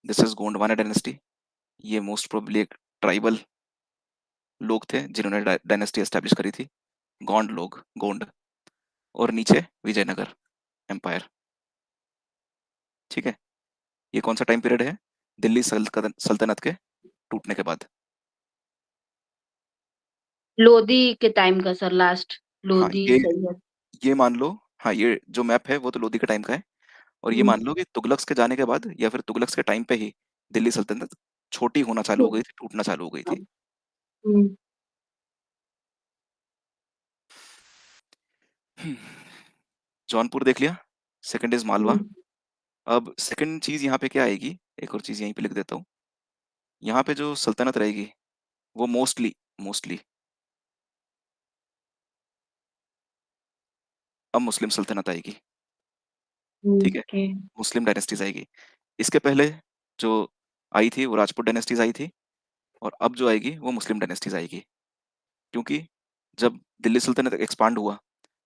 G: दिस इज गोंडवाना डायनेस्टी, ये मोस्ट प्रोबेबली एक ट्राइबल लोग थे जिन्होंने डायनेस्टी एस्टेब्लिश करी थी, गोंड लोग, गोंड। और नीचे विजयनगर एम्पायर, ठीक है? ये कौन सा टाइम पीरियड है? दिल्ली सल्तनत के टूटने के बाद।
D: लोधी के टाइम का सर, लास्ट
G: हाँ,
D: लोधी सैयद।
G: ये मान लो, हाँ ये जो मैप है वो तो लोधी के टाइम का है। और ये मान लो कि तुगलक्स के जाने के बाद या फिर तुगलक्स के टाइम पे ही दिल्ली सल्तनत छोटी होना चालू हो गई थी, टूटना चालू हो गई थी। जौनपुर देख लिया। Second is Malwa. अब सेकंड चीज यहाँ पे क्या आएगी, एक और चीज यहीं पे लिख देता हूँ। यहाँ पे जो सल्तनत रहेगी वो मोस्टली मोस्टली अब मुस्लिम सल्तनत आएगी, ठीक है? मुस्लिम डायनेस्टीज आएगी। इसके पहले जो आई थी वो राजपूत डायनेस्टीज आई थी, और अब जो आएगी वो मुस्लिम डायनेस्टीज आएगी। क्योंकि जब दिल्ली सल्तनत एक्सपांड हुआ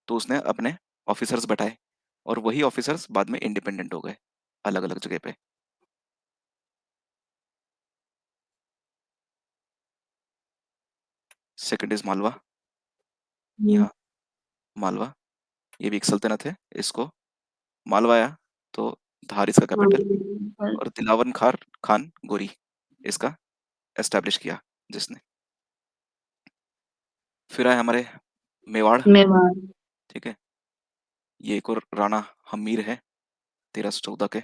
G: तो उसने अपने ऑफिसर्स बैठाए, और वही ऑफिसर्स बाद में इंडिपेंडेंट हो गए अलग अलग जगह पे। Second is Malwa. यहाँ मालवा, ये भी एक सल्तनत है। इसको मालवा आया तो धार इसका कैपिटल, और दिलावर खान गोरी इसका एस्टेब्लिश किया जिसने। फिर आए हमारे मेवाड़, ठीक है? ये एक और राणा हमीर है 1314 के।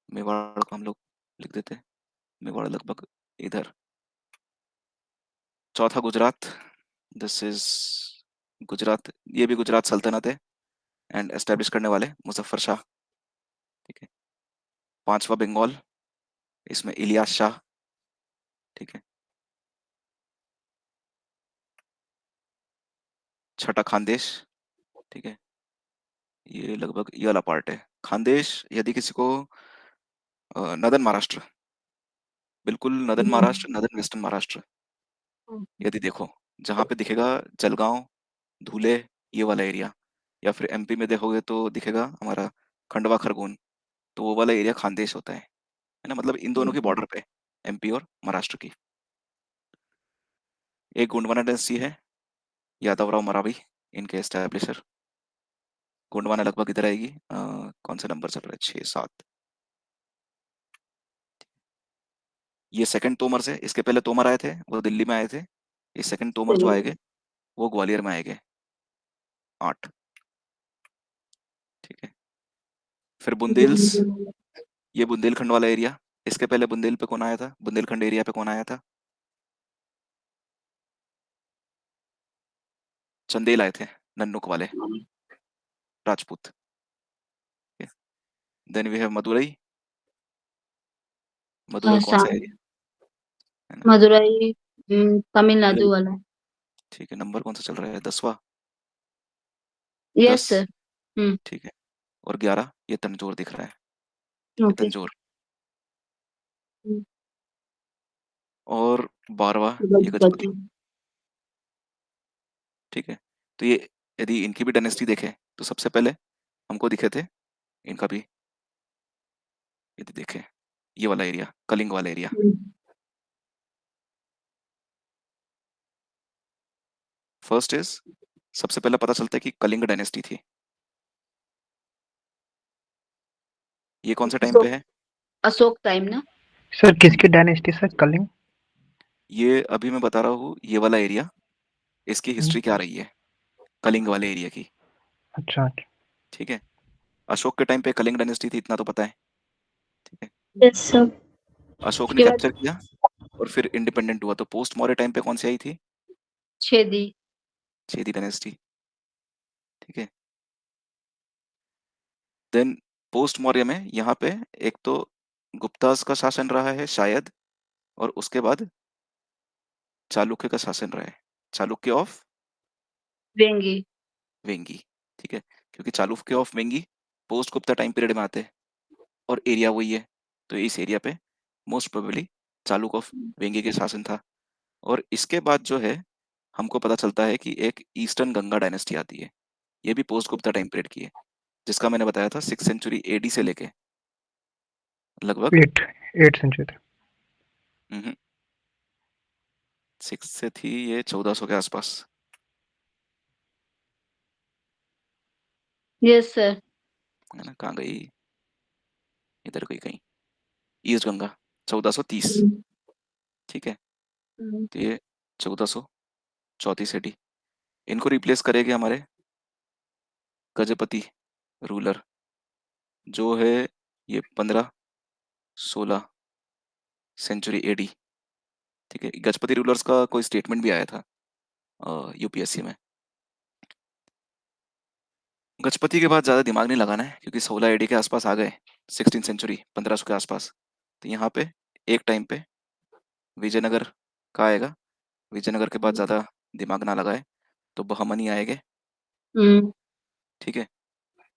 G: मेवाड़ को हम लोग लिख देते हैं, मेवाड़ लगभग इधर। चौथा गुजरात, दिस इज गुजरात, ये भी गुजरात सल्तनत है, एंड एस्टेब्लिश करने वाले मुजफ्फर शाह, ठीक है? पांचवा बंगाल, इसमें इलियास शाह, ठीक है? छठा खानदेश, ठीक है? ये लगभग ये वाला पार्ट है खानदेश। यदि किसी को नदन महाराष्ट्र, बिल्कुल northern Maharashtra, northern western Maharashtra, यदि देखो जहाँ पे दिखेगा जलगांव, धुले, ये वाला एरिया, या फिर एमपी में देखोगे तो दिखेगा हमारा खंडवा खरगोन, तो वो वाला एरिया खानदेश होता है ना? मतलब इन दोनों की बॉर्डर पे एमपी और महाराष्ट्र की। एक गोंडवाना डायनेस्टी है, यादवराव मरावी इनके एस्टैब्लिशर। गोंडवाना लगभग इधर आएगी, कौन सा नंबर चल रहा है, 6-7। ये सेकंड तोमर से, इसके पहले तोमर आए थे, वो दिल्ली में आए थे। ये सेकंड तोमर जो आएंगे वो ग्वालियर में आएंगे, 8। ठीक है, फिर बुंदेल्स, ये बुंदेलखंड वाला एरिया। इसके पहले बुंदेल पे कौन आया था, बुंदेलखंड एरिया पे कौन आया था? चंदेल आए थे, नन्नुक वाले Rajput. Then we have Madurai. Madurai कौन सा एरिया है ना?
D: मदुरई तमिलनाडु वाला।
G: ठीक है, नंबर कौन सा चल रहा है, 10वां?
D: Yes
G: 10,
D: sir.
G: ठीक है। और 11 ये तंजौर दिख रहा है, ये
D: ओके।
G: तंजौर।
D: हम्म।
G: और 12वां ये गजपति। ठीक है, तो ये यदि इनकी भी डायनेस्टी देखें तो सबसे पहले हमको दिखे थे इनका भी, यदि देखें ये वाला एरिया, कलिंग वाला एरिया। फर्स्ट इज, सबसे पहले पता चलता है कि कलिंग डायनेस्टी थी। ये कौन सा टाइम पे है?
D: अशोक टाइम ना?
C: सर किसकी डायनेस्टी सर, कलिंग?
G: ये अभी मैं बता रहा हूँ, ये वाला एरिया, इसकी हिस्ट्री क्या रही है कलिंग वाले एरिया की।
C: अच्छा।
G: ठीक है, अशोक के टाइम पे कलिंग डायनेस्टी थी, इतना तो पता है। ठीक है,
A: यस सर।
G: अशोक ने
D: उसके बाद
G: कैप्चर किया और फिर इंडिपेंडेंट हुआ। तो पोस्ट मौर्य टाइम पे कौन सी आई थी?
D: छेदी।
G: छेदी डायनेस्टी। ठीक है, देन पोस्ट मौर्य में यहाँ पे एक तो गुप्तास का शासन रहा है शायद, और उसके बाद चालुक्य का शासन रहा है, चालुक्य ऑफ
D: वेंगी।
G: वेंगी। ठीक है, क्योंकि Chalukya of Vengi post Gupta time period में आते हैं और एरिया वही है, तो इस एरिया पे मोस्ट प्रोबेबली चालुक ऑफ वेंगी के शासन था। और इसके बाद जो है हमको पता चलता है कि एक ईस्टर्न गंगा डायनेस्टी आती है, ये भी पोस्ट गुप्ता टाइम पीरियड की है, जिसका मैंने बताया था 6th सेंचुरी एडी से लेके लगभग
C: 8 सेंचुरी।
G: 6 से थी ये 1400 के आसपास।
D: Yes sir.
G: है ना, कहाँ गई, इधर गई कहीं, ईस्ट गंगा 1430। ठीक है, तो ये 1434 एडी, इनको रिप्लेस करेंगे हमारे गजपति रूलर, जो है ये 15-16 सेंचुरी एडी। ठीक है, गजपति रूलर्स का कोई स्टेटमेंट भी आया था यूपीएससी में। गजपति के बाद ज़्यादा दिमाग नहीं लगाना है, क्योंकि 16 एडी के आसपास आ गए, 16th सेंचुरी 1500 के आसपास। तो यहाँ पे एक टाइम पे विजयनगर का आएगा, विजयनगर के बाद ज़्यादा दिमाग ना लगाए तो बहमनी आएंगे। ठीक है,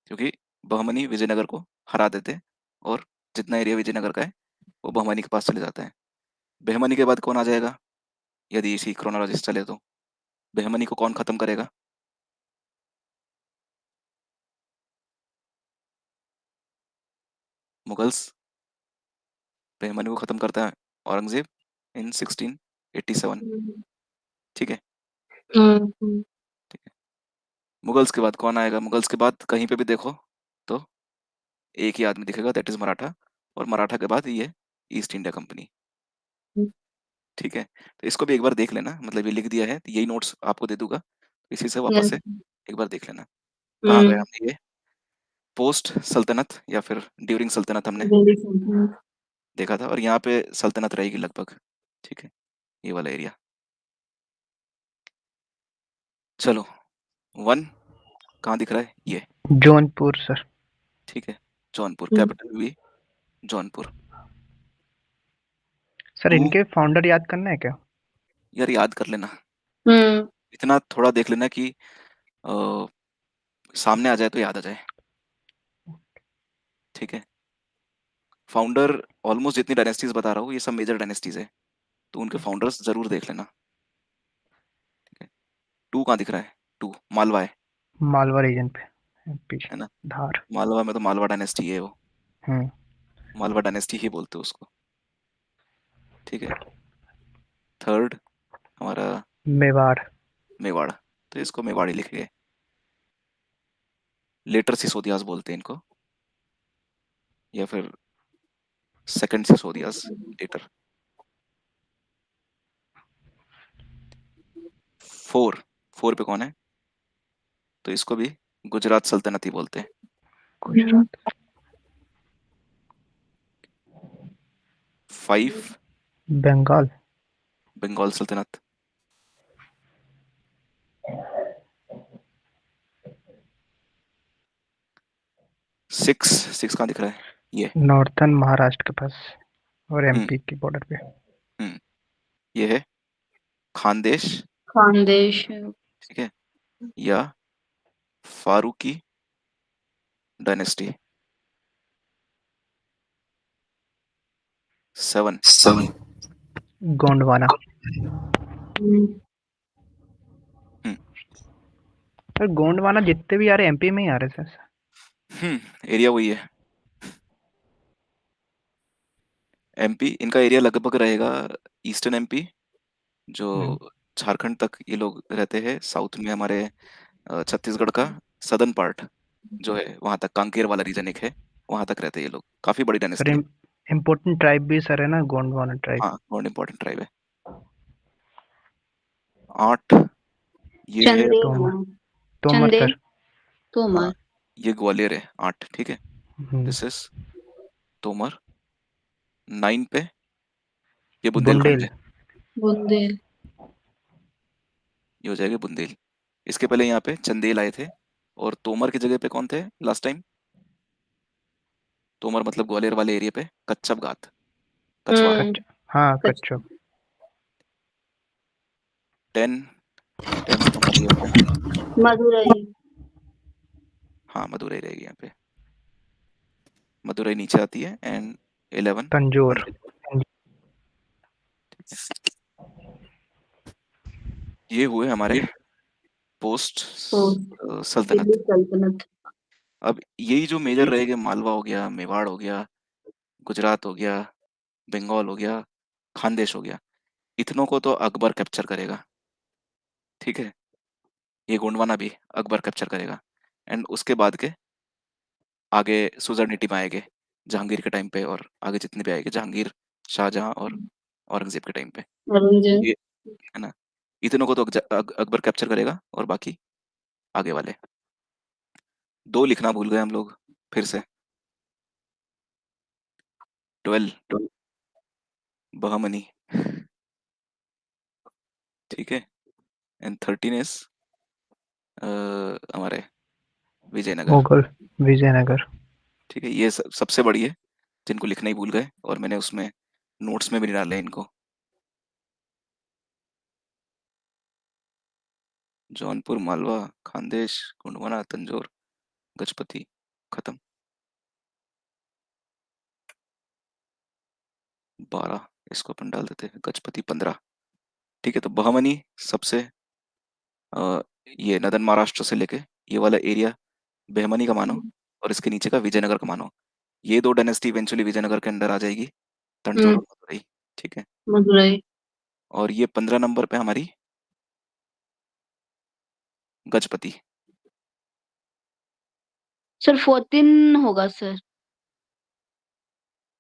G: क्योंकि बहमनी विजयनगर को हरा देते और जितना एरिया विजयनगर का है वो बहमनी के पास चले जाता है। बहमनी के बाद कौन आ जाएगा, यदि इसी क्रोनोलॉजी से चले तो बहमनी को कौन खत्म करेगा? मुगल्स। बहमनी को खत्म करता है औरंगजेब इन 1687। ठीक है, ठीक है। मुगल्स के बाद कौन आएगा? मुगल्स के बाद कहीं पे भी देखो तो एक ही आदमी दिखेगा, दैट इज मराठा, और मराठा के बाद ये ईस्ट इंडिया कंपनी। ठीक है, तो इसको भी एक बार देख लेना, मतलब ये लिख दिया है, तो यही नोट्स आपको दे दूंगा, इसी से वापस से एक बार देख लेना। कहाँ गए हमने, ये पोस्ट सल्तनत या फिर ड्यूरिंग सल्तनत हमने देखा था, और यहाँ पे सल्तनत रहेगी लगभग। ठीक है, ये वाला एरिया। चलो 1 कहाँ दिख रहा है, ये
C: जौनपुर सर।
G: ठीक है, जौनपुर, कैपिटल भी जौनपुर।
C: सर
G: 2
C: इनके फाउंडर याद करना है क्या?
G: यार याद कर लेना, इतना थोड़ा देख लेना कि अ, सामने आ जाए तो याद आ जाए। ठीक है, फाउंडर ऑलमोस्ट जितनी डायनेस्टीज बता रहा हूँ ये सब मेजर डायनेस्टीज है, तो उनके फाउंडर्स जरूर देख लेना। ठीक है, 2 कहाँ दिख रहा है, 2 मालवा है
C: मालवा रीजन पे पीछे
G: है ना,
C: धार।
G: मालवा में तो मालवा डायनेस्टी है वो,
C: हम्म।
G: मालवा डायनेस्टी ही बोलते हैं उसको। ठीक है। थर्ड हमारा
C: मेवाड़।
G: मेवाड़, तो इसको मेवाड़ी लिखेंगे। लेटर सिसोदियास बोलते हैं इनको, या फिर सेकंड सिसोदियास लेटर। 4 पे कौन है? तो इसको भी गुजरात सल्तनत ही बोलते हैं।
C: गुजरात।
G: 5
C: बंगाल।
G: बंगाल सल्तनत। 6 कहाँ दिख रहा है? ये
C: नॉर्थन महाराष्ट्र के पास और
G: हम्म
C: एमपी की बॉर्डर पे।
G: ये है खानदेश,
D: खानदेश।
G: ठीक है, या फारूकी डायनेस्टी। 7
C: गोंडवाना।
D: हम्म,
G: हम्म
C: सर गोंडवाना जितने भी आ रहे एमपी में ही आ रहे सर।
G: एरिया वही है एमपी। इनका एरिया लगभग रहेगा ईस्टर्न एमपी, जो झारखंड तक ये लोग रहते हैं। साउथ में हमारे छत्तीसगढ़ का सदर्न पार्ट जो है, वहां तक कांकेर वाला रीजन एक है, वहां तक रहते हैं ये लोग। काफी बड़ी
C: सर
G: डायनेस्टी है।
C: इम्पोर्टेंट ट्राइब भी सर है ना गोंडवाना ट्राइब।
G: हाँ, बहुत इंपॉर्टेंट ट्राइब है। 8 ये है
D: चंदेल।
C: तोमर। तोमर
D: चंदेल
C: सर।
D: तोमर।
G: हाँ, ये ग्वालियर है। 8, ठीक है,
C: हम्म,
G: दिस इज तोमर। 9 पे ये बुंदेलखंड
C: बुंदेल।
G: है,
D: बुंदेल।
G: ये हो जाएगा बुंदेल। इसके पहले यहाँ पे चंदेल आए थे, और तोमर की जगह पे कौन थे लास्ट टाइम? तोमर मतलब ग्वालियर वाले एरिया पे कच्छप घात, कछवाड़।
D: हम्म,
C: हाँ
D: कच-
C: कच्छप।
G: 10 हमारी यहाँ पे,
D: मदुरई।
G: हाँ मदुरई रहेगी यहाँ पे। मदुरई नीचे आती है। एंड 11
C: तंजौर।
G: ये हुए हमारे पोस्ट
D: पोस्ट
G: सल्तनत।
D: दिल्ली सल्तनत।
G: अब यही जो मेजर रहेगा, मालवा हो गया, मेवाड़ हो गया, गुजरात हो गया, बंगाल हो गया, खानदेश हो गया, इतनों को तो अकबर कैप्चर करेगा, ठीक है। ये गोंडवाना भी अकबर कैप्चर करेगा। एंड उसके बाद के आगे सुजरनीटी में आएंगे जहांगीर के टाइम पे, और आगे जितने भी आएंगे जहांगीर, शाहजहां और औरंगजेब के टाइम पे,
D: औरंगजेब।
G: ये है ना। इतनों को तो अकबर कैप्चर करेगा, और बाकी आगे वाले 2 लिखना भूल गए हम लोग फिर से। 12 बहमनी, ठीक है। एंड 13 इज हमारे विजयनगर,
C: मुगल विजयनगर।
G: ठीक है। ये सबसे बड़ी है, जिनको लिखना ही भूल गए, और मैंने उसमें नोट्स में भी नहीं डाले इनको। जौनपुर, मालवा, खानदेश, गोंडवाना, तंजौर, गजपति, खत्म। 12 इसको अपन डाल देते हैं, गजपति 15, ठीक है। तो बहमनी सबसे ये नदन महाराष्ट्र से लेके ये वाला एरिया बहमनी का मानो, और इसके नीचे का विजयनगर का मानो। ये 2 डायनेस्टी इवेंचुअली विजयनगर के अंडर आ जाएगी, तंजौर और मदुरई, ठीक है।
D: मदुरई।
G: और ये 15 नंबर पे हमारी गजपति।
D: सर 14 होगा सर।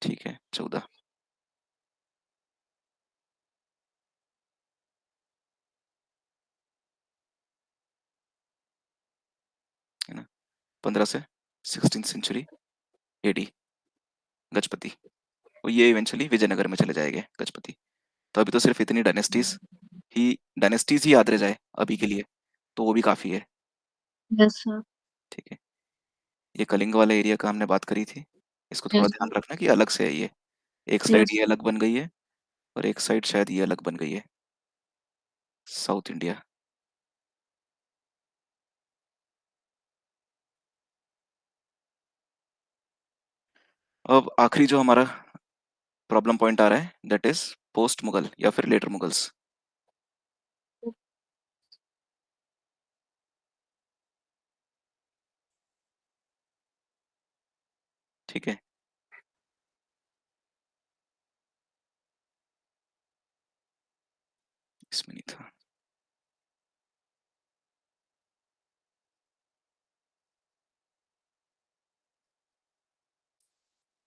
G: ठीक है, 14। है ना। 15 से 16th सेंचुरी एडी गजपति, और ये इवेंचुअली विजयनगर में चले जाएंगे गजपति। तो अभी तो सिर्फ इतनी डायनेस्टीज ही याद रह जाए अभी के लिए, तो वो भी काफी है,
D: यस सर।
G: ठीक है। ये कलिंग वाला एरिया का हमने बात करी थी, इसको थोड़ा
D: यस
G: ध्यान रखना कि अलग से है ये। एक साइड
D: यस।
G: ये अलग बन गई है, और एक साइड शायद ये अलग बन गई है, साउथ इंडिया। अब आखिरी जो हमारा प्रॉब्लम पॉइंट आ रहा है, दैट इज पोस्ट मुगल या फिर लेटर मुगल्स। ठीक है। इसमें नहीं था।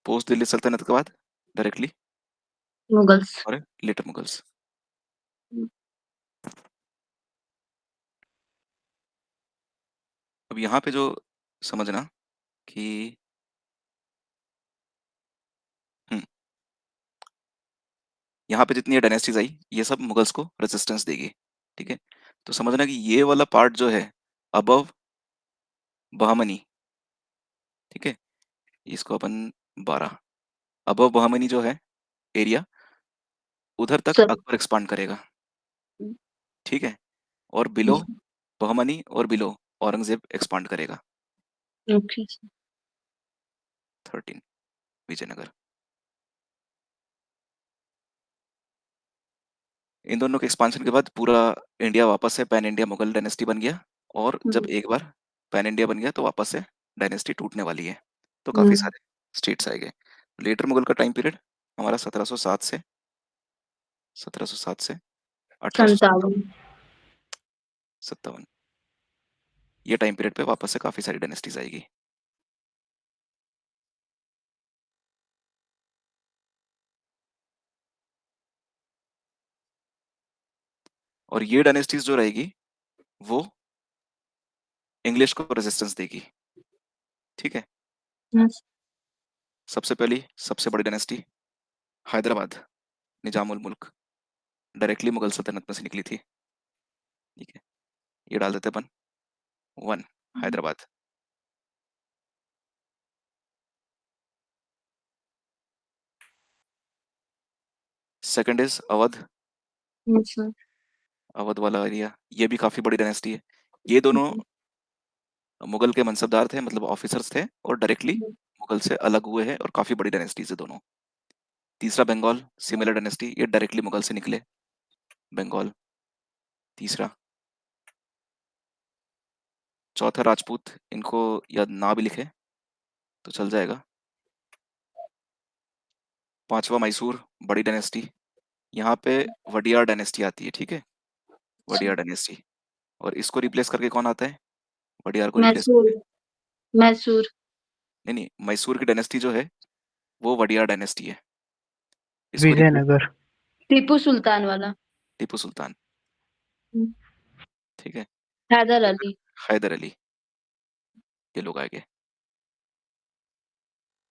G: पोस्ट दिल्ली सल्तनत के बाद डायरेक्टली
D: मुगल्स।
G: और लेटर मुगल्स। अब यहाँ पे जो समझना कि यहाँ पे जितनी डायनेस्टीज आई ये सब मुगल्स को रेजिस्टेंस देगी, ठीक है। तो समझना कि ये वाला पार्ट जो है अबव बहामनी, ठीक है, इसको अपन 12 अबव बहामनी जो है एरिया उधर तक
D: सर।
G: अकबर एक्सपांड करेगा,
D: हम्म।
G: ठीक है, और बिलो बहामनी और बिलो औरंगजेब एक्सपांड करेगा।
D: Okay sir.
G: 13 विजयनगर। इन दोनों के एक्सपांशन के बाद पूरा इंडिया वापस से पैन इंडिया मुगल डायनेस्टी बन गया, और जब एक बार पैन इंडिया बन गया तो वापस से डायनेस्टी टूटने वाली है, तो काफी सारे स्टेट्स आएंगे। लेटर मुगल का टाइम पीरियड हमारा 1707 से 1857 ये टाइम पीरियड पे वापस से काफी सारी डायनेस्टीज आएगी। और ये डायनेस्टीज जो रहेगी वो इंग्लिश को रेजिस्टेंस देगी, ठीक है। सबसे पहली सबसे बड़ी डायनेस्टी हैदराबाद, निजामुल मुल्क, डायरेक्टली मुगल सल्तनत में से निकली थी, ठीक है। ये डाल देते अपन 1 हैदराबाद। सेकंड इज अवध, अवध वाला एरिया, ये भी काफी बड़ी डायनेस्टी है। ये दोनों मुगल के मनसबदार थे, मतलब ऑफिसर्स थे, और डायरेक्टली मुगल से अलग हुए हैं और काफी बड़ी डायनेस्टीज है दोनों। तीसरा बंगाल, सिमिलर डायनेस्टी, ये डायरेक्टली मुगल से निकले, बंगाल तीसरा। चौथा राजपूत, इनको याद ना भी लिखे तो चल जाएगा। पांचवा मैसूर, बड़ी डायनेस्टी, यहाँ पे वडियार डायनेस्टी आती है, ठीक है, वडियार डायनेस्टी। और इसको रिप्लेस करके कौन आता है? वडियार को रिप्लेस
D: मैसूर।
G: करके
D: मैसूर।
G: नहीं, मैसूर की डायनेस्टी जो है वो वडियार डायनेस्टी है। इसको replace-
C: विजयनगर।
D: टीपू सुल्तान वाला।
G: टीपू सुल्तान, ठीक है,
D: हैदर अली।
G: हैदर अली, ये लोग आएंगे।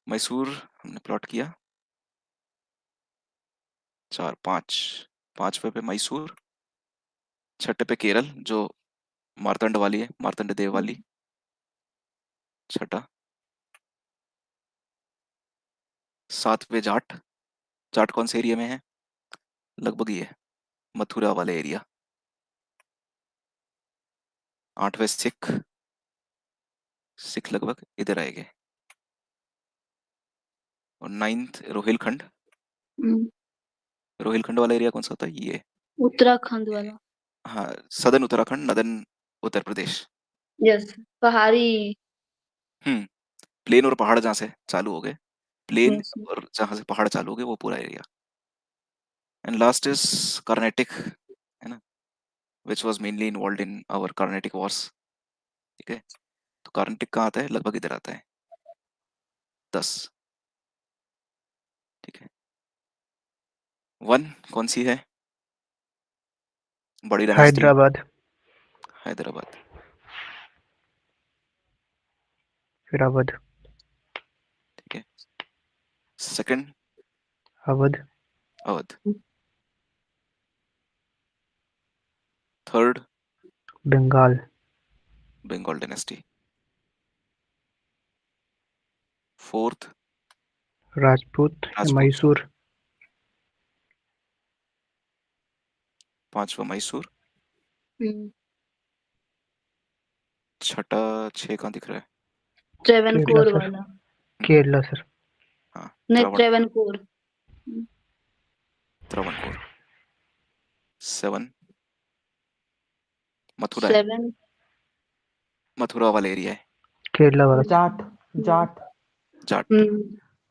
G: मैसूर हमने प्लॉट किया 4 5, पांचवे पे मैसूर, छठे पे केरल जो मार्तंड वाली है, मार्तंड देव वाली, छठा। सातवें जाट, जाट कौन से एरिया में है? लगभग ये मथुरा वाले एरिया। आठवें सिख, सिख लगभग इधर आएंगे। और 9th रोहिलखंड, रोहिलखंड वाला एरिया कौन सा होता है? ये
D: उत्तराखंड वाला।
G: हाँ, southern Uttarakhand, northern Uttar Pradesh.
D: Yes, पहाड़ी।
G: प्लेन और पहाड़ जहाँ से चालू हो गए, प्लेन
D: Yes.
G: और जहाँ से पहाड़ चालू हो गए वो पूरा area. And last is Carnatic, है ना, which was mainly involve in our Carnatic wars, ठीक है। तो कर्नाटिक कहाँ आता है? लगभग इधर आता है 10, ठीक है। 1 कौन सी है? बड़ी डायनेस्टी,
C: हैदराबाद।
G: हैदराबाद।
C: फिर अवध।
G: ठीक है। Second
C: Awadh.
G: Awadh. Third
C: Bengal.
G: Bengal dynasty. Fourth
C: Rajput.
G: Rajput.
C: Mysore.
G: पांचवा मैसूर।
D: हम्म।
G: छठा 6 कहाँ दिख रहा है?
D: ट्रेवनकोर
C: केरला सर।
D: वाला।
C: केरला सर।
G: हाँ,
D: नहीं, ट्रेवनकोर।
G: त्रावणकोर। 7 मथुरा है,
D: 7
G: मथुरा वाला एरिया है।
C: केरला वाला।
F: जाट जाट
G: जाट,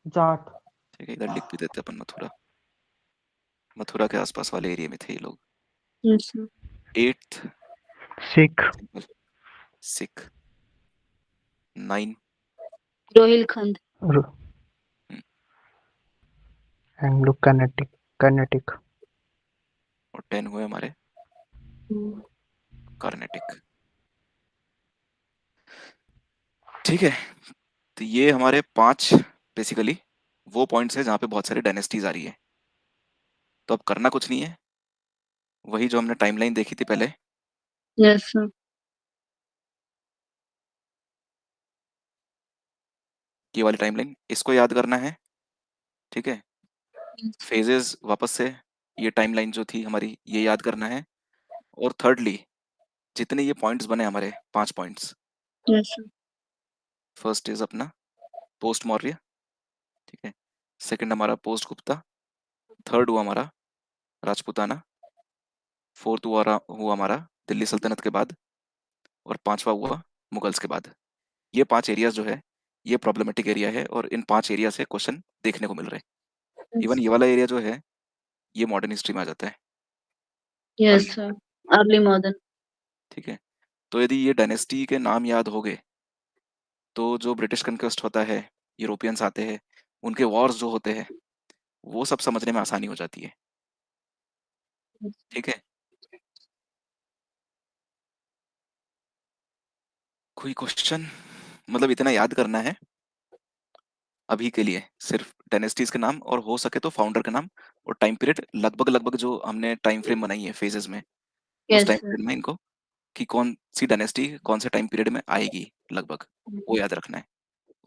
F: जाट
G: ठीक है, इधर लिख भी देते अपन मथुरा, मथुरा के आसपास वाले एरिया में थे ये लोग।
D: Yes, sir.
G: 8th
C: Sikh,
G: Sikh, 9
D: Rohilkhand.
C: Ru-
G: Hmm.
C: Anglo-Carnatic, Carnatic.
G: और 10 हुए हमारे
D: Hmm.
G: कार्नेटिक। ठीक है, तो ये हमारे 5 बेसिकली वो पॉइंट्स है जहाँ पे बहुत सारी डायनेस्टीज आ रही है। तो अब करना कुछ नहीं है, वही जो हमने टाइमलाइन देखी थी पहले,
D: Yes, sir.
G: ये वाली टाइमलाइन, इसको याद करना है। ठीक है, फेजेस वापस से ये टाइमलाइन जो थी हमारी ये याद करना है। और थर्डली जितने ये पॉइंट्स बने हमारे 5 points,
D: Yes, sir.
G: First is अपना पोस्ट मौर्य, ठीक है, सेकंड हमारा पोस्ट गुप्ता, थर्ड हुआ हमारा राजपूताना, फोर्थ हुआ हमारा दिल्ली सल्तनत के बाद, और 5वां हुआ मुगल्स के बाद। ये 5 एरियाज जो है ये प्रॉब्लमेटिक एरिया है और इन 5 एरिया से क्वेश्चन देखने को मिल रहे हैं। इवन ये वाला एरिया जो है ये मॉडर्न हिस्ट्री में आ जाता है।
D: Yes, sir. Early modern.
G: ठीक है, तो यदि ये डायनेस्टी के नाम याद हो गए तो जो ब्रिटिश कंक्वेस्ट होता है, यूरोपियंस आते हैं, उनके वॉर्स जो होते हैं वो सब समझने में आसानी हो जाती है। ठीक है, कोई क्वेश्चन? मतलब इतना याद करना है अभी के लिए, सिर्फ डायनेस्टीज के नाम और हो सके तो फाउंडर का नाम और टाइम पीरियड, लगभग लगभग जो हमने टाइम फ्रेम बनाई है फेजेस में, उस
D: Yes,
G: टाइम
D: sir.
G: पीरियड में इनको कि कौन सी डायनेस्टी कौन से टाइम पीरियड में आएगी लगभग, वो याद रखना है।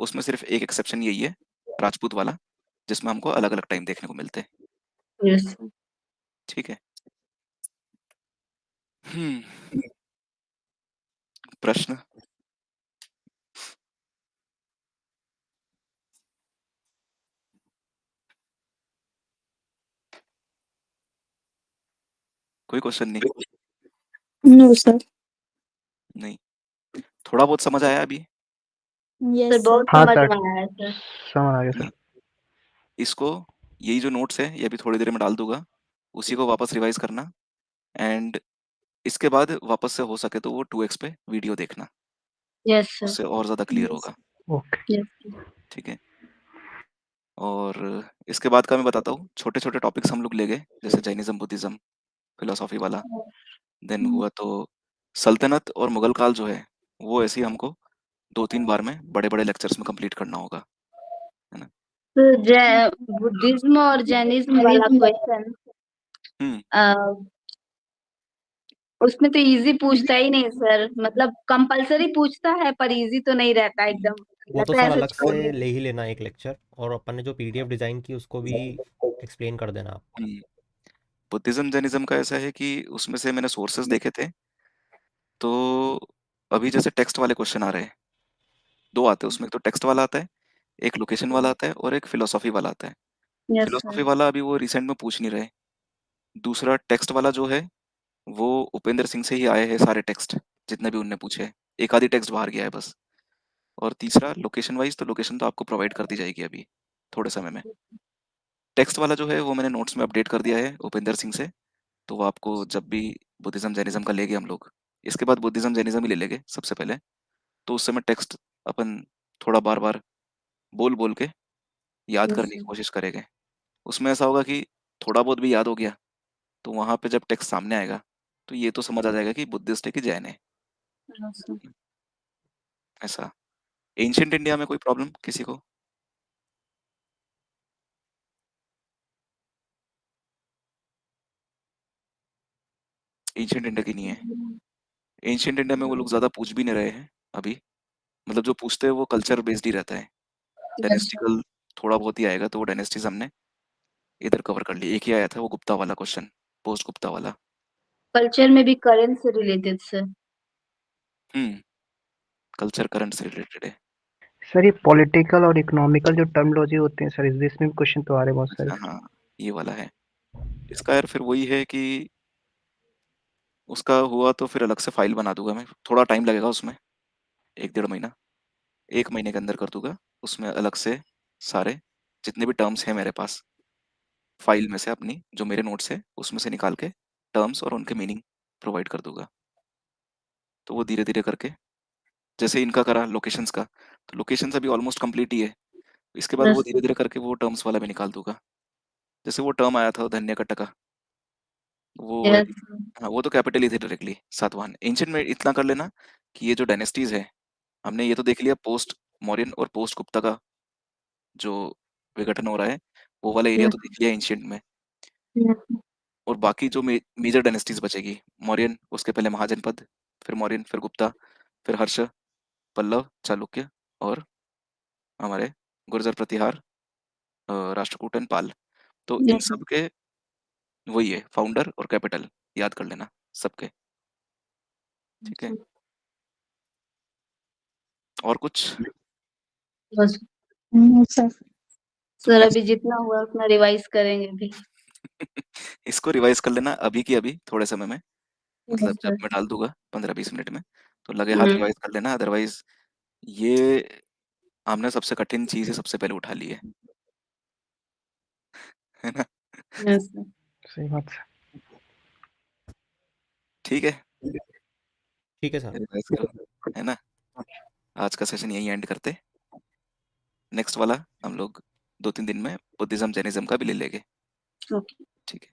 G: उसमें सिर्फ एक एक्सेप्शन यही है, राजपूत वाला, जिसमें हमको अलग अलग टाइम देखने को मिलते हैं।
D: Yes, sir.
G: ठीक है, प्रश्न? कोई क्वेश्चन नहीं?
A: No, sir.
G: नहीं, थोड़ा बहुत समझ आया अभी?
A: Yes,
D: Sir,
A: sir.
D: बहुत
C: हाँ
D: समझ
C: सर,
D: में आया सर।
C: समझ आ गया सर।
G: इसको, यही जो नोट्स है ये अभी थोड़ी देर में डाल दूंगा, उसी को वापस रिवाइज करना, एंड इसके बाद वापस से हो सके तो वो 2x पे वीडियो देखना,
D: Yes, sir.
G: उससे और ज्यादा क्लियर होगा।
C: Okay,
D: Yes, sir.
G: ठीक है, और इसके बाद का मैं बताता हूँ, छोटे छोटे टॉपिक्स हम लोग ले गए, जैसे जैनिज्म, बुद्धिज्म, फिलोसॉफी वाला, देन हुआ तो सल्तनत और मुगल काल जो है वो ऐसे ही हमको 2-3 बार में बड़े बड़े लेक्चर्स में कंप्लीट करना होगा, है ना।
D: तो बुद्धिज्म और जैनिज्म वाला क्वेश्चन
G: हम्म
D: उसमें तो इजी पूछता ही नहीं सर, मतलब कंपलसरी पूछता है पर इजी तो नहीं रहता एकदम,
E: वो तो
D: रहता है
E: सर
D: ऐसे
E: अलग
D: छोड़
E: से
D: दे।
E: ले ही लेना एक लेक्चर, और अपन ने जो पीडीएफ डिजाइन की उसको भी एक्सप्लेन कर देना आप।
G: बुद्धिज्म जैनिज्म का ऐसा है कि उसमें से मैंने सोर्सेस देखे थे, तो अभी जैसे टेक्स्ट वाले क्वेश्चन आ रहे हैं, 2 आते हैं उसमें, एक तो टेक्स्ट वाला आता है, एक लोकेशन वाला आता है, और एक फिलोसॉफी वाला आता है।
D: Yes
G: philosophy
D: sir.
G: वाला अभी वो रिसेंट में पूछ नहीं रहे। दूसरा टेक्स्ट वाला जो है वो उपेंद्र सिंह से ही आए हैं सारे टेक्स्ट, जितने भी उनने पूछे हैं, एक आधी टेक्स्ट बाहर गया है बस। और तीसरा लोकेशन वाइज, तो लोकेशन तो आपको प्रोवाइड कर दी जाएगी अभी थोड़े समय में। टेक्स्ट वाला जो है वो मैंने नोट्स में अपडेट कर दिया है उपेंद्र सिंह से, तो वो आपको जब भी बुद्धिज्म जैनिज्म का लेंगे हम लोग, इसके बाद बुद्धिज्म जैनिज्म ही ले लेंगे सबसे पहले, तो उस समय टेक्स्ट अपन थोड़ा बार बार बोल बोल के याद
D: यस
G: करने की
D: सर।
G: कोशिश करेंगे। उसमें ऐसा होगा कि थोड़ा बहुत भी याद हो गया तो वहां पे जब टेक्स्ट सामने आएगा तो ये तो समझ आ जाएगा कि बुद्धिस्ट है कि जैन है।
D: Yes sir.
G: ऐसा। एंशियंट इंडिया में कोई प्रॉब्लम किसी को? एंशियंट इंडिया की नहीं है। एंशियंट इंडिया में वो लोग ज्यादा पूछ भी नहीं रहे हैं अभी, मतलब जो पूछते हैं वो कल्चर बेस्ड ही रहता है।
D: Yes sir.
G: डायनेस्टिकल थोड़ा बहुत ही आएगा, तो वो डायनेस्टीज हमने इधर कवर कर ली। एक ही आया था वो गुप्ता वाला क्वेश्चन, पोस्ट गुप्ता वाला।
D: कल्चर में भी करंट से रिलेटेड सर।
G: कल्चर करंट से रिलेटेड है।
C: सर ये पॉलिटिकल और इकोनॉमिकल जो टर्मिनोलॉजी होते हैं सर, इसमें भी क्वेश्चन तो आ रहे हैं बहुत सारे।
G: हाँ, ये वाला है। इसका यार फिर वही है कि उसका हुआ तो फिर अलग से फाइल बना दूंगा मैं, थोड़ा टाइम लगेगा उसमें, 1-1.5 महीना, 1 महीने के अंदर कर दूंगा। उसमें अलग से सारे जितने भी टर्म्स हैं मेरे पास, फाइल में से अपनी जो मेरे नोट्स है उसमें से निकाल के टर्म्स और उनके मीनिंग प्रोवाइड कर दूंगा। तो वो धीरे धीरे करके, जैसे इनका करा लोकेशंस का, तो लोकेशंस अभी ऑलमोस्ट कंप्लीट ही है। इसके बाद वो धीरे धीरे करके वो टर्म्स वाला भी निकाल दूंगा। जैसे वो टर्म आया था धन्य का टका, वो I think, हाँ वो तो कैपिटल ही थे डायरेक्टली सातवाहन। एंशियंट में इतना कर लेना कि ये जो डायनेस्टीज है, हमने ये तो देख लिया पोस्ट मौर्यन और पोस्ट गुप्ता का जो विघटन हो रहा है, वो वाला एरिया तो देख लिया एंशियंट में। और बाकी जो मेजर डायनेस्टीज बचेगी, मौर्यन, उसके पहले महाजनपद, फिर मौर्यन, फिर गुप्ता, फिर हर्ष, पल्लव, चालुक्य और हमारे गुर्जर, प्रतिहार, राष्ट्रकूट एंड पाल। तो इन सब के वही है फाउंडर और कैपिटल, याद कर लेना सबके। ठीक है, और कुछ?
D: बस
A: सर।
D: सर अभी जितना हुआ उतना रिवाइज करेंगे अभी।
G: इसको रिवाइज कर लेना अभी की अभी, थोड़े समय में, मतलब
D: Yes,
G: जब
D: sir.
G: मैं डाल दूंगा 15-20 मिनट में, तो लगे हाथ रिवाइज कर लेना। अदरवाइज ये हमने सबसे कठिन चीज सबसे पहले उठा ली है ना?
D: Yes, sir.
C: सही बात है।
G: ठीक है,
E: ठीक है सर।
G: रिवाइज करो, है ना? आज का सेशन यही एंड करते। नेक्स्ट वाला हम लोग 2-3 दिन में बुद्धिज्म जैनिज्म का भी ले लेंगे।
D: Okay.
G: ठीक है।